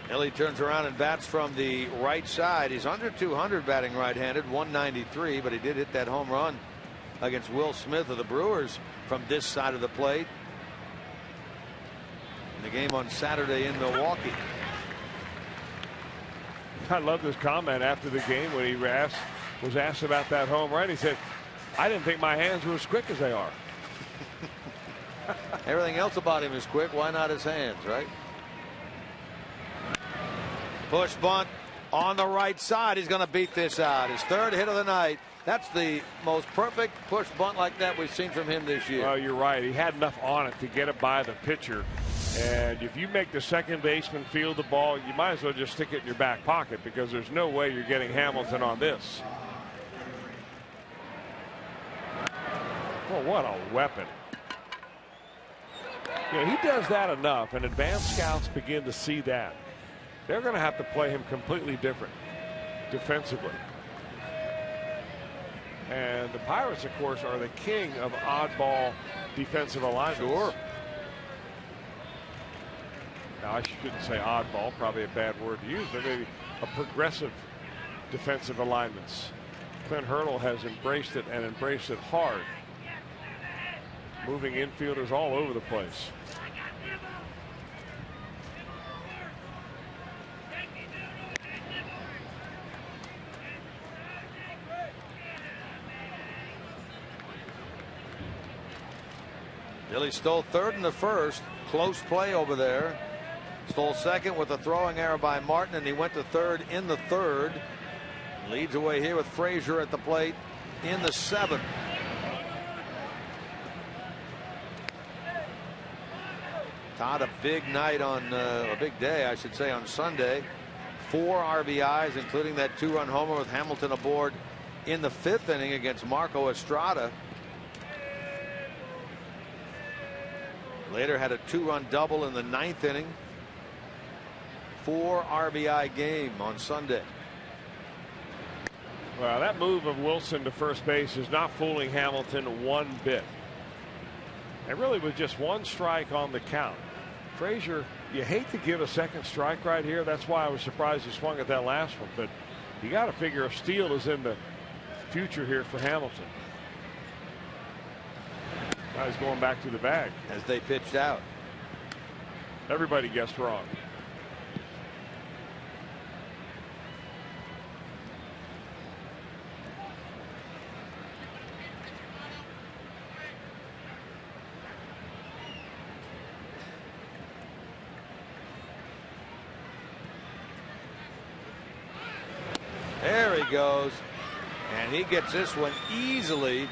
Ellie turns around and bats from the right side. He's under 200 batting right-handed, 193, but he did hit that home run against Will Smith of the Brewers from this side of the plate in the game on Saturday in Milwaukee. I love this comment after the game when he was asked about that home run. He said, "I didn't think my hands were as quick as they are." Everything else about him is quick. Why not his hands, right? Push bunt on the right side. He's going to beat this out. His 3rd hit of the night. That's the most perfect push bunt like that we've seen from him this year. Well, you're right. He had enough on it to get it by the pitcher. And if you make the second baseman field the ball, you might as well just stick it in your back pocket, because there's no way you're getting Hamilton on this. Well, what a weapon. You know, he does that enough, and advanced scouts begin to see that. They're going to have to play him completely different defensively. And the Pirates, of course, are the king of oddball defensive alignments. Sure. Now, I shouldn't say oddball, probably a bad word to use, but maybe a progressive defensive alignments. Clint Hurdle has embraced it, and embraced it hard, moving infielders all over the place. Billy stole 3rd in the 1st. Close play over there. Stole 2nd with a throwing error by Martin, and he went to 3rd in the 3rd. Leads away here with Frasier at the plate in the 7th. Todd, a big night on a big day, I should say, on Sunday. 4 RBIs, including that 2-run homer with Hamilton aboard in the 5th inning against Marco Estrada. Later had a 2-run double in the 9th inning. 4 RBI game on Sunday. Well, that move of Wilson to first base is not fooling Hamilton one bit. It really was just 1 strike on the count. Frasier, you hate to give a 2nd strike right here. That's why I was surprised he swung at that last one. But you got to figure a steal is in the future here for Hamilton. Now he's going back to the bag as they pitched out. Everybody guessed wrong. There he goes, and he gets this one easily.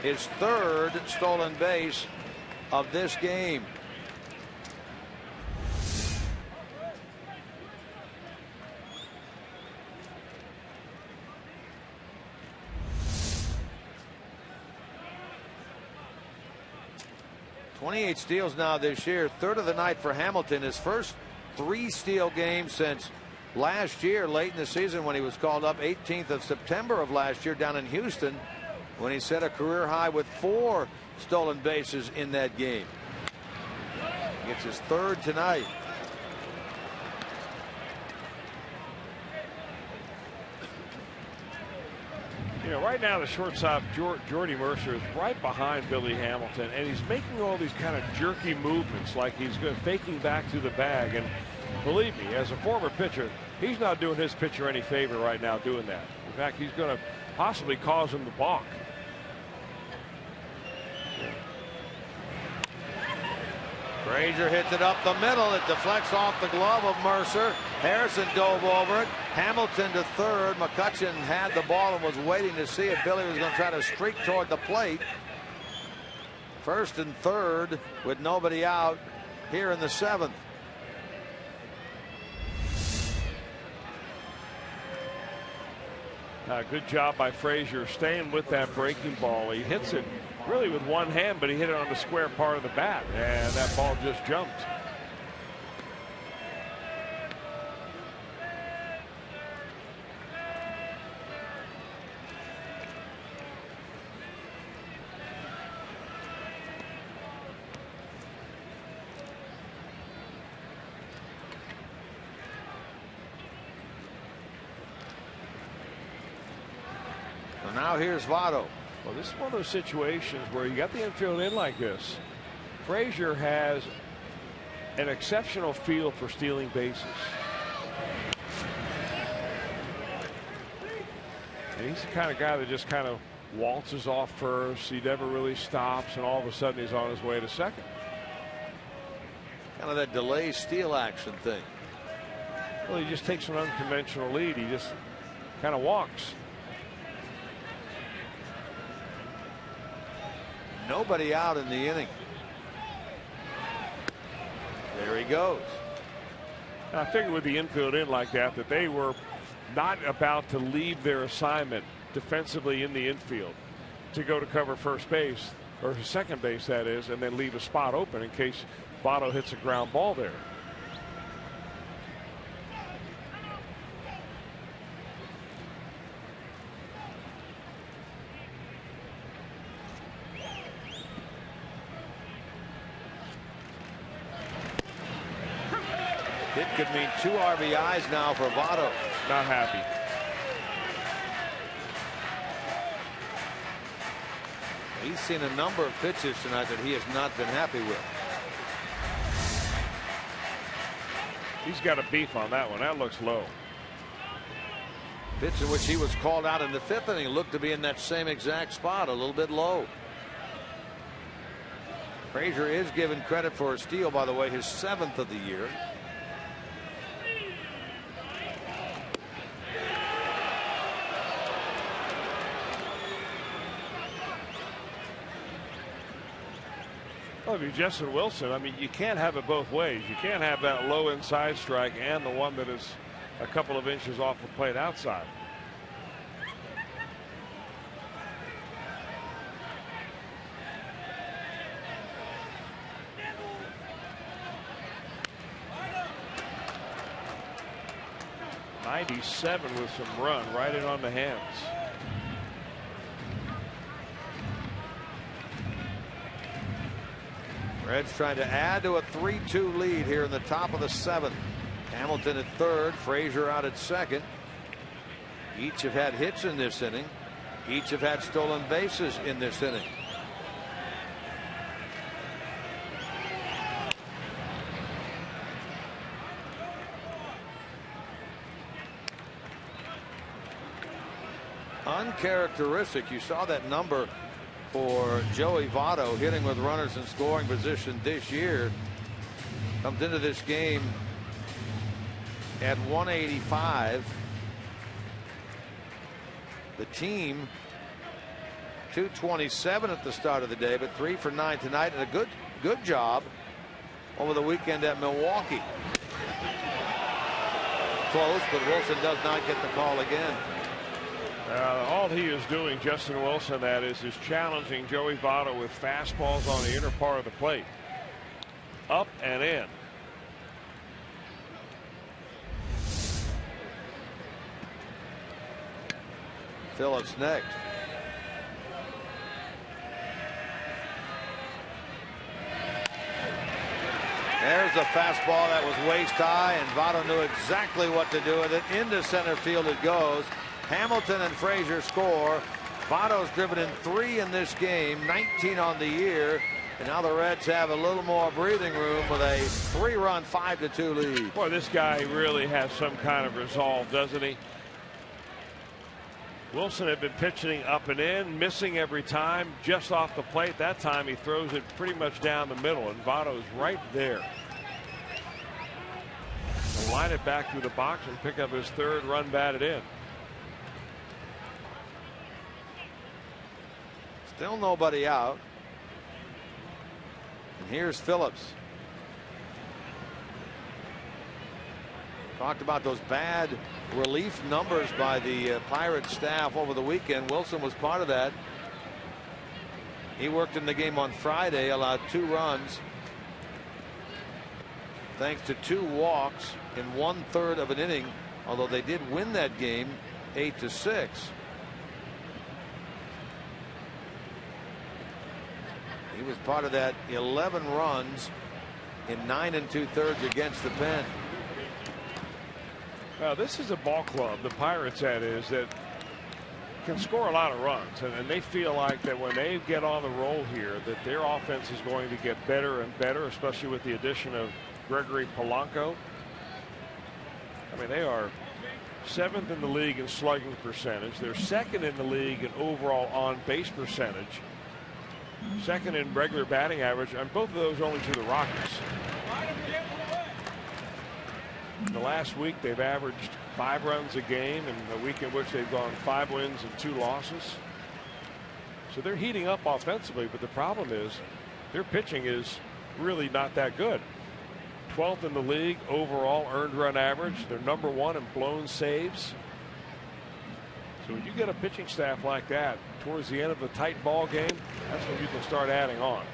His 3rd stolen base of this game. .28 steals now this year. 3rd of the night for Hamilton. His first 3 steal games since last year, late in the season when he was called up 18th of September of last year down in Houston. when he set a career high with 4 stolen bases in that game. Gets his 3rd tonight. You know, right now the shortstop Jordy Mercer is right behind Billy Hamilton, and he's making all these kind of jerky movements, like he's faking back to the bag. And believe me, as a former pitcher, he's not doing his pitcher any favor right now doing that. In fact, he's going to possibly cause him to balk. Frasier hits it up the middle. It deflects off the glove of Mercer. Harrison dove over it. Hamilton to third. McCutchen had the ball and was waiting to see if Billy was going to try to streak toward the plate. First and third with nobody out here in the 7th. Good job by Frasier staying with that breaking ball. He hits it really with one hand, but he hit it on the square part of the bat, and that ball just jumped. Now here's Votto. Well, this is one of those situations where you got the infield in like this. Frasier has an exceptional feel for stealing bases. And he's the kind of guy that just kind of waltzes off first. He never really stops, and all of a sudden he's on his way to second. Kind of that delay steal action thing. Well, he just takes an unconventional lead. He just kind of walks. Nobody out in the inning. There he goes. I figured with the infield in like that they were not about to leave their assignment defensively in the infield to go to cover first base, or second base that is, and then leave a spot open in case Votto hits a ground ball there. It could mean 2 RBIs now for Votto. Not happy. He's seen a number of pitches tonight that he has not been happy with. He's got a beef on that one. That looks low. Pitch in which he was called out in the 5th inning looked to be in that same exact spot, a little bit low. Frasier is given credit for a steal, by the way, his 7th of the year. Well, if you're Justin Wilson, I mean, you can't have it both ways. You can't have that low inside strike and the one that is a couple of inches off the plate outside. .97 with some run right in on the hands. Reds trying to add to a 3-2 lead here in the top of the 7th. Hamilton at third, Frasier out at second. Each have had hits in this inning. Each have had stolen bases in this inning. Uncharacteristic. You saw that number for Joey Votto, hitting with runners in scoring position this year. Comes into this game at 185. The team 227 at the start of the day, but 3 for 9 tonight, and a good job over the weekend at Milwaukee. Close, but Wilson does not get the call again. All he is doing, Justin Wilson, that is challenging Joey Votto with fastballs on the inner part of the plate. Up and in. Phillips next. There's a fastball that was waist high, and Votto knew exactly what to do with it. Into center field it goes. Hamilton and Frasier score. Votto's driven in 3 in this game, 19 on the year. And now the Reds have a little more breathing room with a 3-run 5-2 lead. Boy, this guy really has some kind of resolve, doesn't he? Wilson had been pitching up and in, missing every time, just off the plate. That time he throws it pretty much down the middle, and Votto's right there. He'll line it back through the box and pick up his 3rd run batted in. Still nobody out. And here's Phillips. Talked about those bad relief numbers by the Pirates staff over the weekend. Wilson was part of that. He worked in the game on Friday, allowed 2 runs thanks to 2 walks in 1/3 of an inning, although they did win that game 8-6. He was part of that 11 runs in 9 2/3 against the pen. Well, this is a ball club, the Pirates that is, that can score a lot of runs, and they feel like that when they get on the roll here that their offense is going to get better and better, especially with the addition of Gregory Polanco. I mean, they are 7th in the league in slugging percentage. They're 2nd in the league in overall on base percentage, 2nd in regular batting average, and both of those only to the Rockies. In the last week they've averaged 5 runs a game, and a week in which they've gone 5 wins and 2 losses. So they're heating up offensively, but the problem is their pitching is really not that good. 12th in the league overall earned run average. They're number 1 in blown saves. So when you get a pitching staff like that towards the end of a tight ball game, that's when you can start adding on,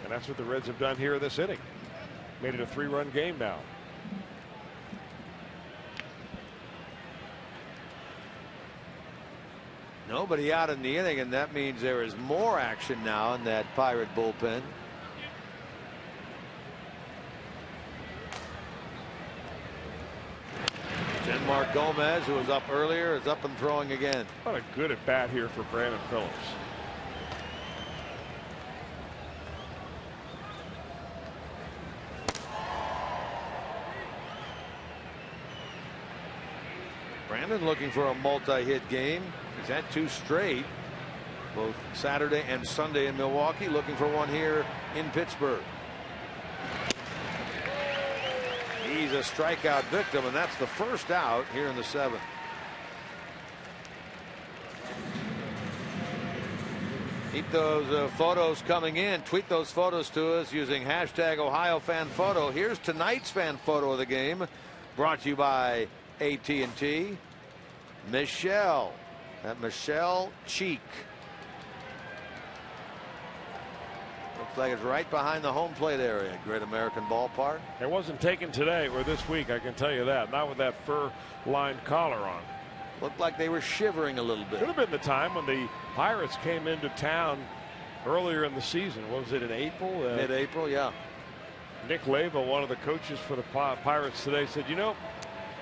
and that's what the Reds have done here in this inning. Made it a 3-run game now. Nobody out in the inning, and that means there is more action now in that Pirate bullpen. Mark Gomez, who was up earlier, is up and throwing again. What a good at bat here for Brandon Phillips. Brandon looking for a multi-hit game. He's had 2 straight, both Saturday and Sunday in Milwaukee, looking for one here in Pittsburgh. He's a strikeout victim, and that's the first out here in the 7th. Keep those photos coming in. Tweet those photos to us using hashtag #OhioFanPhoto. Here's tonight's fan photo of the game, brought to you by AT&T. Michelle. That Michelle Cheek. Looks like it's right behind the home plate area. Great American Ballpark. It wasn't taken today or this week, I can tell you that. Not with that fur-lined collar on. Looked like they were shivering a little bit. Could have been the time when the Pirates came into town earlier in the season. What was it, in April? Mid-April, yeah. Nick Leva, one of the coaches for the Pirates today, said, you know,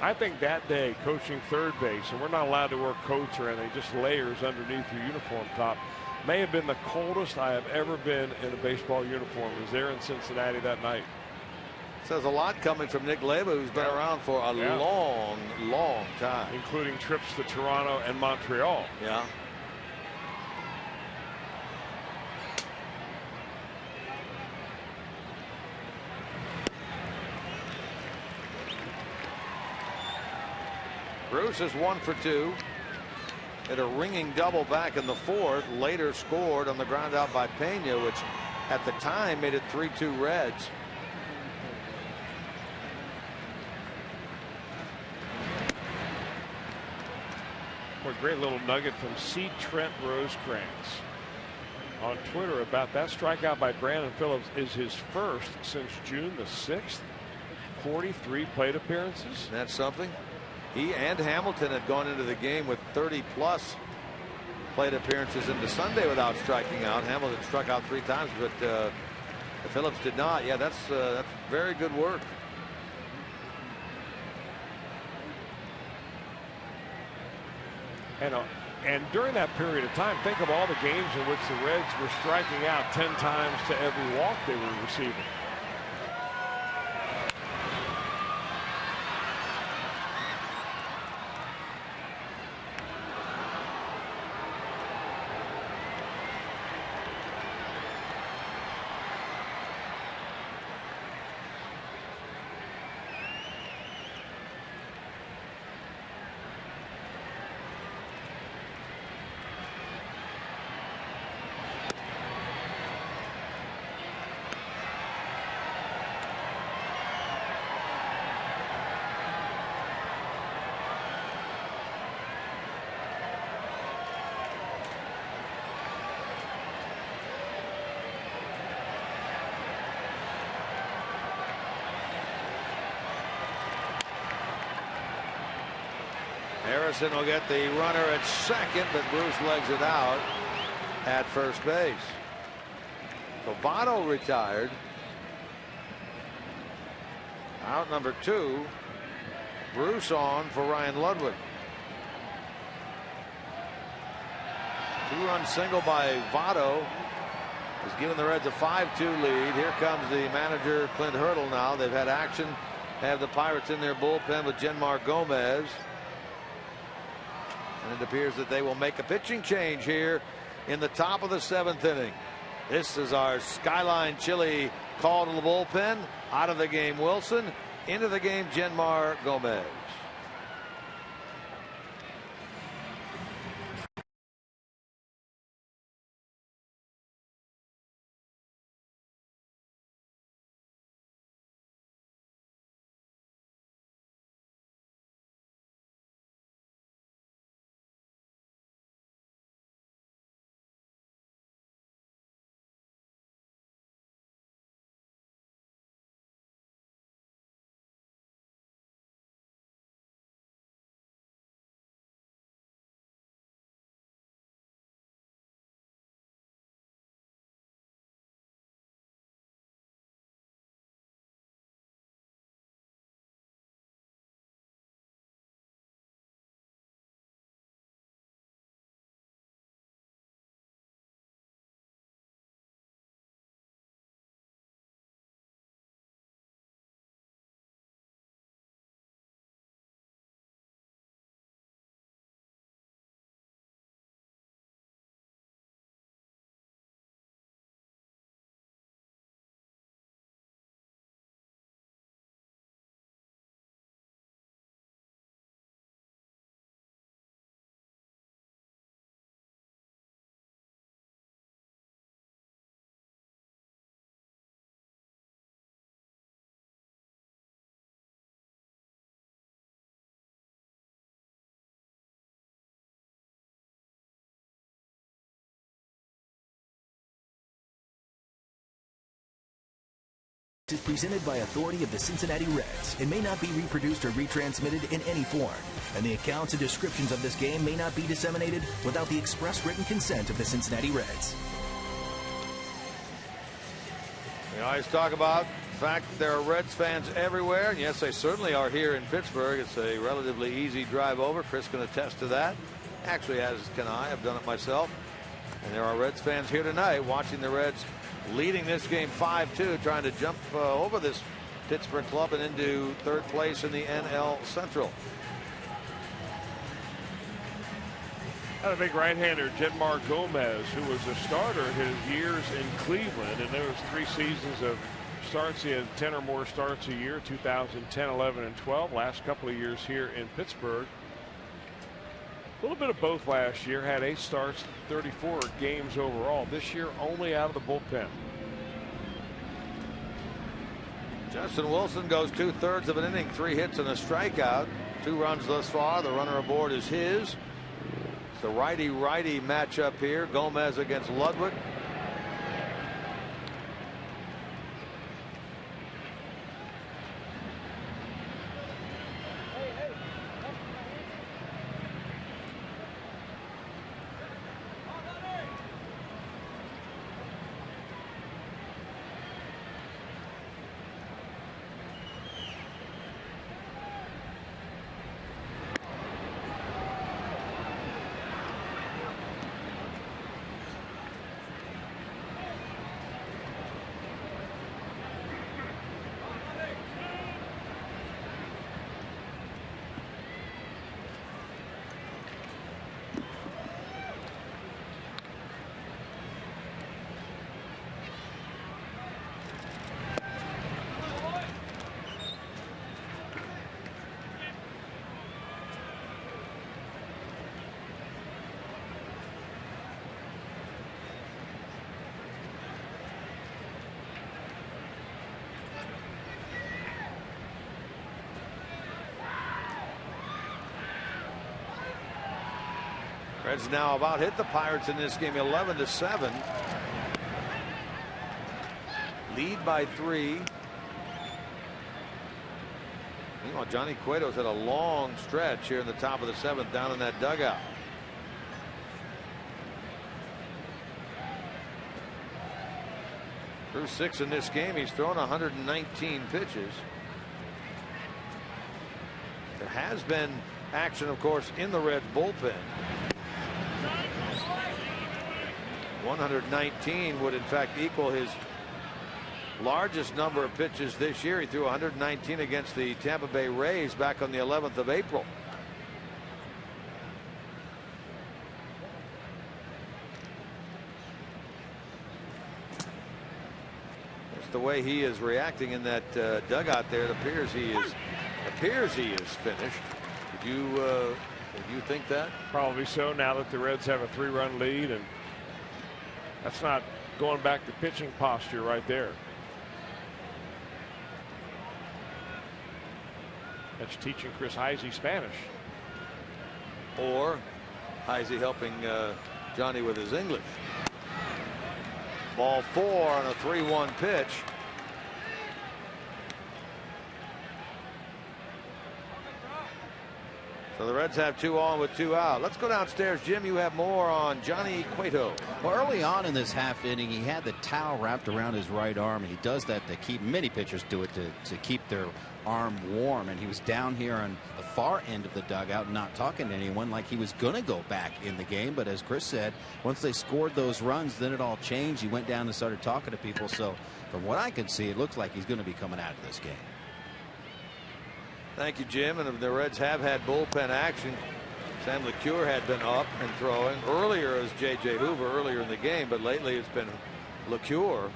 I think that day coaching third base, and we're not allowed to wear coats or anything, just layers underneath your uniform top, may have been the coldest I have ever been in a baseball uniform. I was there in Cincinnati that night. Says a lot coming from Nick Leva, who's been around for a long, long time. Including trips to Toronto and Montreal. Yeah. Bruce is 1 for 2. Hit a ringing double back in the 4th. Later scored on the ground out by Pena, which at the time made it 3-2 Reds. What a great little nugget from C. Trent Rosecrans on Twitter about that strikeout by Brandon Phillips is his first since June the 6th. 43 plate appearances. That's something. He and Hamilton had gone into the game with 30-plus plate appearances into Sunday without striking out. Hamilton struck out 3 times, but Phillips did not. Yeah, that's very good work. And during that period of time, think of all the games in which the Reds were striking out 10 times to every walk they were receiving. Harrison will get the runner at second, but Bruce legs it out at first base. So Votto retired. Out number 2. Bruce on for Ryan Ludwig. 2-run single by Votto has given the Reds a 5-2 lead. Here comes the manager, Clint Hurdle. Now they've had action. Have the Pirates in their bullpen with Jenmar Gomez. And it appears that they will make a pitching change here in the top of the 7th inning. This is our Skyline Chili call to the bullpen. Out of the game, Wilson. Into the game, Jenmar Gomez. Is presented by authority of the Cincinnati Reds and may not be reproduced or retransmitted in any form. And the accounts and descriptions of this game may not be disseminated without the express written consent of the Cincinnati Reds. We always talk about the fact that there are Reds fans everywhere. And yes, they certainly are here in Pittsburgh. It's a relatively easy drive over. Chris can attest to that. Actually, as can I. I've done it myself. And there are Reds fans here tonight watching the Reds leading this game 5-2, trying to jump over this Pittsburgh club and into 3rd place in the NL Central. Got a big right-hander, Jenmar Gomez, who was a starter his years in Cleveland, and there was 3 seasons of starts. He had 10 or more starts a year, 2010, 11, and 12. Last couple of years here in Pittsburgh. A little bit of both last year. Had 8 starts, 34 games overall. This year only out of the bullpen. Justin Wilson goes 2/3 of an inning, 3 hits and a strikeout. 2 runs thus far. The runner aboard is his. It's the righty-righty matchup here. Gomez against Ludwig. Reds now about hit the Pirates in this game 11-7. Lead by 3. Meanwhile, Johnny Cueto's had a long stretch here in the top of the 7th down in that dugout. Through 6 in this game, he's thrown 119 pitches. There has been action, of course, in the Reds bullpen. 119 would in fact equal his largest number of pitches this year. He threw 119 against the Tampa Bay Rays back on the 11th of April. That's the way he is reacting in that dugout there. It appears he is finished. Did you think that? Probably so, now that the Reds have a 3-run lead, and that's not going back to pitching posture right there. That's teaching Chris Heisey Spanish. Or Heisey helping Johnny with his English. Ball 4 on a 3-1 pitch. So the Reds have 2 on with 2 out. Let's go downstairs. Jim, you have more on Johnny Cueto. Well, early on in this half inning, he had the towel wrapped around his right arm. And he does that to keep, many pitchers do it to keep their arm warm. And he was down here on the far end of the dugout, not talking to anyone, like he was going to go back in the game. But as Chris said, once they scored those runs, then it all changed. He went down and started talking to people. So from what I can see, it looks like he's going to be coming out of this game. Thank you, Jim. And the Reds have had bullpen action. Sam LeCure had been up and throwing. Earlier it was J.J. Hoover earlier in the game, but lately it's been LeCure.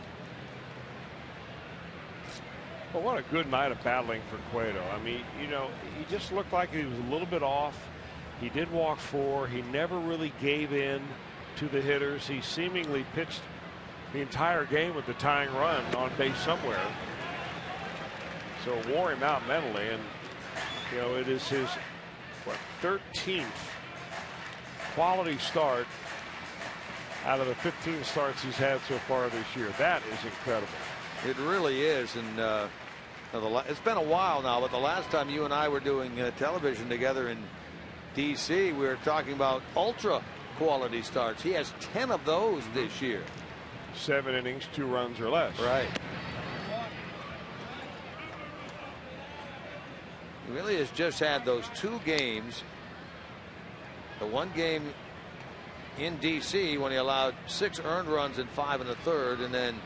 Well, what a good night of battling for Cueto. I mean, you know, he just looked like he was a little bit off. He did walk 4. He never really gave in to the hitters. He seemingly pitched the entire game with the tying run on base somewhere. So it wore him out mentally, and you know, it is his 13th quality start out of the 15 starts he's had so far this year. That is incredible. It really is. And it's been a while now, but the last time you and I were doing television together in D.C., we were talking about ultra quality starts. He has 10 of those this year. 7 innings, 2 runs or less. Right. He really has just had those 2 games. The one game in D.C. when he allowed 6 earned runs in 5 1/3, and then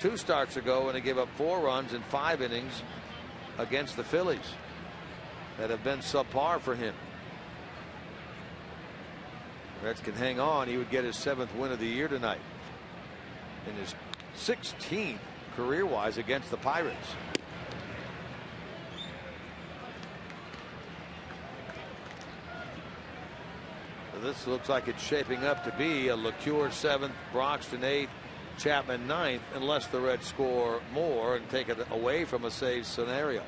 2 starts ago when he gave up 4 runs in 5 innings against the Phillies that have been subpar for him. Reds can hang on. He would get his 7th win of the year tonight, in his 16th career-wise against the Pirates. This looks like it's shaping up to be a LeCure 7th, Broxton 8th, Chapman 9th, unless the Reds score more and take it away from a save scenario.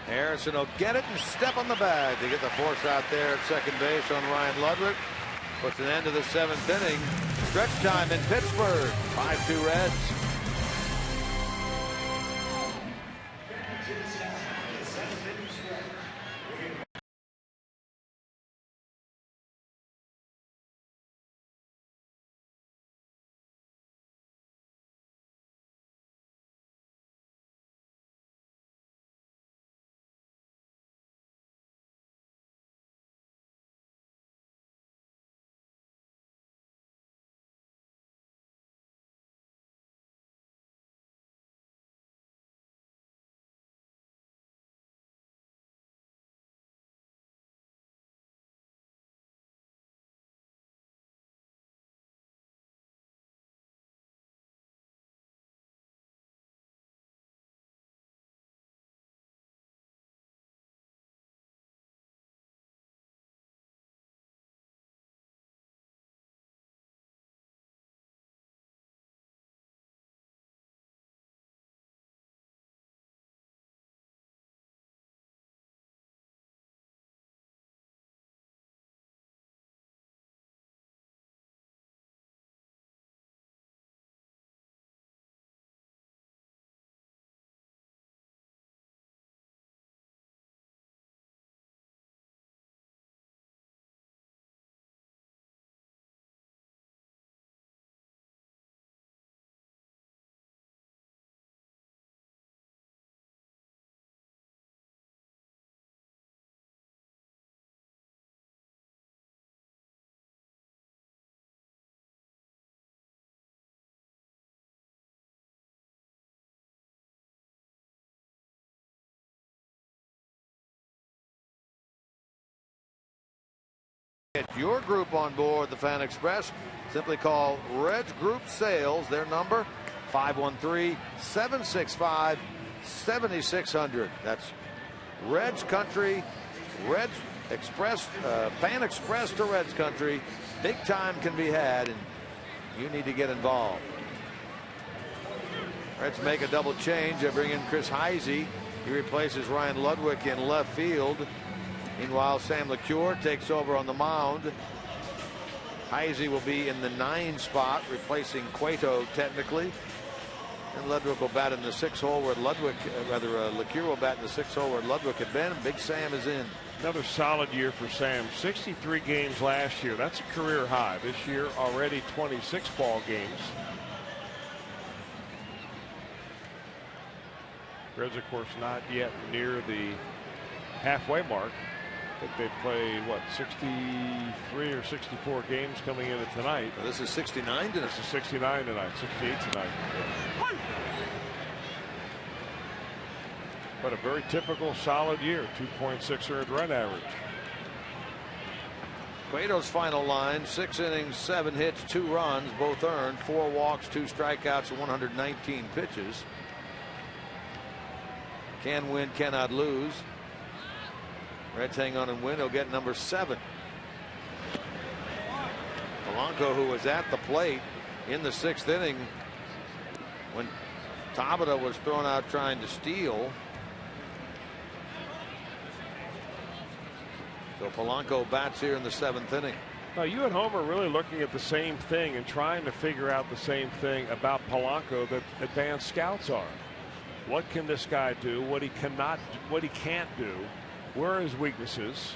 Harrison will get it and step on the bag to get the force out there at second base on Ryan Ludwig. Puts an end to the 7th inning. Stretch time in Pittsburgh. 5-2 Reds. Get your group on board the Fan Express. Simply call Reds Group Sales. Their number 513-765-7600. That's Reds Country, Reds Express, Fan Express to Reds Country. Big time can be had, and you need to get involved. Reds make a double change. They bring in Chris Heisey. He replaces Ryan Ludwig in left field. Meanwhile, Sam LeCure takes over on the mound. Heisey will be in the 9 spot, replacing Cueto technically. And Ludwig will bat in the 6 hole where LeCure will bat in the 6 hole where Ludwig had been. Big Sam is in. Another solid year for Sam. 63 games last year. That's a career high. This year already 26 ball games. Reds, of course, not yet near the halfway mark. But they've played, what, 63 or 64 games coming into tonight. Well, this is 69 tonight. This is 69 tonight, 68 tonight. But a very typical solid year, 2.6 earned run average. Cueto's final line: 6 innings, 7 hits, 2 runs, both earned, 4 walks, 2 strikeouts, and 119 pitches. Can win, cannot lose. Reds hang on and win. He'll get number 7. Polanco, who was at the plate in the 6th inning when Tabata was thrown out trying to steal. So Polanco bats here in the 7th inning. Now, you at home are really looking at the same thing and trying to figure out the same thing about Polanco that advanced scouts are. What can this guy do? What he cannot, what he can't do? Where are his weaknesses?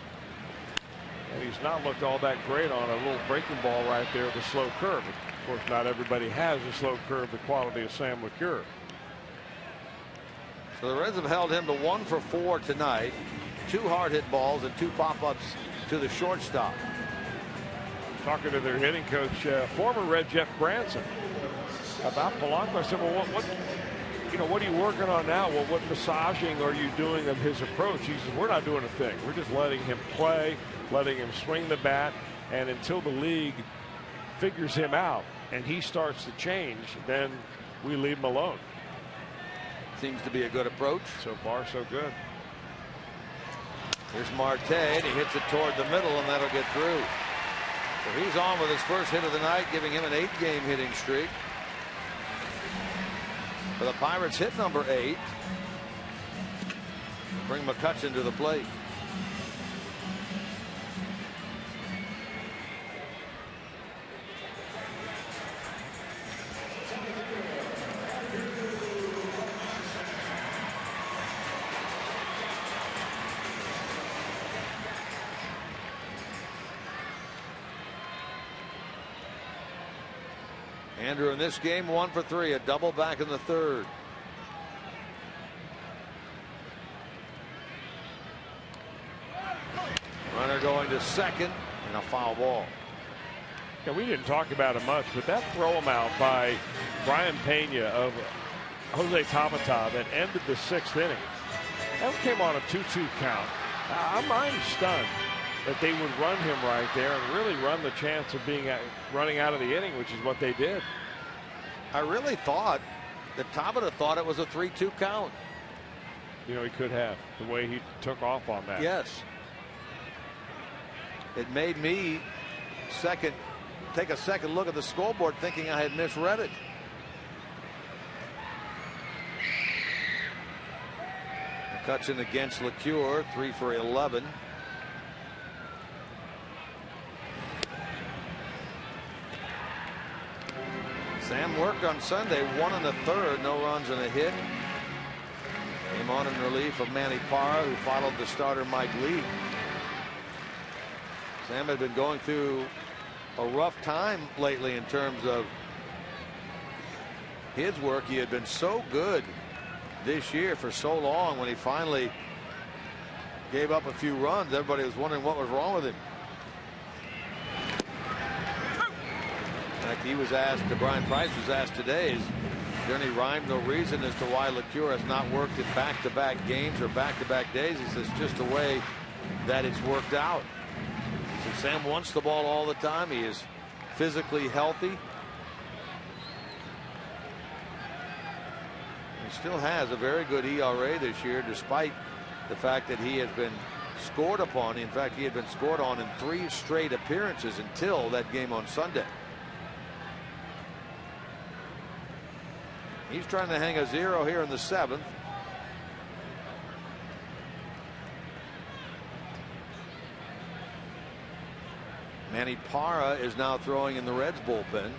And he's not looked all that great on a little breaking ball right there with a slow curve. Of course, not everybody has a slow curve the quality of Sam LeCure. So the Reds have held him to 1 for 4 tonight. 2 hard hit balls and 2 pop-ups to the shortstop. Talking to their hitting coach, former Red Jeff Branson, about Polanco. I said, well, what are you working on now? Well, what massaging are you doing of his approach? He says, we're not doing a thing. We're just letting him play, letting him swing the bat, and until the league figures him out and he starts to change, then we leave him alone. Seems to be a good approach. So far, so good. Here's Marte, and he hits it toward the middle, and that'll get through. So he's on with his first hit of the night, giving him an 8-game hitting streak. For the Pirates, hit number 8. Bring McCutchen to the plate. Andrew in this game 1 for 3, a double back in the 3rd. Runner going to second, and a foul ball. Yeah, we didn't talk about it much, but that throw him out by Brian Pena of Jose Tabata that ended the 6th inning. That came on a 2-2 count. I'm stunned that they would run him right there and really run the chance of running out of the inning, which is what they did. I really thought that Tabata thought it was a 3-2 count. You know, he could have, the way he took off on that. Yes. It made me take a second look at the scoreboard, thinking I had misread it. McCutchen against LeCure, 3 for 11. Sam worked on Sunday, 1 1/3, no runs and a hit. Came on in relief of Manny Parra, who followed the starter Mike Lee. Sam had been going through a rough time lately in terms of his work. He had been so good this year for so long. When he finally gave up a few runs, everybody was wondering what was wrong with him. In fact, he was asked, Brian Price was asked today, is there any rhyme, no reason as to why LeCure has not worked in back-to-back games or back-to-back days? He says just the way that it's worked out. So Sam wants the ball all the time. He is physically healthy. He still has a very good ERA this year, despite the fact that he has been scored upon. In fact, he had been scored on in 3 straight appearances until that game on Sunday. He's trying to hang a 0 here in the 7th. Manny Parra is now throwing in the Reds bullpen.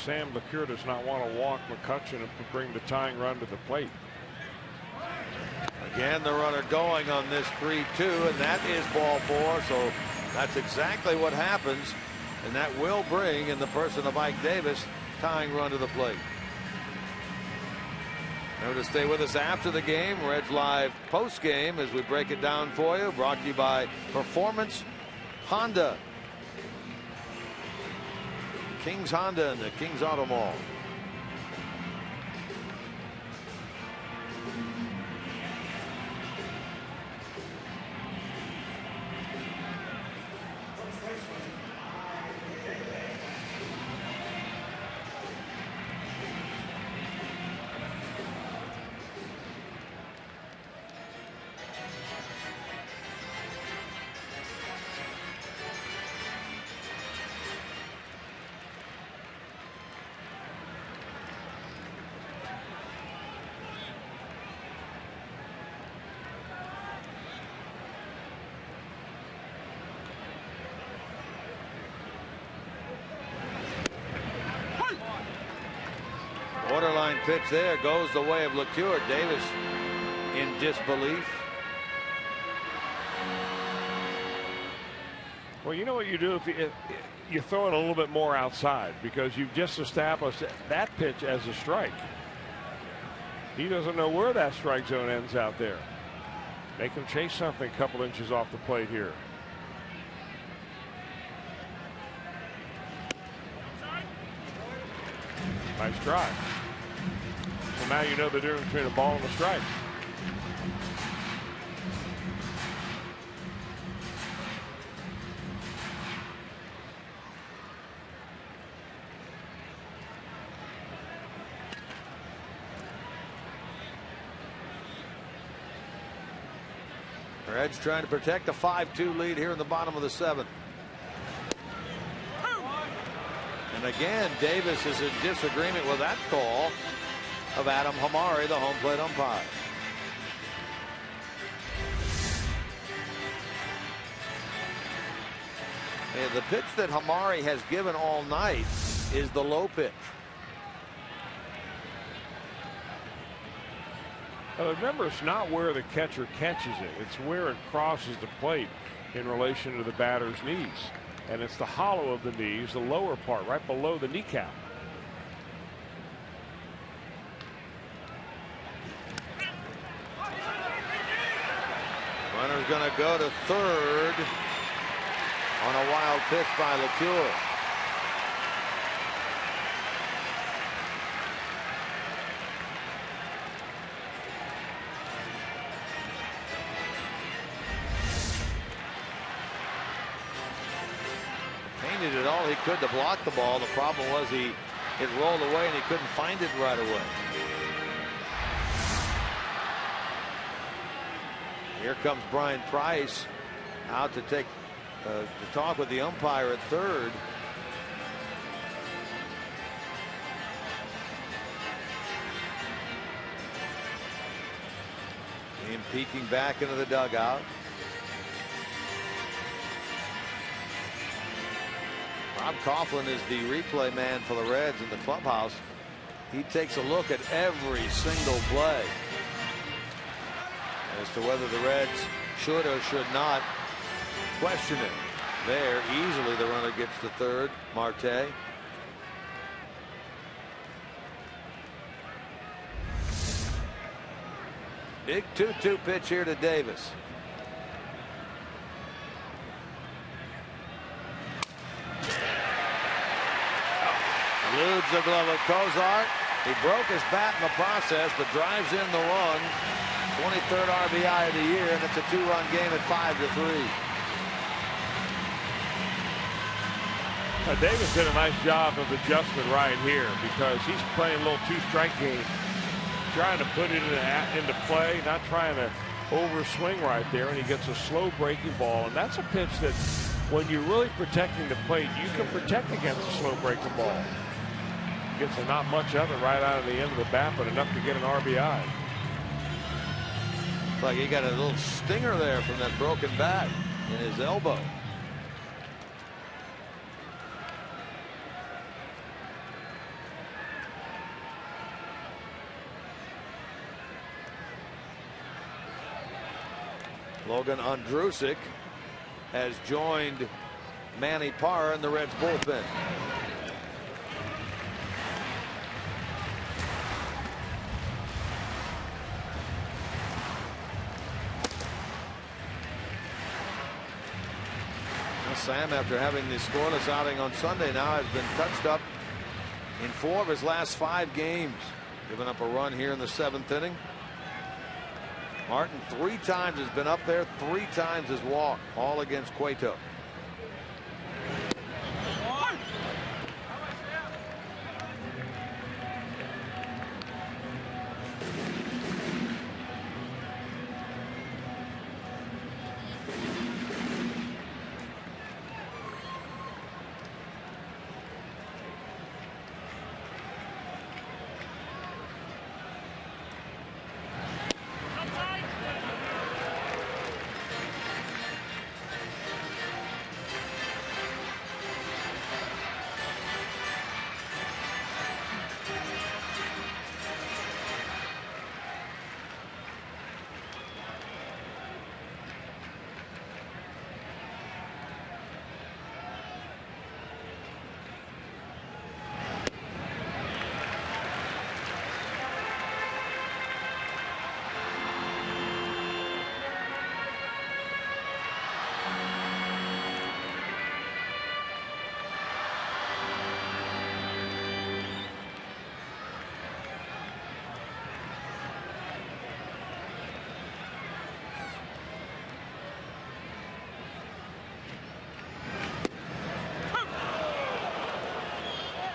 Sam LeCure does not want to walk McCutchen and bring the tying run to the plate. Again, the runner going on this 3-2, and that is ball 4. So that's exactly what happens, and that will bring, in the person of Ike Davis, tying run to the plate. Remember to stay with us after the game. Reds Live post game as we break it down for you. Brought to you by Performance Honda. King's Honda and the King's Auto Mall. Borderline pitch there, goes the way of LeCure. Davis in disbelief. Well, you know what you do if you throw it a little bit more outside, because you've just established that pitch as a strike. He doesn't know where that strike zone ends out there. Make him chase something a couple inches off the plate here. Nice drive. So now you know the difference between a ball and a strike. Reds trying to protect a 5-2 lead here in the bottom of the 7th. And again, Davis is in disagreement with that call of Adam Hamari, the home plate umpire. And the pitch that Hamari has given all night is the low pitch. Remember, it's not where the catcher catches it. It's where it crosses the plate in relation to the batter's knees. And it's the hollow of the knees, the lower part, right below the kneecap. Runner's going to go to third on a wild pitch by LeCure. Did all he could to block the ball. The problem was it rolled away and he couldn't find it right away. Here comes Brian Price out to take to talk with the umpire at third. Him peeking back into the dugout. Rob Coughlin is the replay man for the Reds in the clubhouse. He takes a look at every single play as to whether the Reds should or should not question it. There, easily the runner gets to third, Marte. Big 2-2 pitch here to Davis. Eludes the glove of Cozart. He broke his bat in the process, but drives in the run. 23rd RBI of the year, and it's a 2-run game at 5-3. Davis did a nice job of adjustment right here because he's playing a little two-strike game, trying to put it into play, not trying to overswing right there, and he gets a slow breaking ball, and that's a pitch that when you're really protecting the plate, you can protect against a slow breaking ball. Gets not much of it right out of the end of the bat, but enough to get an RBI. It's like he got a little stinger there from that broken bat in his elbow. Logan Ondrusek has joined Manny Parra in the Reds bullpen. Sam, after having the scoreless outing on Sunday, now has been touched up in 4 of his last 5 games. Giving up a run here in the 7th inning. Martin 3 times has been up there, 3 times has walked, all against Cueto.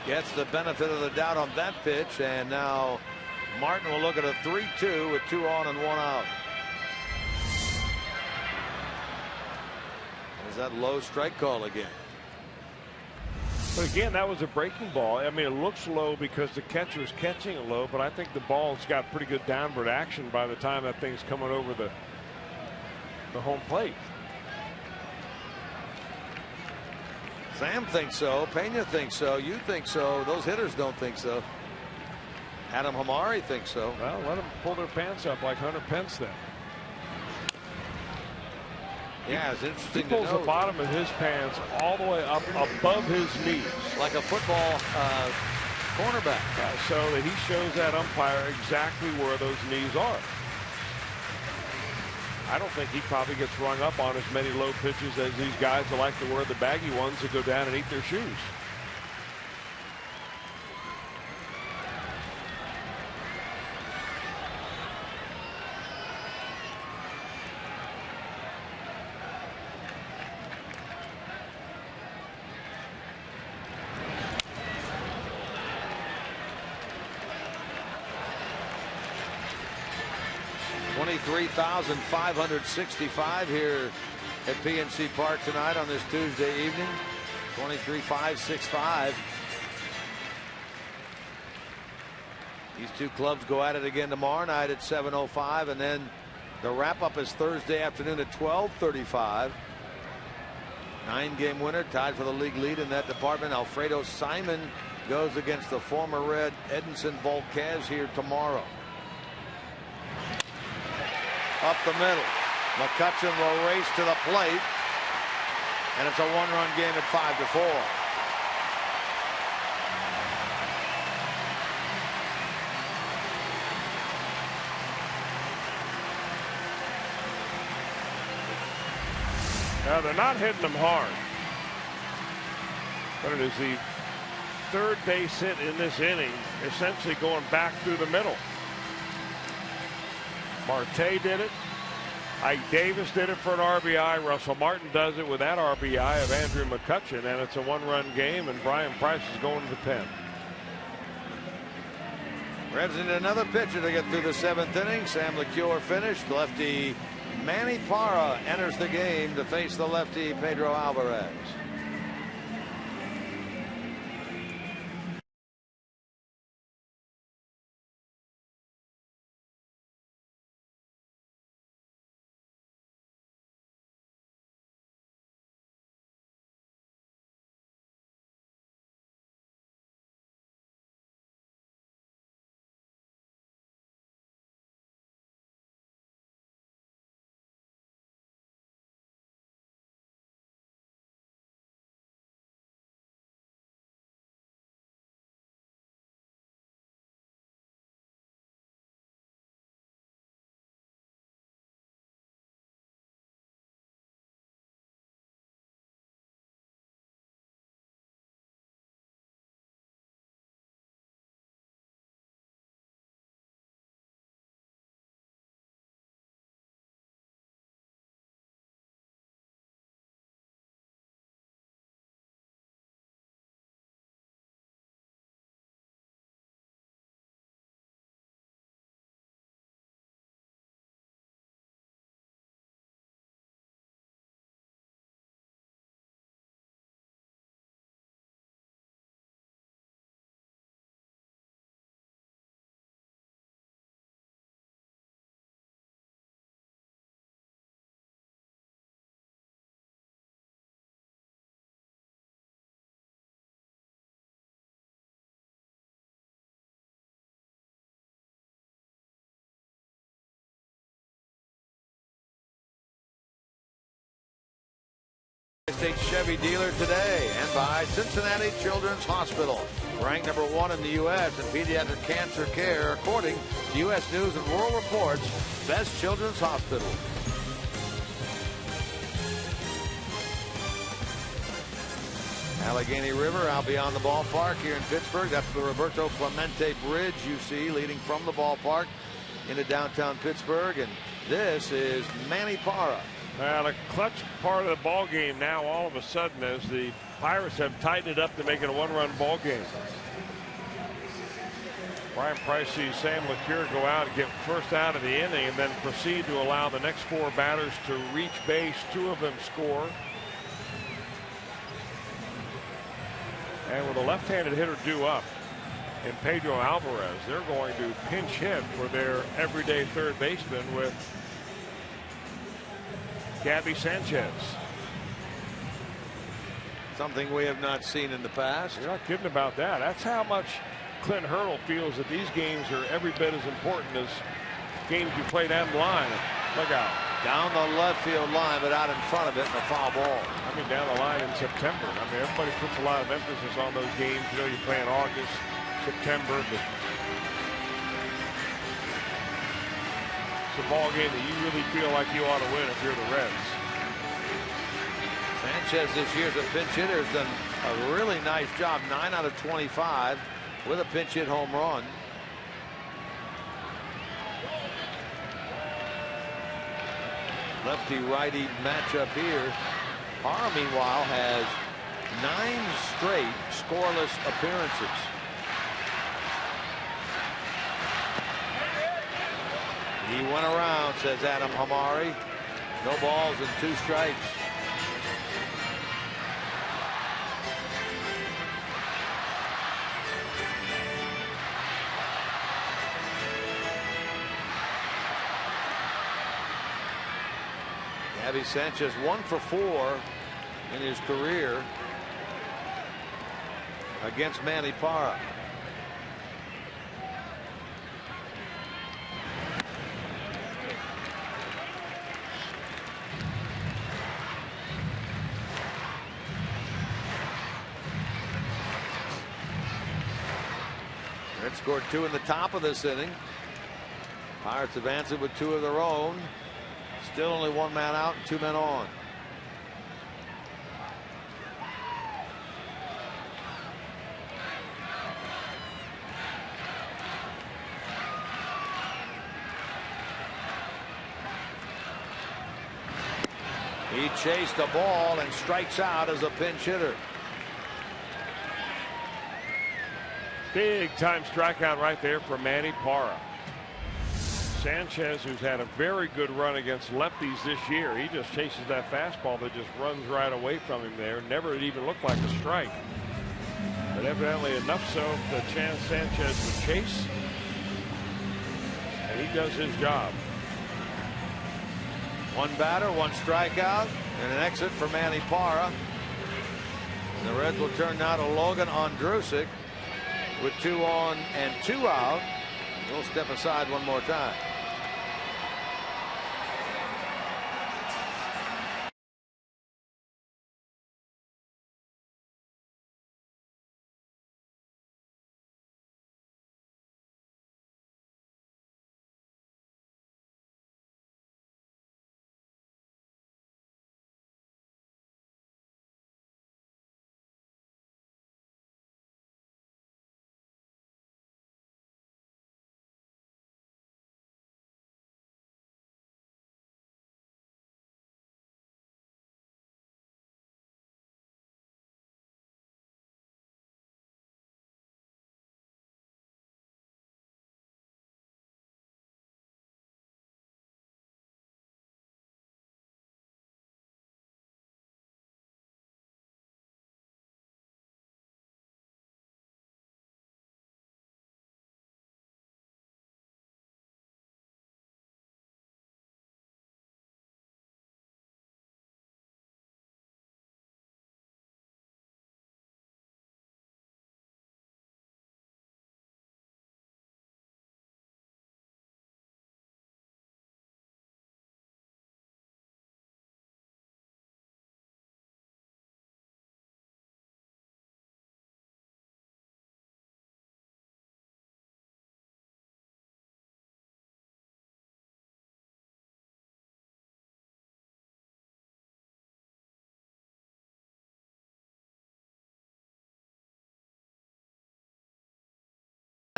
Gets the benefit of the doubt on that pitch, and now Martin will look at a 3-2 with 2 on and 1 out. Is that low strike call again? But again, that was a breaking ball. I mean, it looks low because the catcher's catching it low, but I think the ball's got pretty good downward action by the time that thing's coming over the home plate. Sam thinks so. Pena thinks so. You think so. Those hitters don't think so. Adam Hamari thinks so. Well, let them pull their pants up like Hunter Pence then. Yeah, it's interesting. He pulls the bottom of his pants all the way up above his knees. Like a football cornerback. So that he shows that umpire exactly where those knees are. I don't think he probably gets rung up on as many low pitches as these guys that like to wear the baggy ones that go down and eat their shoes. $23,565 here at PNC Park tonight on this Tuesday evening. 23-5, 6-5. These two clubs go at it again tomorrow night at 7:05, and then the wrap-up is Thursday afternoon at 12:35. 9-game winner tied for the league lead in that department. Alfredo Simon goes against the former Red Edinson Volquez here tomorrow. Up the middle. McCutchen will race to the plate, and it's a one-run game at 5-4. Now, they're not hitting them hard, but it is the third base hit in this inning, essentially going back through the middle. Marte did it. Ike Davis did it for an RBI. Russell Martin does it with that RBI of Andrew McCutchen, and it's a one-run game, and Brian Price is going to the pen. Reds need another pitcher to get through the 7th inning. Sam LeCure finished. Lefty Manny Parra enters the game to face the lefty Pedro Alvarez. State Chevy dealer today, and by Cincinnati Children's Hospital, ranked number 1 in the U.S. in pediatric cancer care according to U.S. News and World Report's Best Children's Hospital. Allegheny River out beyond the ballpark here in Pittsburgh. That's the Roberto Clemente Bridge you see leading from the ballpark into downtown Pittsburgh, and this is Manny Parra. Well, a clutch part of the ball game now all of a sudden as the Pirates have tightened it up to make it a one-run ball game. Brian Price sees Sam LeCure go out and get first out of the inning and then proceed to allow the next 4 batters to reach base. 2 of them score. And with a left-handed hitter due up in Pedro Alvarez, they're going to pinch hit for their everyday third baseman with Gabby Sanchez. Something we have not seen in the past. You're not kidding about that. That's how much Clint Hurdle feels that these games are every bit as important as games you play down the line. Look out. Down the left field line, but out in front of it in a foul ball. I mean, down the line in September. I mean, everybody puts a lot of emphasis on those games. You know, you play in August, September, but it's a ball game that you really feel like you ought to win if you're the Reds. Sanchez this year as a pinch hitter has done a really nice job. 9 out of 25 with a pinch hit home run. Lefty righty matchup here. Parra meanwhile has 9 straight scoreless appearances. He went around, says Adam Hamari. No balls and 2 strikes. Gabby Sanchez 1 for 4 in his career against Manny Parra. Reds scored 2 in the top of this inning. Pirates have answered with 2 of their own. Still only 1 man out and 2 men on. He chased the ball and strikes out as a pinch hitter. Big time strikeout right there for Manny Parra. Sanchez, who's had a very good run against lefties this year, he just chases that fastball that just runs right away from him there. Never even looked like a strike. But evidently enough so that Sanchez would chase. And he does his job. 1 batter, 1 strikeout, and an exit for Manny Parra. And the Reds will turn now to Logan Ondrusek with 2 on and 2 out. He'll step aside one more time.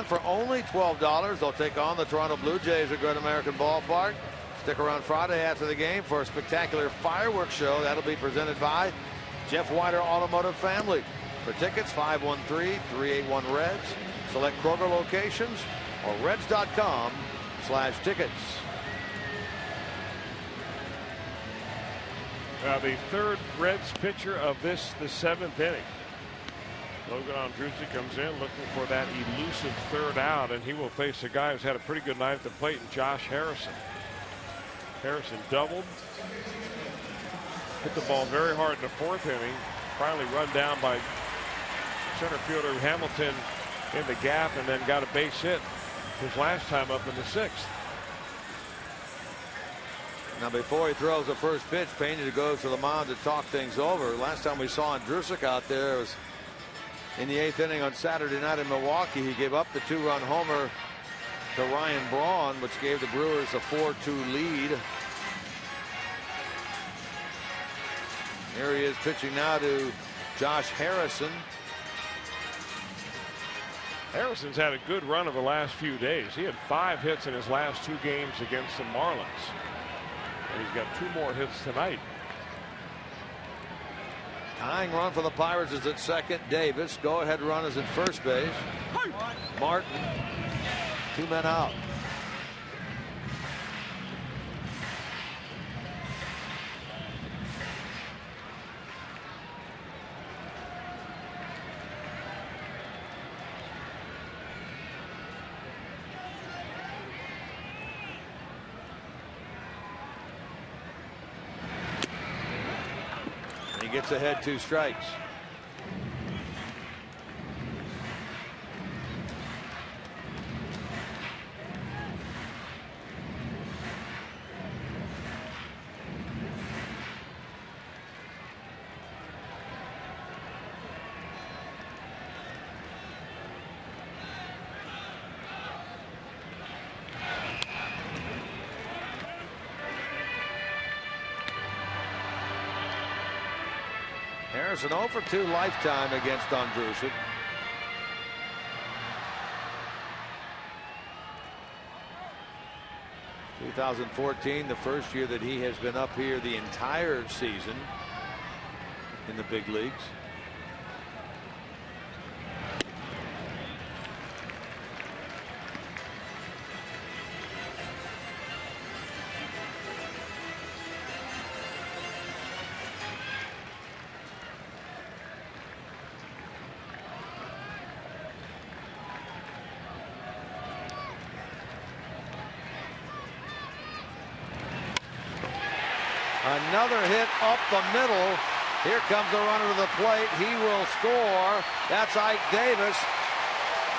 For only $12, they'll take on the Toronto Blue Jays at Great American Ballpark. Stick around Friday after the game for a spectacular fireworks show. That'll be presented by Jeff Whiter Automotive Family. For tickets, 513-381-REDS. Select Kroger locations or reds.com/tickets. The 3rd Reds pitcher of the 7th inning. Logan Ondrusek comes in looking for that elusive 3rd out, and he will face a guy who's had a pretty good night at the plate in Josh Harrison. Harrison doubled, hit the ball very hard in the 4th inning, finally run down by center fielder Hamilton in the gap, and then got a base hit his last time up in the 6th. Now before he throws the first pitch, Pena goes to the mound to talk things over. Last time we saw Ondrusek out there was in the 8th inning on Saturday night in Milwaukee. He gave up the 2-run homer to Ryan Braun, which gave the Brewers a 4-2 lead. Here he is pitching now to Josh Harrison. Harrison's had a good run of the last few days. He had 5 hits in his last 2 games against the Marlins. And he's got 2 more hits tonight. Tying run for the Pirates is at second. Davis. Go-ahead run is at first base. Martin. 2 men out. gets ahead 2 strikes. Harrison 0 for 2 lifetime against Andrusic. In 2014, the first year that he has been up here the entire season in the big leagues. Another hit up the middle. Here comes the runner to the plate. He will score. That's Ike Davis.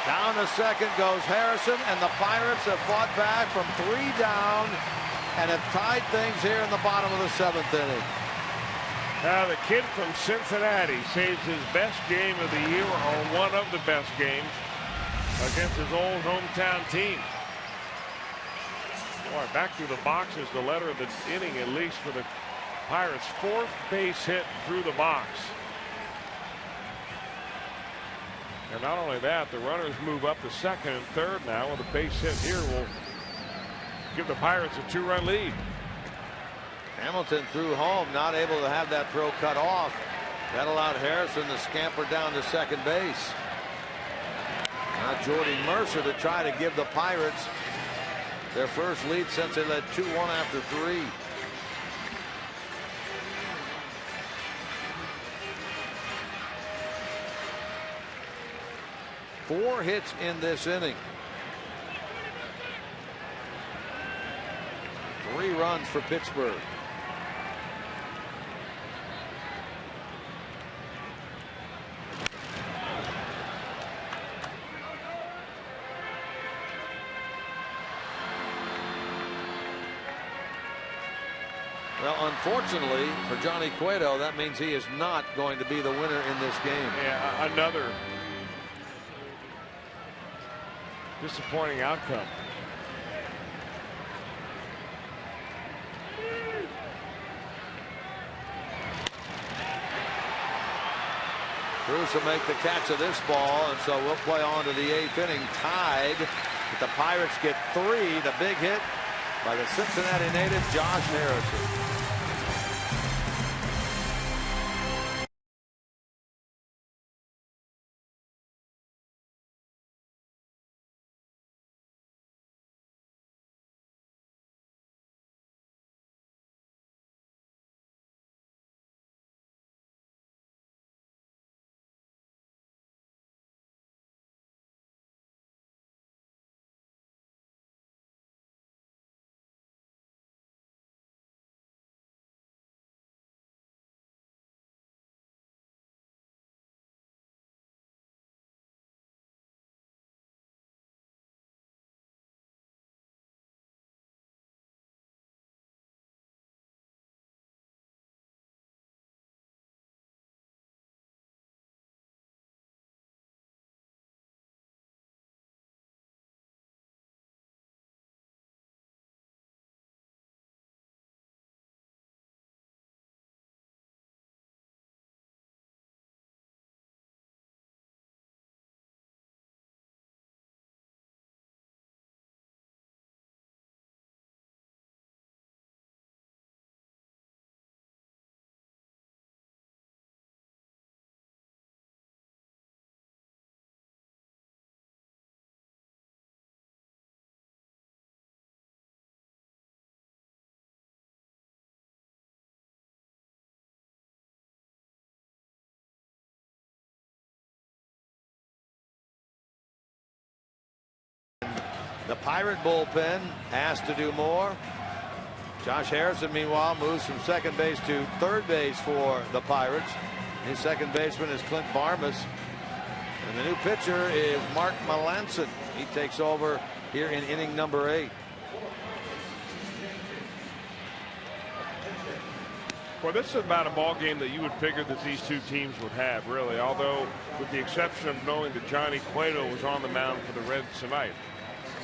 Down to second goes Harrison, and the Pirates have fought back from 3 down and have tied things here in the bottom of the 7th inning. Now the kid from Cincinnati saves his best game of the year, or one of the best games, against his old hometown team. Boy, back through the box is the letter of the inning, at least for the Pirates. 4th base hit through the box. And not only that, the runners move up to second and third now, with a base hit here will give the Pirates a 2-run lead. Hamilton threw home, not able to have that throw cut off. That allowed Harrison to scamper down to second base. Now Jordy Mercer to try to give the Pirates their first lead since they led 2-1 after 3. Four hits in this inning. 3 runs for Pittsburgh. Well, unfortunately for Johnny Cueto, that means he is not going to be the winner in this game. Yeah, another disappointing outcome. Cruz will make the catch of this ball, and so we'll play on to the 8th inning, tied. But the Pirates get 3. The big hit by the Cincinnati native Josh Harrison. The Pirate bullpen asked to do more. Josh Harrison, meanwhile, moves from second base to third base for the Pirates. His second baseman is Clint Barmas. And the new pitcher is Mark Melancon. He takes over here in inning number 8. Well, this is about a ball game that you would figure that these two teams would have, really. Although, with the exception of knowing that Johnny Cueto was on the mound for the Reds tonight.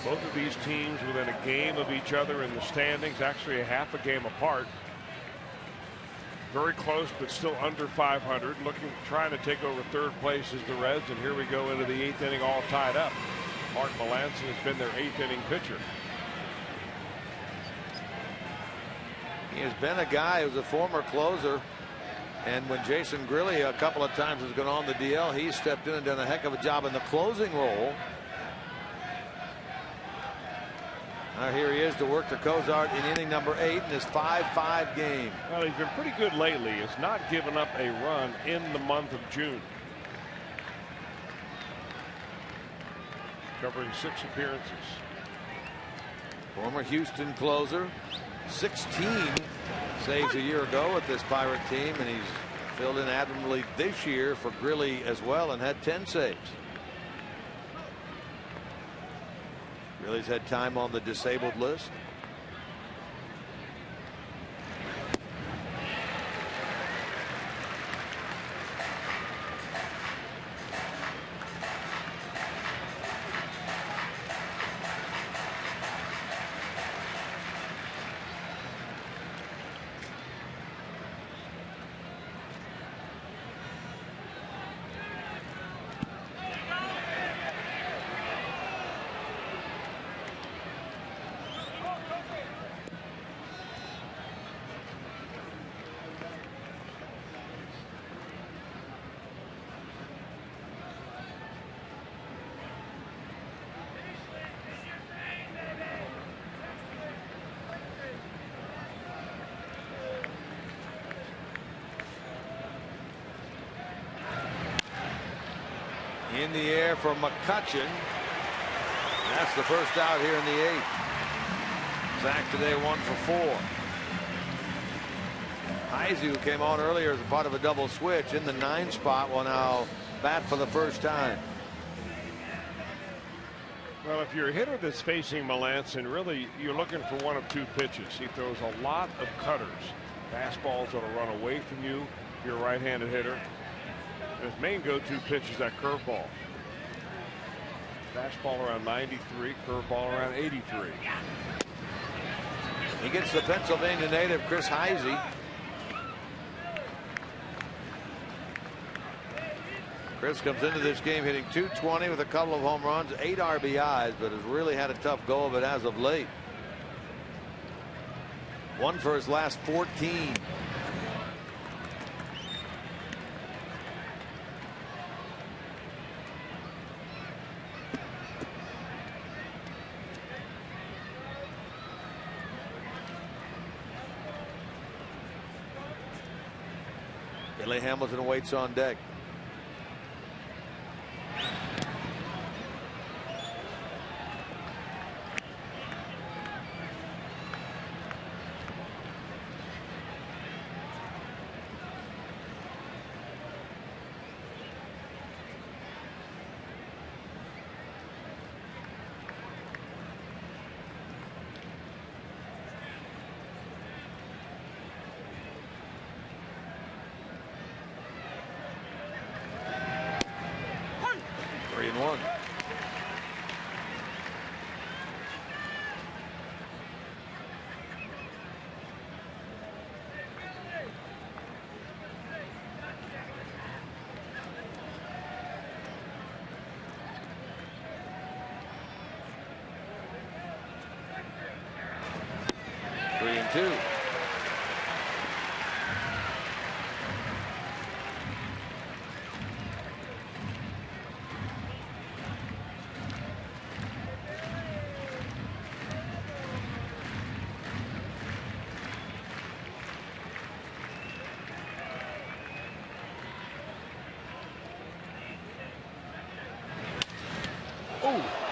Both of these teams within a game of each other in the standings, actually a half a game apart. Very close, but still under 500. Trying to take over third place is the Reds, and here we go into the 8th inning, all tied up. Mark Melancon has been their 8th inning pitcher. He has been a guy who's a former closer, and when Jason Grilli a couple of times has gone on the DL, he stepped in and done a heck of a job in the closing role. Now here he is to work the Cozart in inning number 8 in this 5-5 game. Well, he's been pretty good lately. He's not given up a run in the month of June. Covering 6 appearances. Former Houston closer. 16 saves a year ago with this Pirate team, and he's filled in admirably this year for Grilli as well and had 10 saves. Grilli's had time on the disabled list. In the air for McCutchen. That's the first out here in the 8th. Zach today 1 for 4. Heisey, who came on earlier as a part of a double switch in the 9 spot, will now bat for the first time. Well, if you're a hitter that's facing Melancon, really you're looking for one of 2 pitches. He throws a lot of cutters. Fastballs that'll run away from you if you're a right-handed hitter. His main go-to pitch is that curveball. Fastball around 93, curveball around 83. He gets the Pennsylvania native Chris Heisey. Chris comes into this game hitting .220 with a couple of home runs, 8 RBIs, but has really had a tough go of it as of late. 1 for his last 14. Billy Hamilton waits on deck. Two.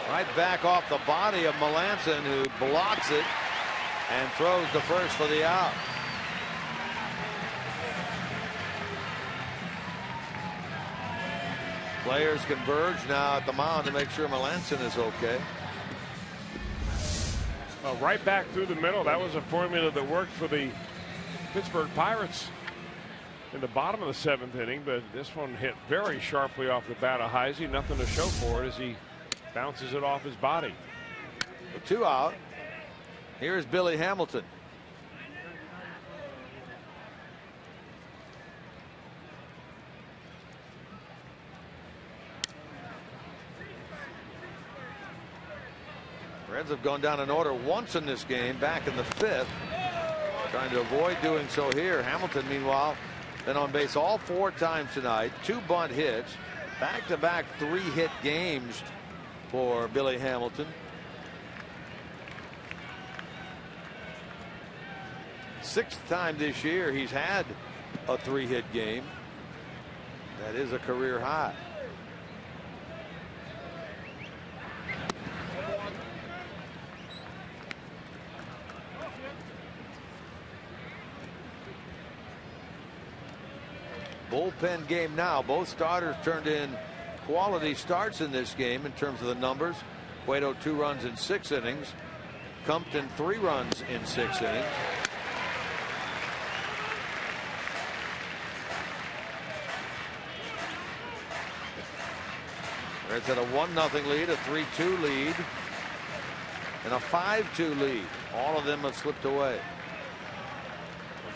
Right back off the body of Melancon, who blocks it. and throws the first for the out. Players converge now at the mound to make sure Melanson is okay. Right back through the middle. That was a formula that worked for the Pittsburgh Pirates in the bottom of the 7th inning, but this one hit very sharply off the bat of Heisey. Nothing to show for it as he bounces it off his body. The 2 out. Here's Billy Hamilton. Reds have gone down in order once in this game, back in the 5th. Trying to avoid doing so here. Hamilton, meanwhile, been on base all 4 times tonight. 2 bunt hits. Back-to-back 3-hit games for Billy Hamilton. 6th time this year he's had a 3-hit game. That is a career high. Bullpen game now. Both starters turned in quality starts in this game in terms of the numbers. Cueto 2 runs in 6 innings. Compton 3 runs in 6 innings. Reds had a 1-0 lead, a 3-2 lead, and a 5-2 lead. All of them have slipped away.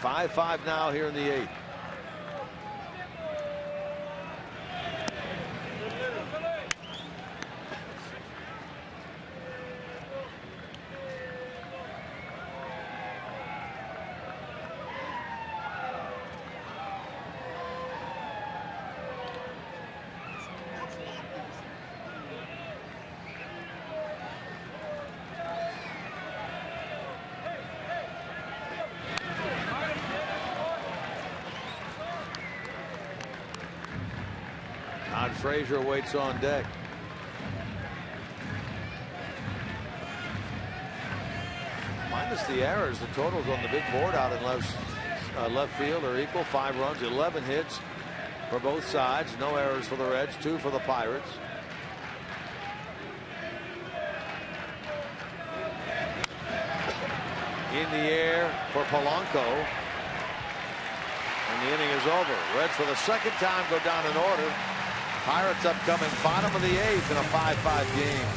5-5 now here in the 8th. Frasier waits on deck. Minus the errors, the totals on the big board out in left field are equal. 5 runs, 11 hits for both sides. No errors for the Reds, 2 for the Pirates. In the air for Polanco. And the inning is over. Reds for the 2nd time go down in order. Pirates upcoming bottom of the 8th in a 5-5 game.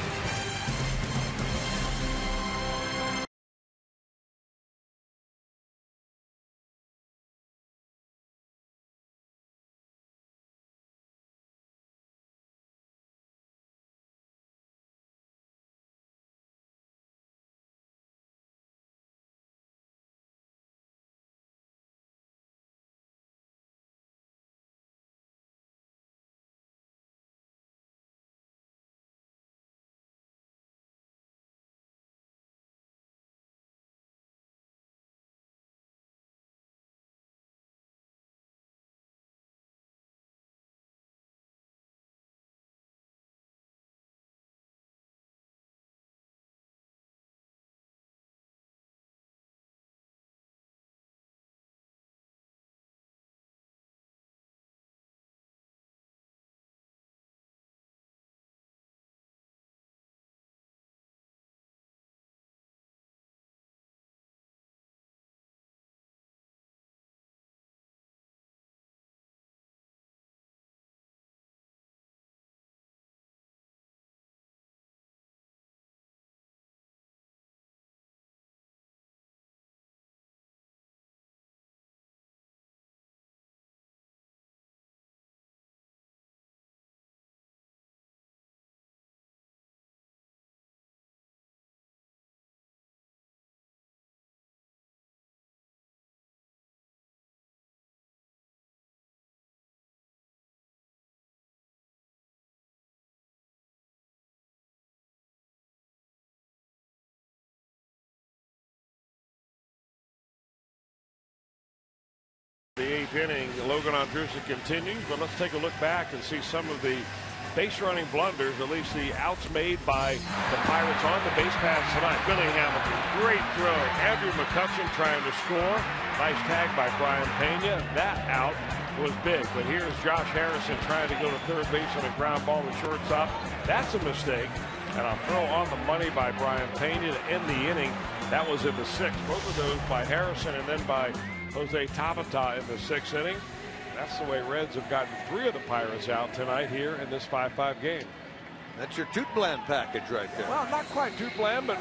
The 8th inning, Logan Andrusa continues, but let's take a look back and see some of the base running blunders, at least the outs made by the Pirates on the base paths tonight. Billy Hamilton, great throw. Andrew McCutchen trying to score. Nice tag by Brian Pena. That out was big, but here's Josh Harrison trying to go to third base on a ground ball to shortstop. That's a mistake, and a throw on the money by Brian Pena to end the inning. That was in the sixth. Both of those by Harrison and then by Jose Tabata in the sixth inning. That's the way Reds have gotten 3 of the Pirates out tonight here in this 5-5 game. That's your toot bland package right there. Well, not quite toot bland, but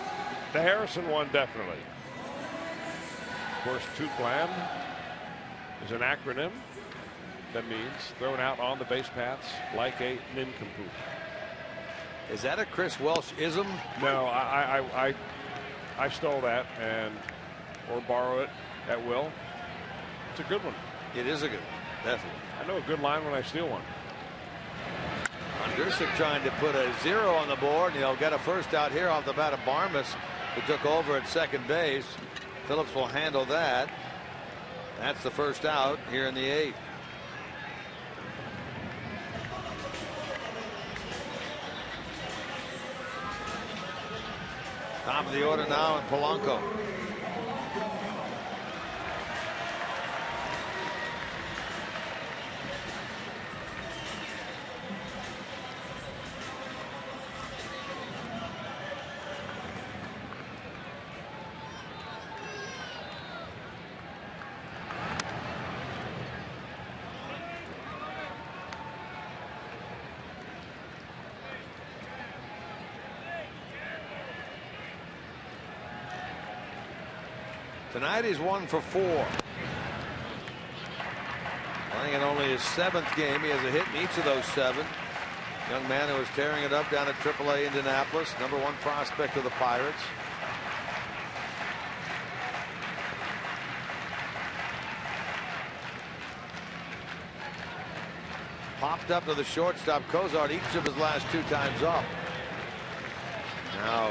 the Harrison one definitely. Of course, toot bland is an acronym that means thrown out on the base paths like a nincompoop. Is that a Chris Welsh-ism? No, I stole that or borrow it at will. It's a good one. It is a good one, definitely. I know a good line when I steal one. Andrusik trying to put a 0 on the board, and he'll get a first out here off the bat of Barmas, who took over at second base. Phillips will handle that. That's the first out here in the 8th. Top of the order now in Polanco. Tonight he's 1 for 4. Playing in only his 7th game. He has a hit in each of those 7. Young man who was tearing it up down at AAA Indianapolis. #1 prospect of the Pirates. Popped up to the shortstop Cozart each of his last 2 times up. Now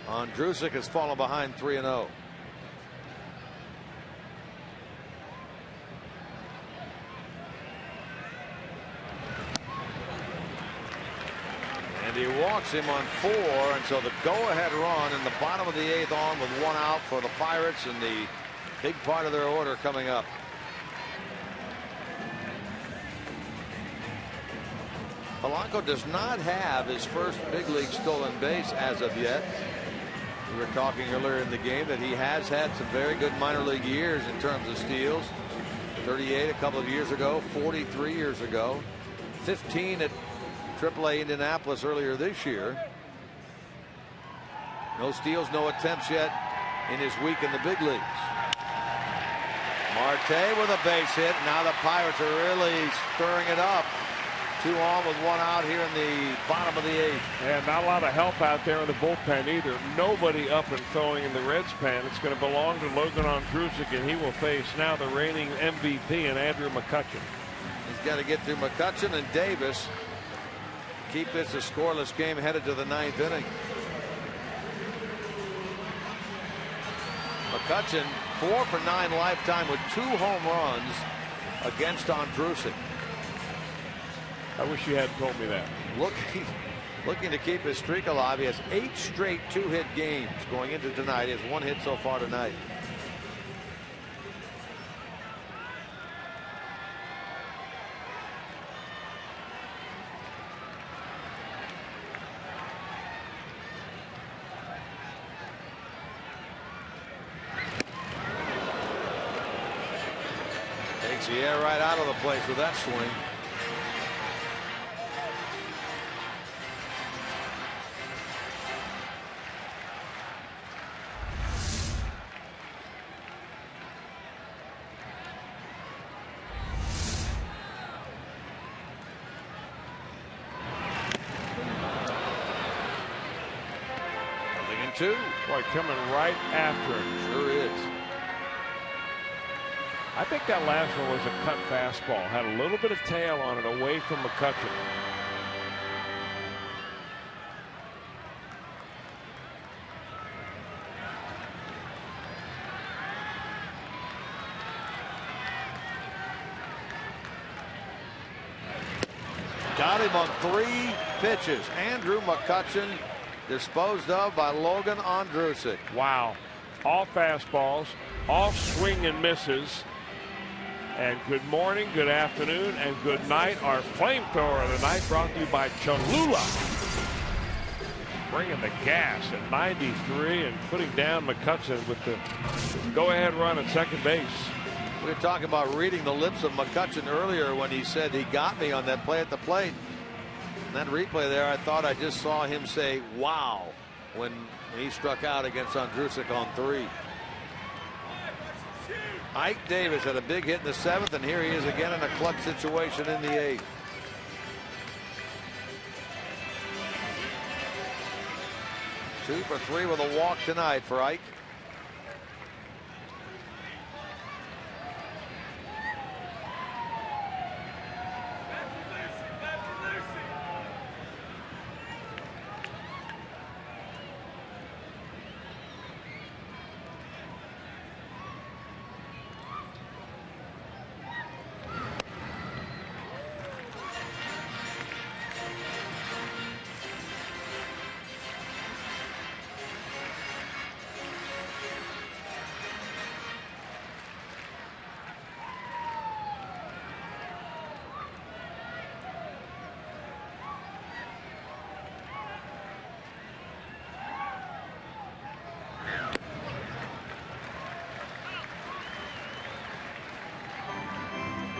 Andrusik has fallen behind 3-0. And he walks him on 4, and so the go-ahead run in the bottom of the 8th on with 1 out for the Pirates, and the big part of their order coming up. Polanco does not have his first big league stolen base as of yet. We were talking earlier in the game that he has had some very good minor league years in terms of steals. 38 a couple of years ago, 43 years ago, 15 at AAA Indianapolis earlier this year. No steals, no attempts yet in his week in the big leagues. Marte with a base hit. Now the Pirates are really stirring it up. 2 on with 1 out here in the bottom of the 8th. And not a lot of help out there in the bullpen either. Nobody up and throwing in the Reds pen. It's going to belong to Logan Andrusik, and he will face now the reigning MVP and Andrew McCutchen. He's got to get through McCutchen and Davis. Keep this a scoreless game headed to the 9th inning. McCutchen 4 for 9 lifetime with 2 home runs against Andrusik. I wish you hadn't told me that. Looking to keep his streak alive. He has 8 straight 2-hit games going into tonight. He has 1 hit so far tonight. Takes the air right out of the place with that swing. Boy, coming right after him. Sure is. I think that last one was a cut fastball. Had a little bit of tail on it away from McCutchen. Got him on 3 pitches. Andrew McCutchen disposed of by Logan Ondrusek. Wow. All fastballs, all swing and misses. And good morning, good afternoon, and good night. Our flamethrower of the night brought to you by Cholula. Bringing the gas at 93 and putting down McCutchen with the go-ahead run at second base. We were talking about reading the lips of McCutchen earlier when he said he got me on that play at the plate. And that replay there, I thought I just saw him say, wow, when he struck out against Ondrusek on 3. Ike Davis had a big hit in the 7th, and here he is again in a clutch situation in the 8th. Two for 3 with a walk tonight for Ike.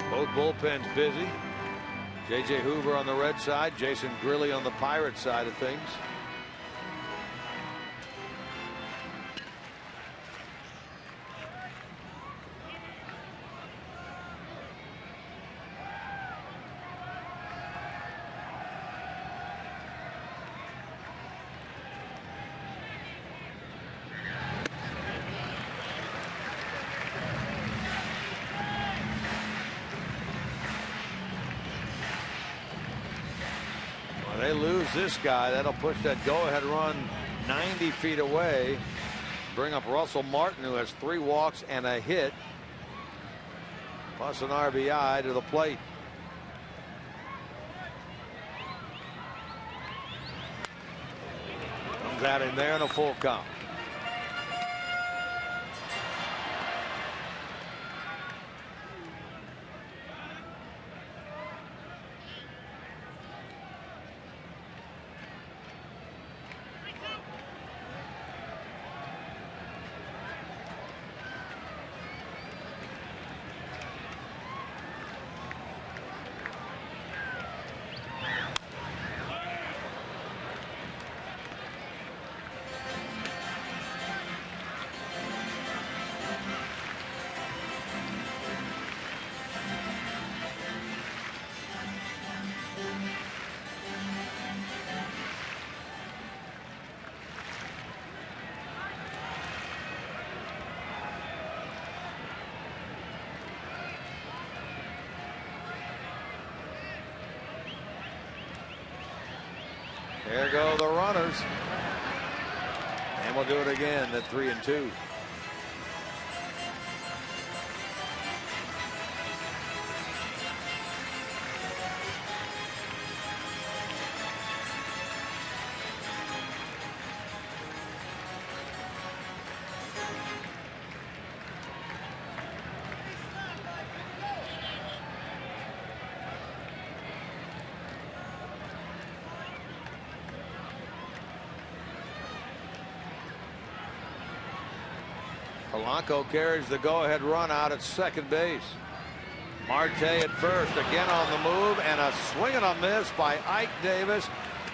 Both bullpens busy. J.J. Hoover on the Red side, Jason Grilli on the Pirate side of things. They lose this guy. That'll push that go-ahead run 90 feet away. Bring up Russell Martin, who has 3 walks and a hit, plus an RBI to the plate. Comes at him there in a full count. There go the runners. And we'll do it again at 3-2. Polanco carries the go-ahead run out at second base. Marte at first, again on the move, and a swing and a miss by Ike Davis.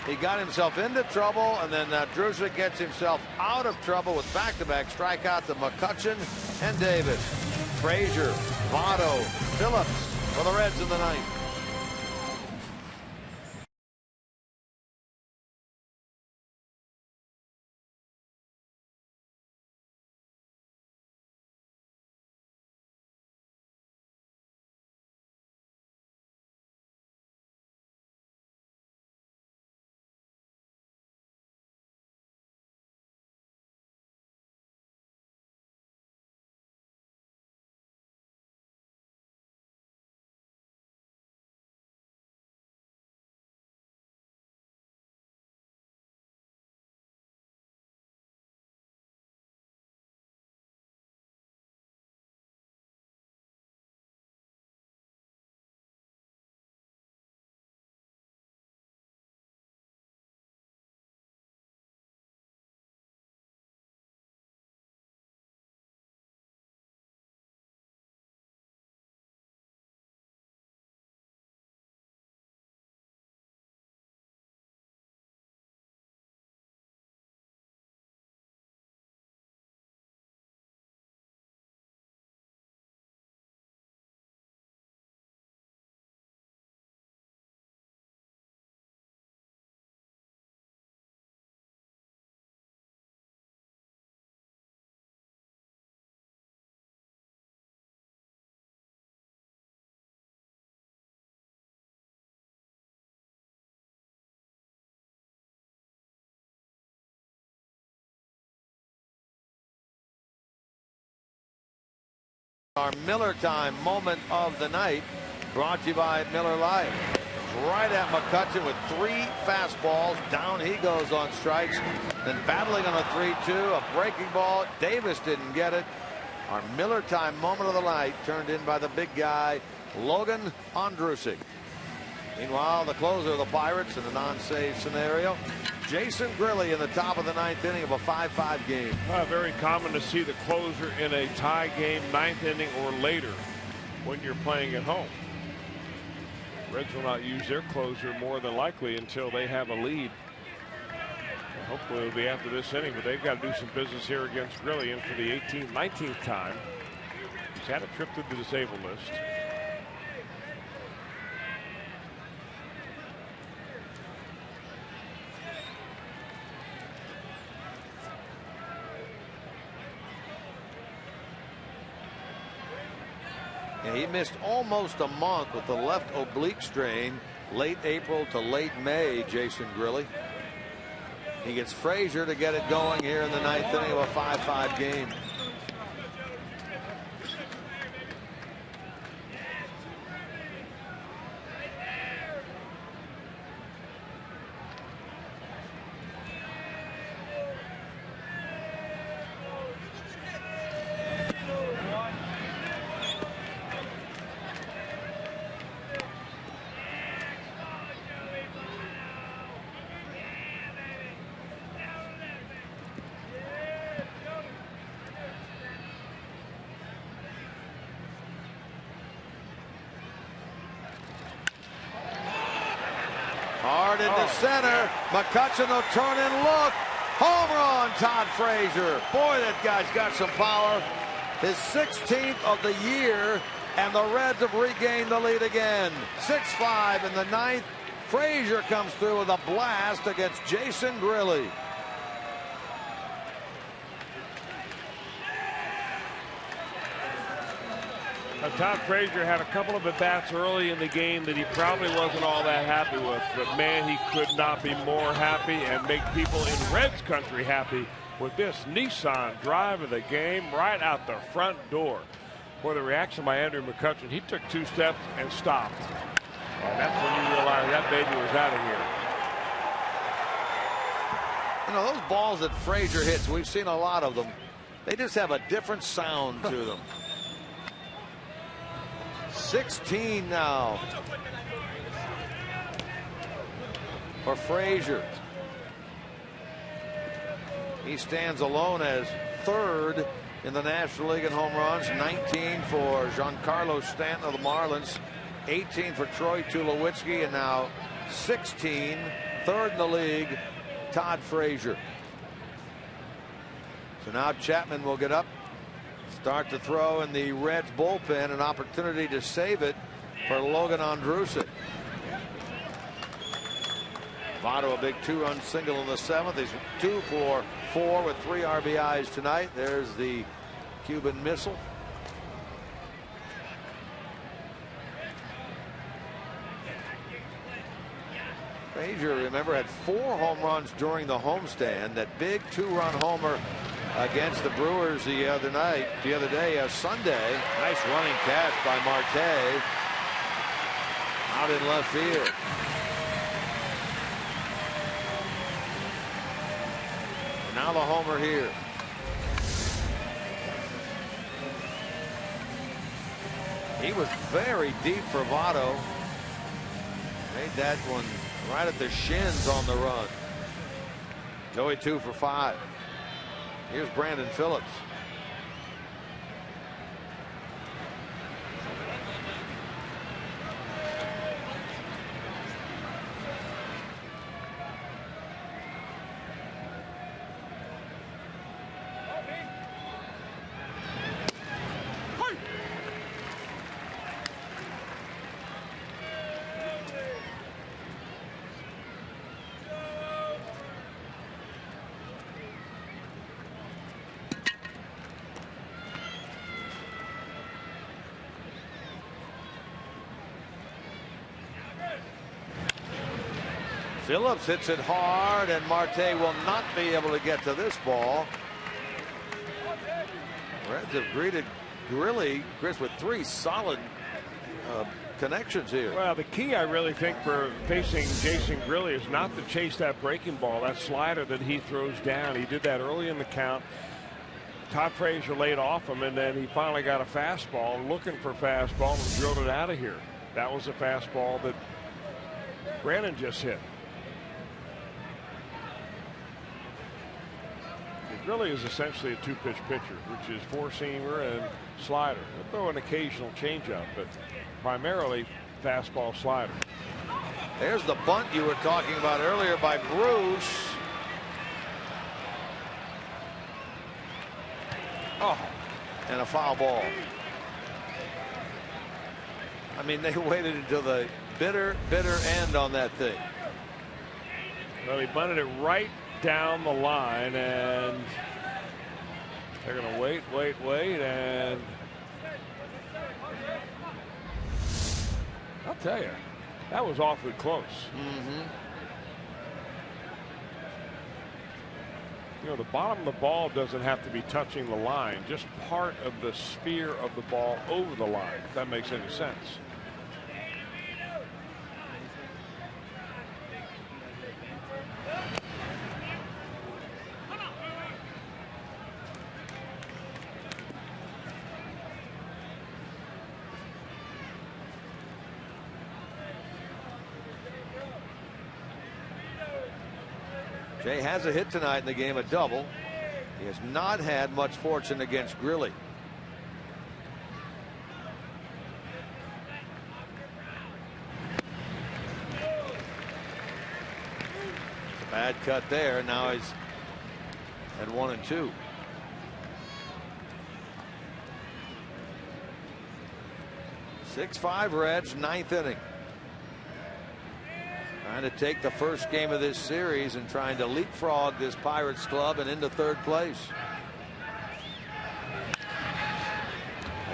He got himself into trouble, and then Ondrusek gets himself out of trouble with back-to-back strikeouts to McCutchen and Davis. Frasier, Votto, Phillips for the Reds in the ninth. Our Miller time moment of the night, brought to you by Miller Lite. Right at McCutchen with 3 fastballs. Down he goes on strikes. Then battling on a 3-2, a breaking ball. Davis didn't get it. Our Miller time moment of the night, turned in by the big guy, Logan Ondrusik. Meanwhile, the closer of the Pirates in a non-save scenario, Jason Grilli in the top of the 9th inning of a 5-5 game. Very common to see the closer in a tie game, 9th inning or later, when you're playing at home. Reds will not use their closer more than likely until they have a lead. Hopefully it'll be after this inning, but they've got to do some business here against Grilli, and for the 18th, 19th time. He's had a trip to the disabled list. Yeah, he missed almost a month with the left oblique strain, late April to late May, Jason Grilli. He gets Frasier to get it going here in the 9th inning of a 5-5 game. Hard into center. McCutchen will turn and look. Home run, Todd Frasier. Boy, that guy's got some power. His 16th of the year, and the Reds have regained the lead again. 6-5 in the 9th. Frasier comes through with a blast against Jason Grilli. Todd Frasier had a couple of at-bats early in the game that he probably wasn't all that happy with, but man, he could not be more happy and make people in Reds country happy with this Nissan drive of the game right out the front door. Boy, the reaction by Andrew McCutchen, he took 2 steps and stopped. And that's when you realize that baby was out of here. You know, those balls that Frasier hits, we've seen a lot of them. They just have a different sound to them. 16 now for Frasier. He stands alone as 3rd in the National League in home runs. 19 for Giancarlo Stanton of the Marlins. 18 for Troy Tulowitzki, and now 16, 3rd in the league, Todd Frasier. So now Chapman will get up, start to throw in the Reds bullpen, an opportunity to save it for Logan Ondrusik. Votto, a big 2-run single in the 7th. He's 2 for 4 with 3 RBIs tonight. There's the Cuban missile. Frasier, remember, had 4 home runs during the homestand. That big 2-run homer against the Brewers the other day, Sunday. Nice running catch by Marte out in left field. And now the homer here. He was very deep for Votto. Made that one right at the shins on the run. Joey 2 for 5. Here's Brandon Phillips. Phillips hits it hard, and Marte will not be able to get to this ball. Reds have Grilly, Chris, with 3 solid connections here. Well, the key, I really think, for facing Jason Grilly is not to chase that breaking ball, that slider that he throws down. He did that early in the count. Todd Frasier laid off him, and then he finally got a fastball, looking for fastball, and drilled it out of here. That was a fastball that Brandon just hit. Grilly is essentially a 2-pitch pitcher, which is 4-seamer and slider. He'll throw an occasional changeup, but primarily fastball slider. There's the bunt you were talking about earlier by Bruce. Oh, and a foul ball. I mean, they waited until the bitter end on that thing. Well, he bunted it right down the line, and they're going to wait, and I'll tell you, that was awfully close. You know, the bottom of the ball doesn't have to be touching the line, just part of the sphere of the ball over the line, if that makes any sense. Jay has a hit tonight in the game, a double. He has not had much fortune against Grilly. It's a bad cut there. Now he's at 1-2. Six-5 Reds, 9th inning. Trying to take the first game of this series and trying to leapfrog this Pirates club and into 3rd place.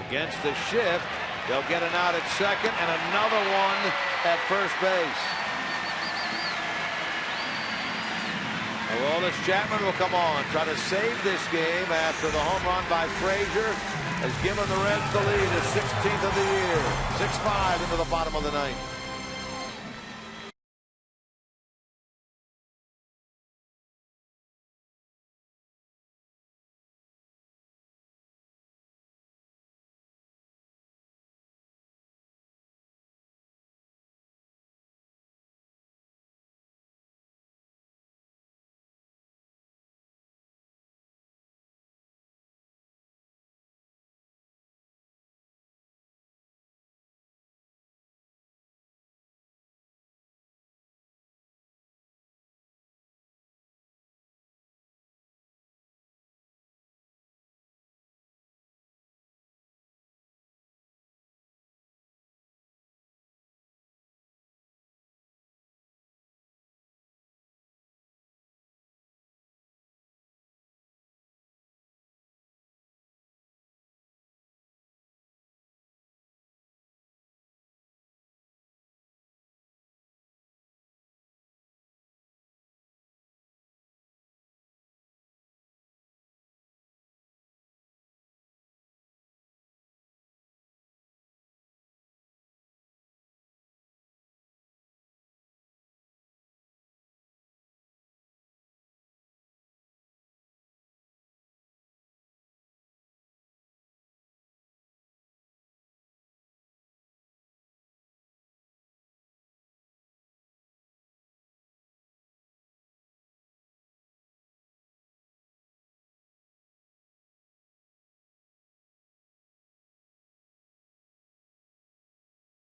Against the shift, they'll get an out at second and another one at first base. Aroldis Chapman will come on, try to save this game after the home run by Frasier has given the Reds the lead, the 16th of the year. 6-5 into the bottom of the 9th.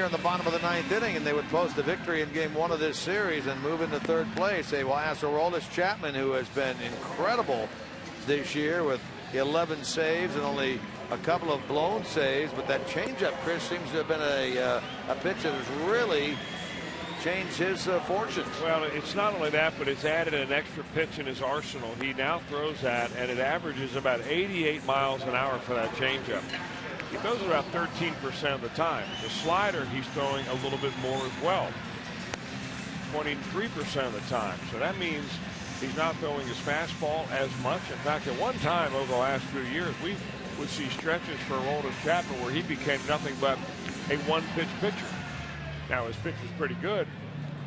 In the bottom of the 9th inning, and they would post a victory in game 1 of this series and move into 3rd place. They will ask Aroldis Chapman, who has been incredible this year with 11 saves and only a couple of blown saves, but that changeup, Chris, seems to have been a pitch that has really changed his fortunes. Well, it's not only that, but it's added an extra pitch in his arsenal. He now throws that, and it averages about 88 miles an hour for that changeup. He throws it about 13% of the time. The slider, he's throwing a little bit more as well, 23% of the time. So that means he's not throwing his fastball as much. In fact, at one time over the last few years, we've would see stretches for Aroldis Chapman where he became nothing but a one-pitch pitcher. Now his pitch was pretty good,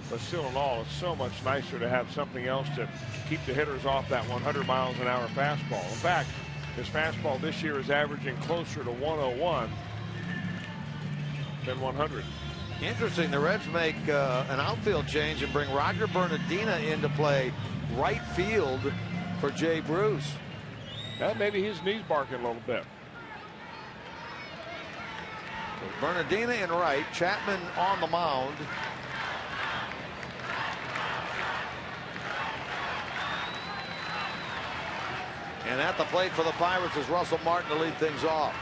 but still in all, it's so much nicer to have something else to keep the hitters off that 100 miles an hour fastball. In fact, his fastball this year is averaging closer to 101 than 100. Interesting, the Reds make an outfield change and bring Roger Bernardina into play right field for Jay Bruce. Maybe his knee's barking a little bit. So Bernardina in right, Chapman on the mound. And at the plate for the Pirates is Russell Martin to lead things off.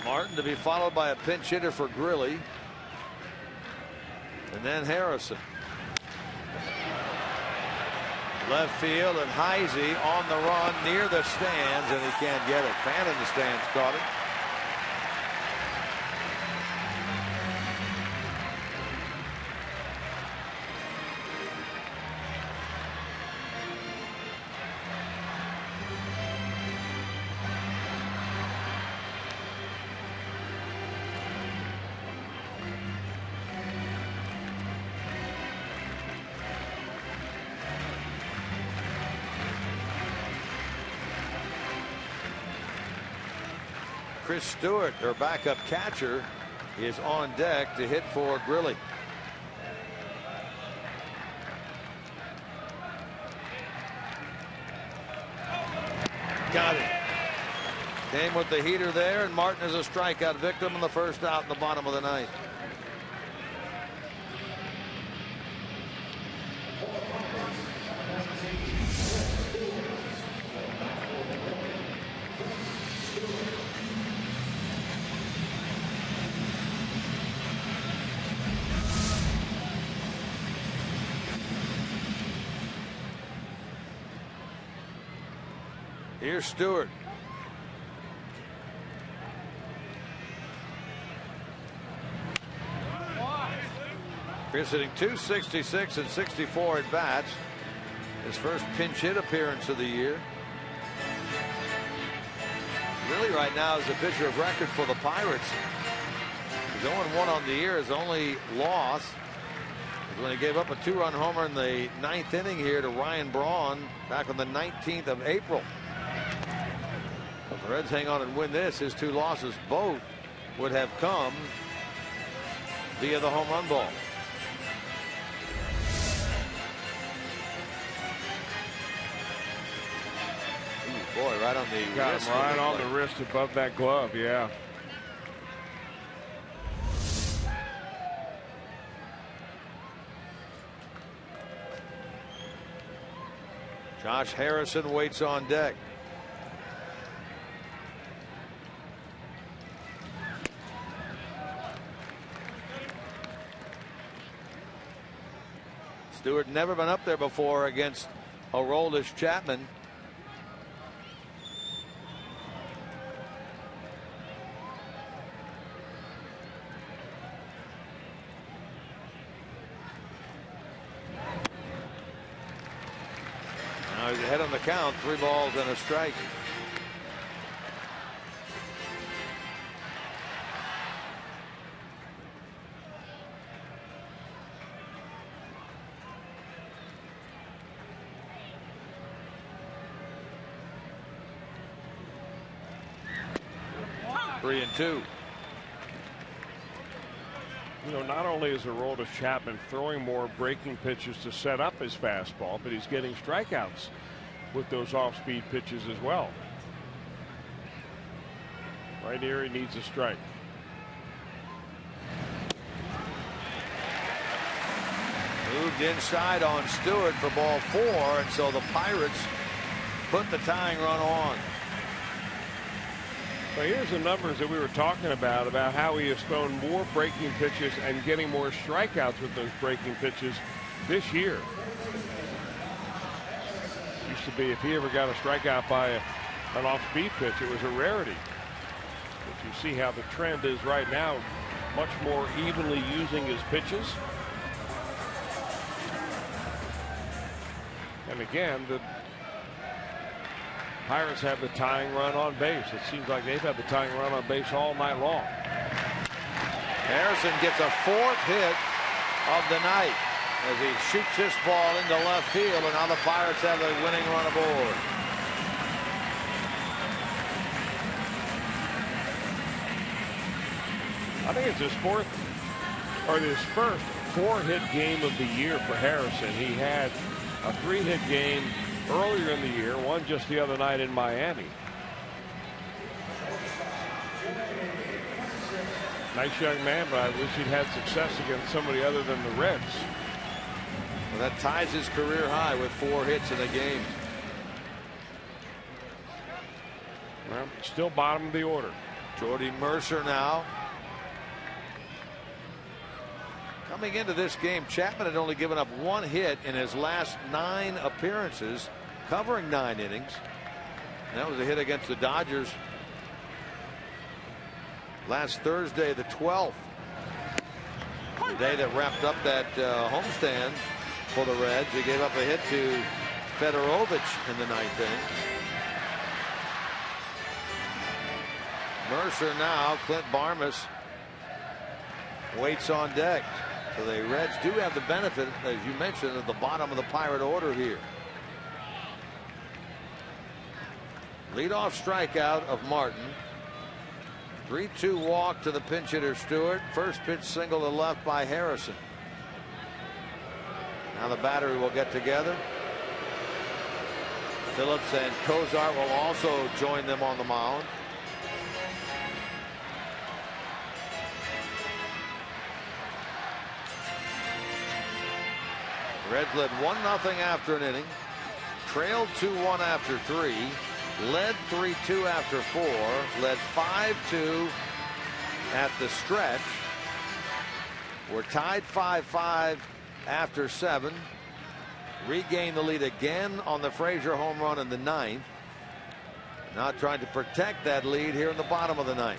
Martin to be followed by a pinch hitter for Grilly. And then Harrison. Left field, and Heisey on the run near the stands, and he can't get it. Fan in the stands caught it. Chris Stewart, their backup catcher, is on deck to hit for Grilly. Got it. Came with the heater there, and Martin is a strikeout victim in the first out in the bottom of the ninth. Here's Stewart. Chris hitting .266 and 64 at bats. His first pinch hit appearance of the year. Really right now is a pitcher of record for the Pirates. He's 0-1 on the year. His only loss is when he gave up a 2-run homer in the 9th inning here to Ryan Braun back on the 19th of April. If the Reds hang on and win this, his 2 losses both would have come via the home run ball. Ooh, boy, right on the got wrist. Him right on the wrist above that glove, yeah. Josh Harrison waits on deck. Stewart never been up there before against Aroldis Chapman. Now he's ahead on the count, 3 balls and a strike. 3-2. You know, not only is Aroldis Chapman throwing more breaking pitches to set up his fastball, but he's getting strikeouts with those off-speed pitches as well. Right here, he needs a strike. Moved inside on Stewart for ball 4, and so the Pirates put the tying run on. Well, here's the numbers that we were talking about how he has thrown more breaking pitches and getting more strikeouts with those breaking pitches this year. Used to be if he ever got a strikeout by an off-speed pitch, it was a rarity. But you see how the trend is right now, much more evenly using his pitches. And again, the Pirates have the tying run on base. It seems like they've had the tying run on base all night long. Harrison gets a 4th hit of the night as he shoots this ball into left field, and now the Pirates have the winning run aboard. I think it's his first 4-hit game of the year for Harrison. He had a 3-hit game earlier in the year, one just the other night in Miami. Nice young man, but I wish he'd had success against somebody other than the Reds. Well, that ties his career high with 4 hits in a game. Well, still bottom of the order. Jordy Mercer now. Coming into this game, Chapman had only given up 1 hit in his last 9 appearances, covering 9 innings. And that was a hit against the Dodgers last Thursday, the 12th. The day that wrapped up that homestand for the Reds. He gave up a hit to Fedorovich in the 9th inning. Mercer now, Clint Barmas waits on deck. So the Reds do have the benefit, as you mentioned, at the bottom of the Pirate order here. Leadoff strikeout of Martin. 3-2 walk to the pinch hitter Stewart. First pitch single to left by Harrison. Now the battery will get together. Phillips and Cozart will also join them on the mound. Reds led 1-0 after an inning, trailed 2-1 after 3, led 3-2 after 4, led 5-2 at the stretch. We're tied 5-5 after 7. Regained the lead again on the Frasier home run in the 9th. Now trying to protect that lead here in the bottom of the 9th.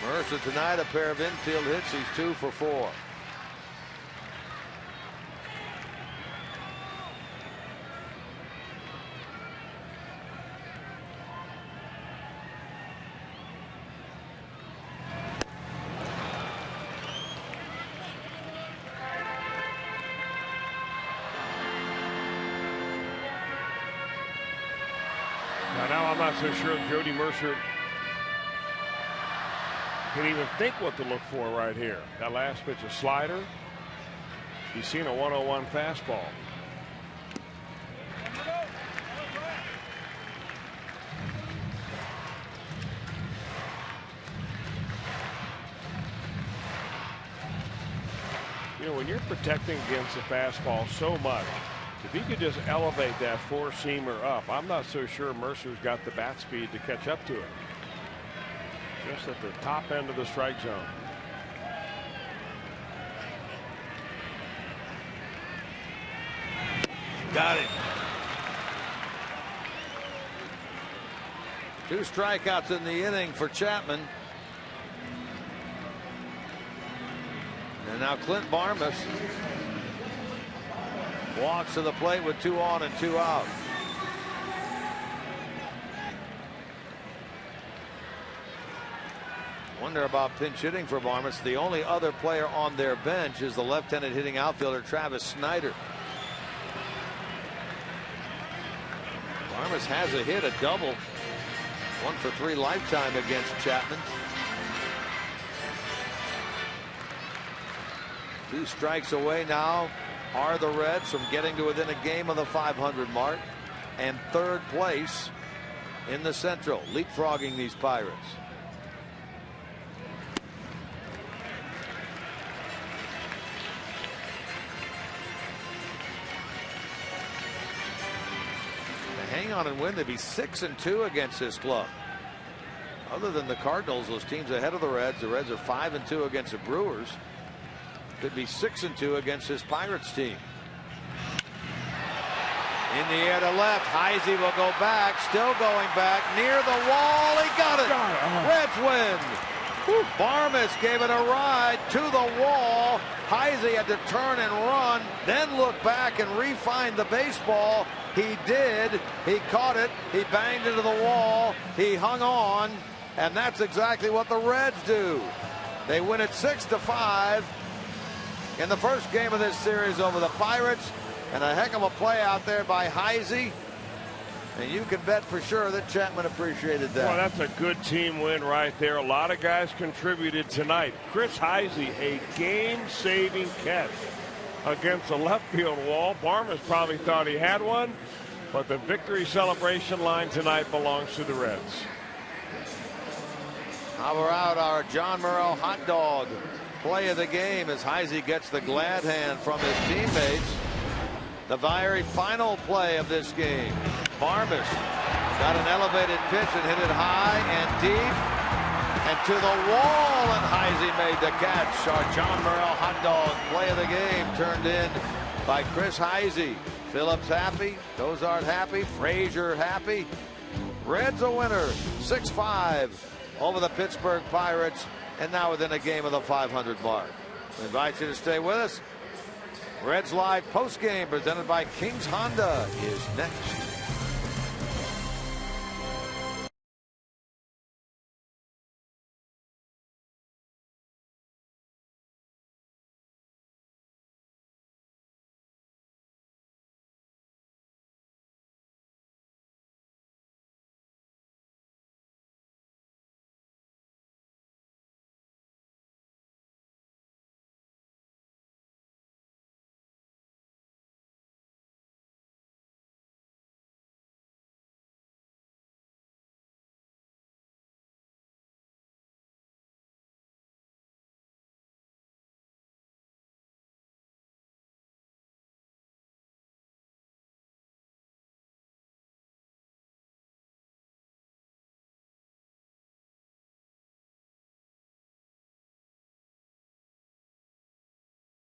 Mercer tonight, a pair of infield hits. He's 2 for 4. Now I'm not so sure Jody Mercer can even think what to look for right here. That last pitch, a slider. He's seen a 101 fastball. You know, when you're protecting against the fastball so much, if he could just elevate that four-seamer up, I'm not so sure Mercer's got the bat speed to catch up to it. Just at the top end of the strike zone. Got it. 2 strikeouts in the inning for Chapman. And now Clint Barmas walks to the plate with 2 on and 2 out. Wonder about pinch hitting for Barmes. The only other player on their bench is the left-handed hitting outfielder Travis Snyder. Barmes has a hit, a double. 1 for 3 lifetime against Chapman. 2 strikes away now are the Reds from getting to within a game of the 500 mark and 3rd place in the Central, leapfrogging these Pirates. To hang on and win, they'd be 6-2 against this club. Other than the Cardinals, those teams ahead of the Reds are 5-2 against the Brewers. Could be 6-2 against this Pirates team. In the air to left, Heisey will go back, still going back, near the wall, he got it! Reds win! Barmes gave it a ride to the wall. Heisey had to turn and run, then look back and refine the baseball. He did, he caught it, he banged into the wall, he hung on, and that's exactly what the Reds do. They win it 6-5 in the first game of this series over the Pirates. And a heck of a play out there by Heisey. And you can bet for sure that Chapman appreciated that. Well, that's a good team win right there. A lot of guys contributed tonight. Chris Heisey, a game-saving catch against the left field wall. Barmes probably thought he had one, but the victory celebration line tonight belongs to the Reds. How about our John Morrell hot dog play of the game as Heisey gets the glad hand from his teammates. The very final play of this game. Barmes got an elevated pitch and hit it high and deep and to the wall, and Heisey made the catch. Our John Morrell hot dog play of the game turned in by Chris Heisey. Phillips happy, Cozart happy, Frasier happy. Reds a winner, 6-5 over the Pittsburgh Pirates, and now within a game of the 500 mark. We invite you to stay with us. Reds Live postgame presented by King's Honda is next.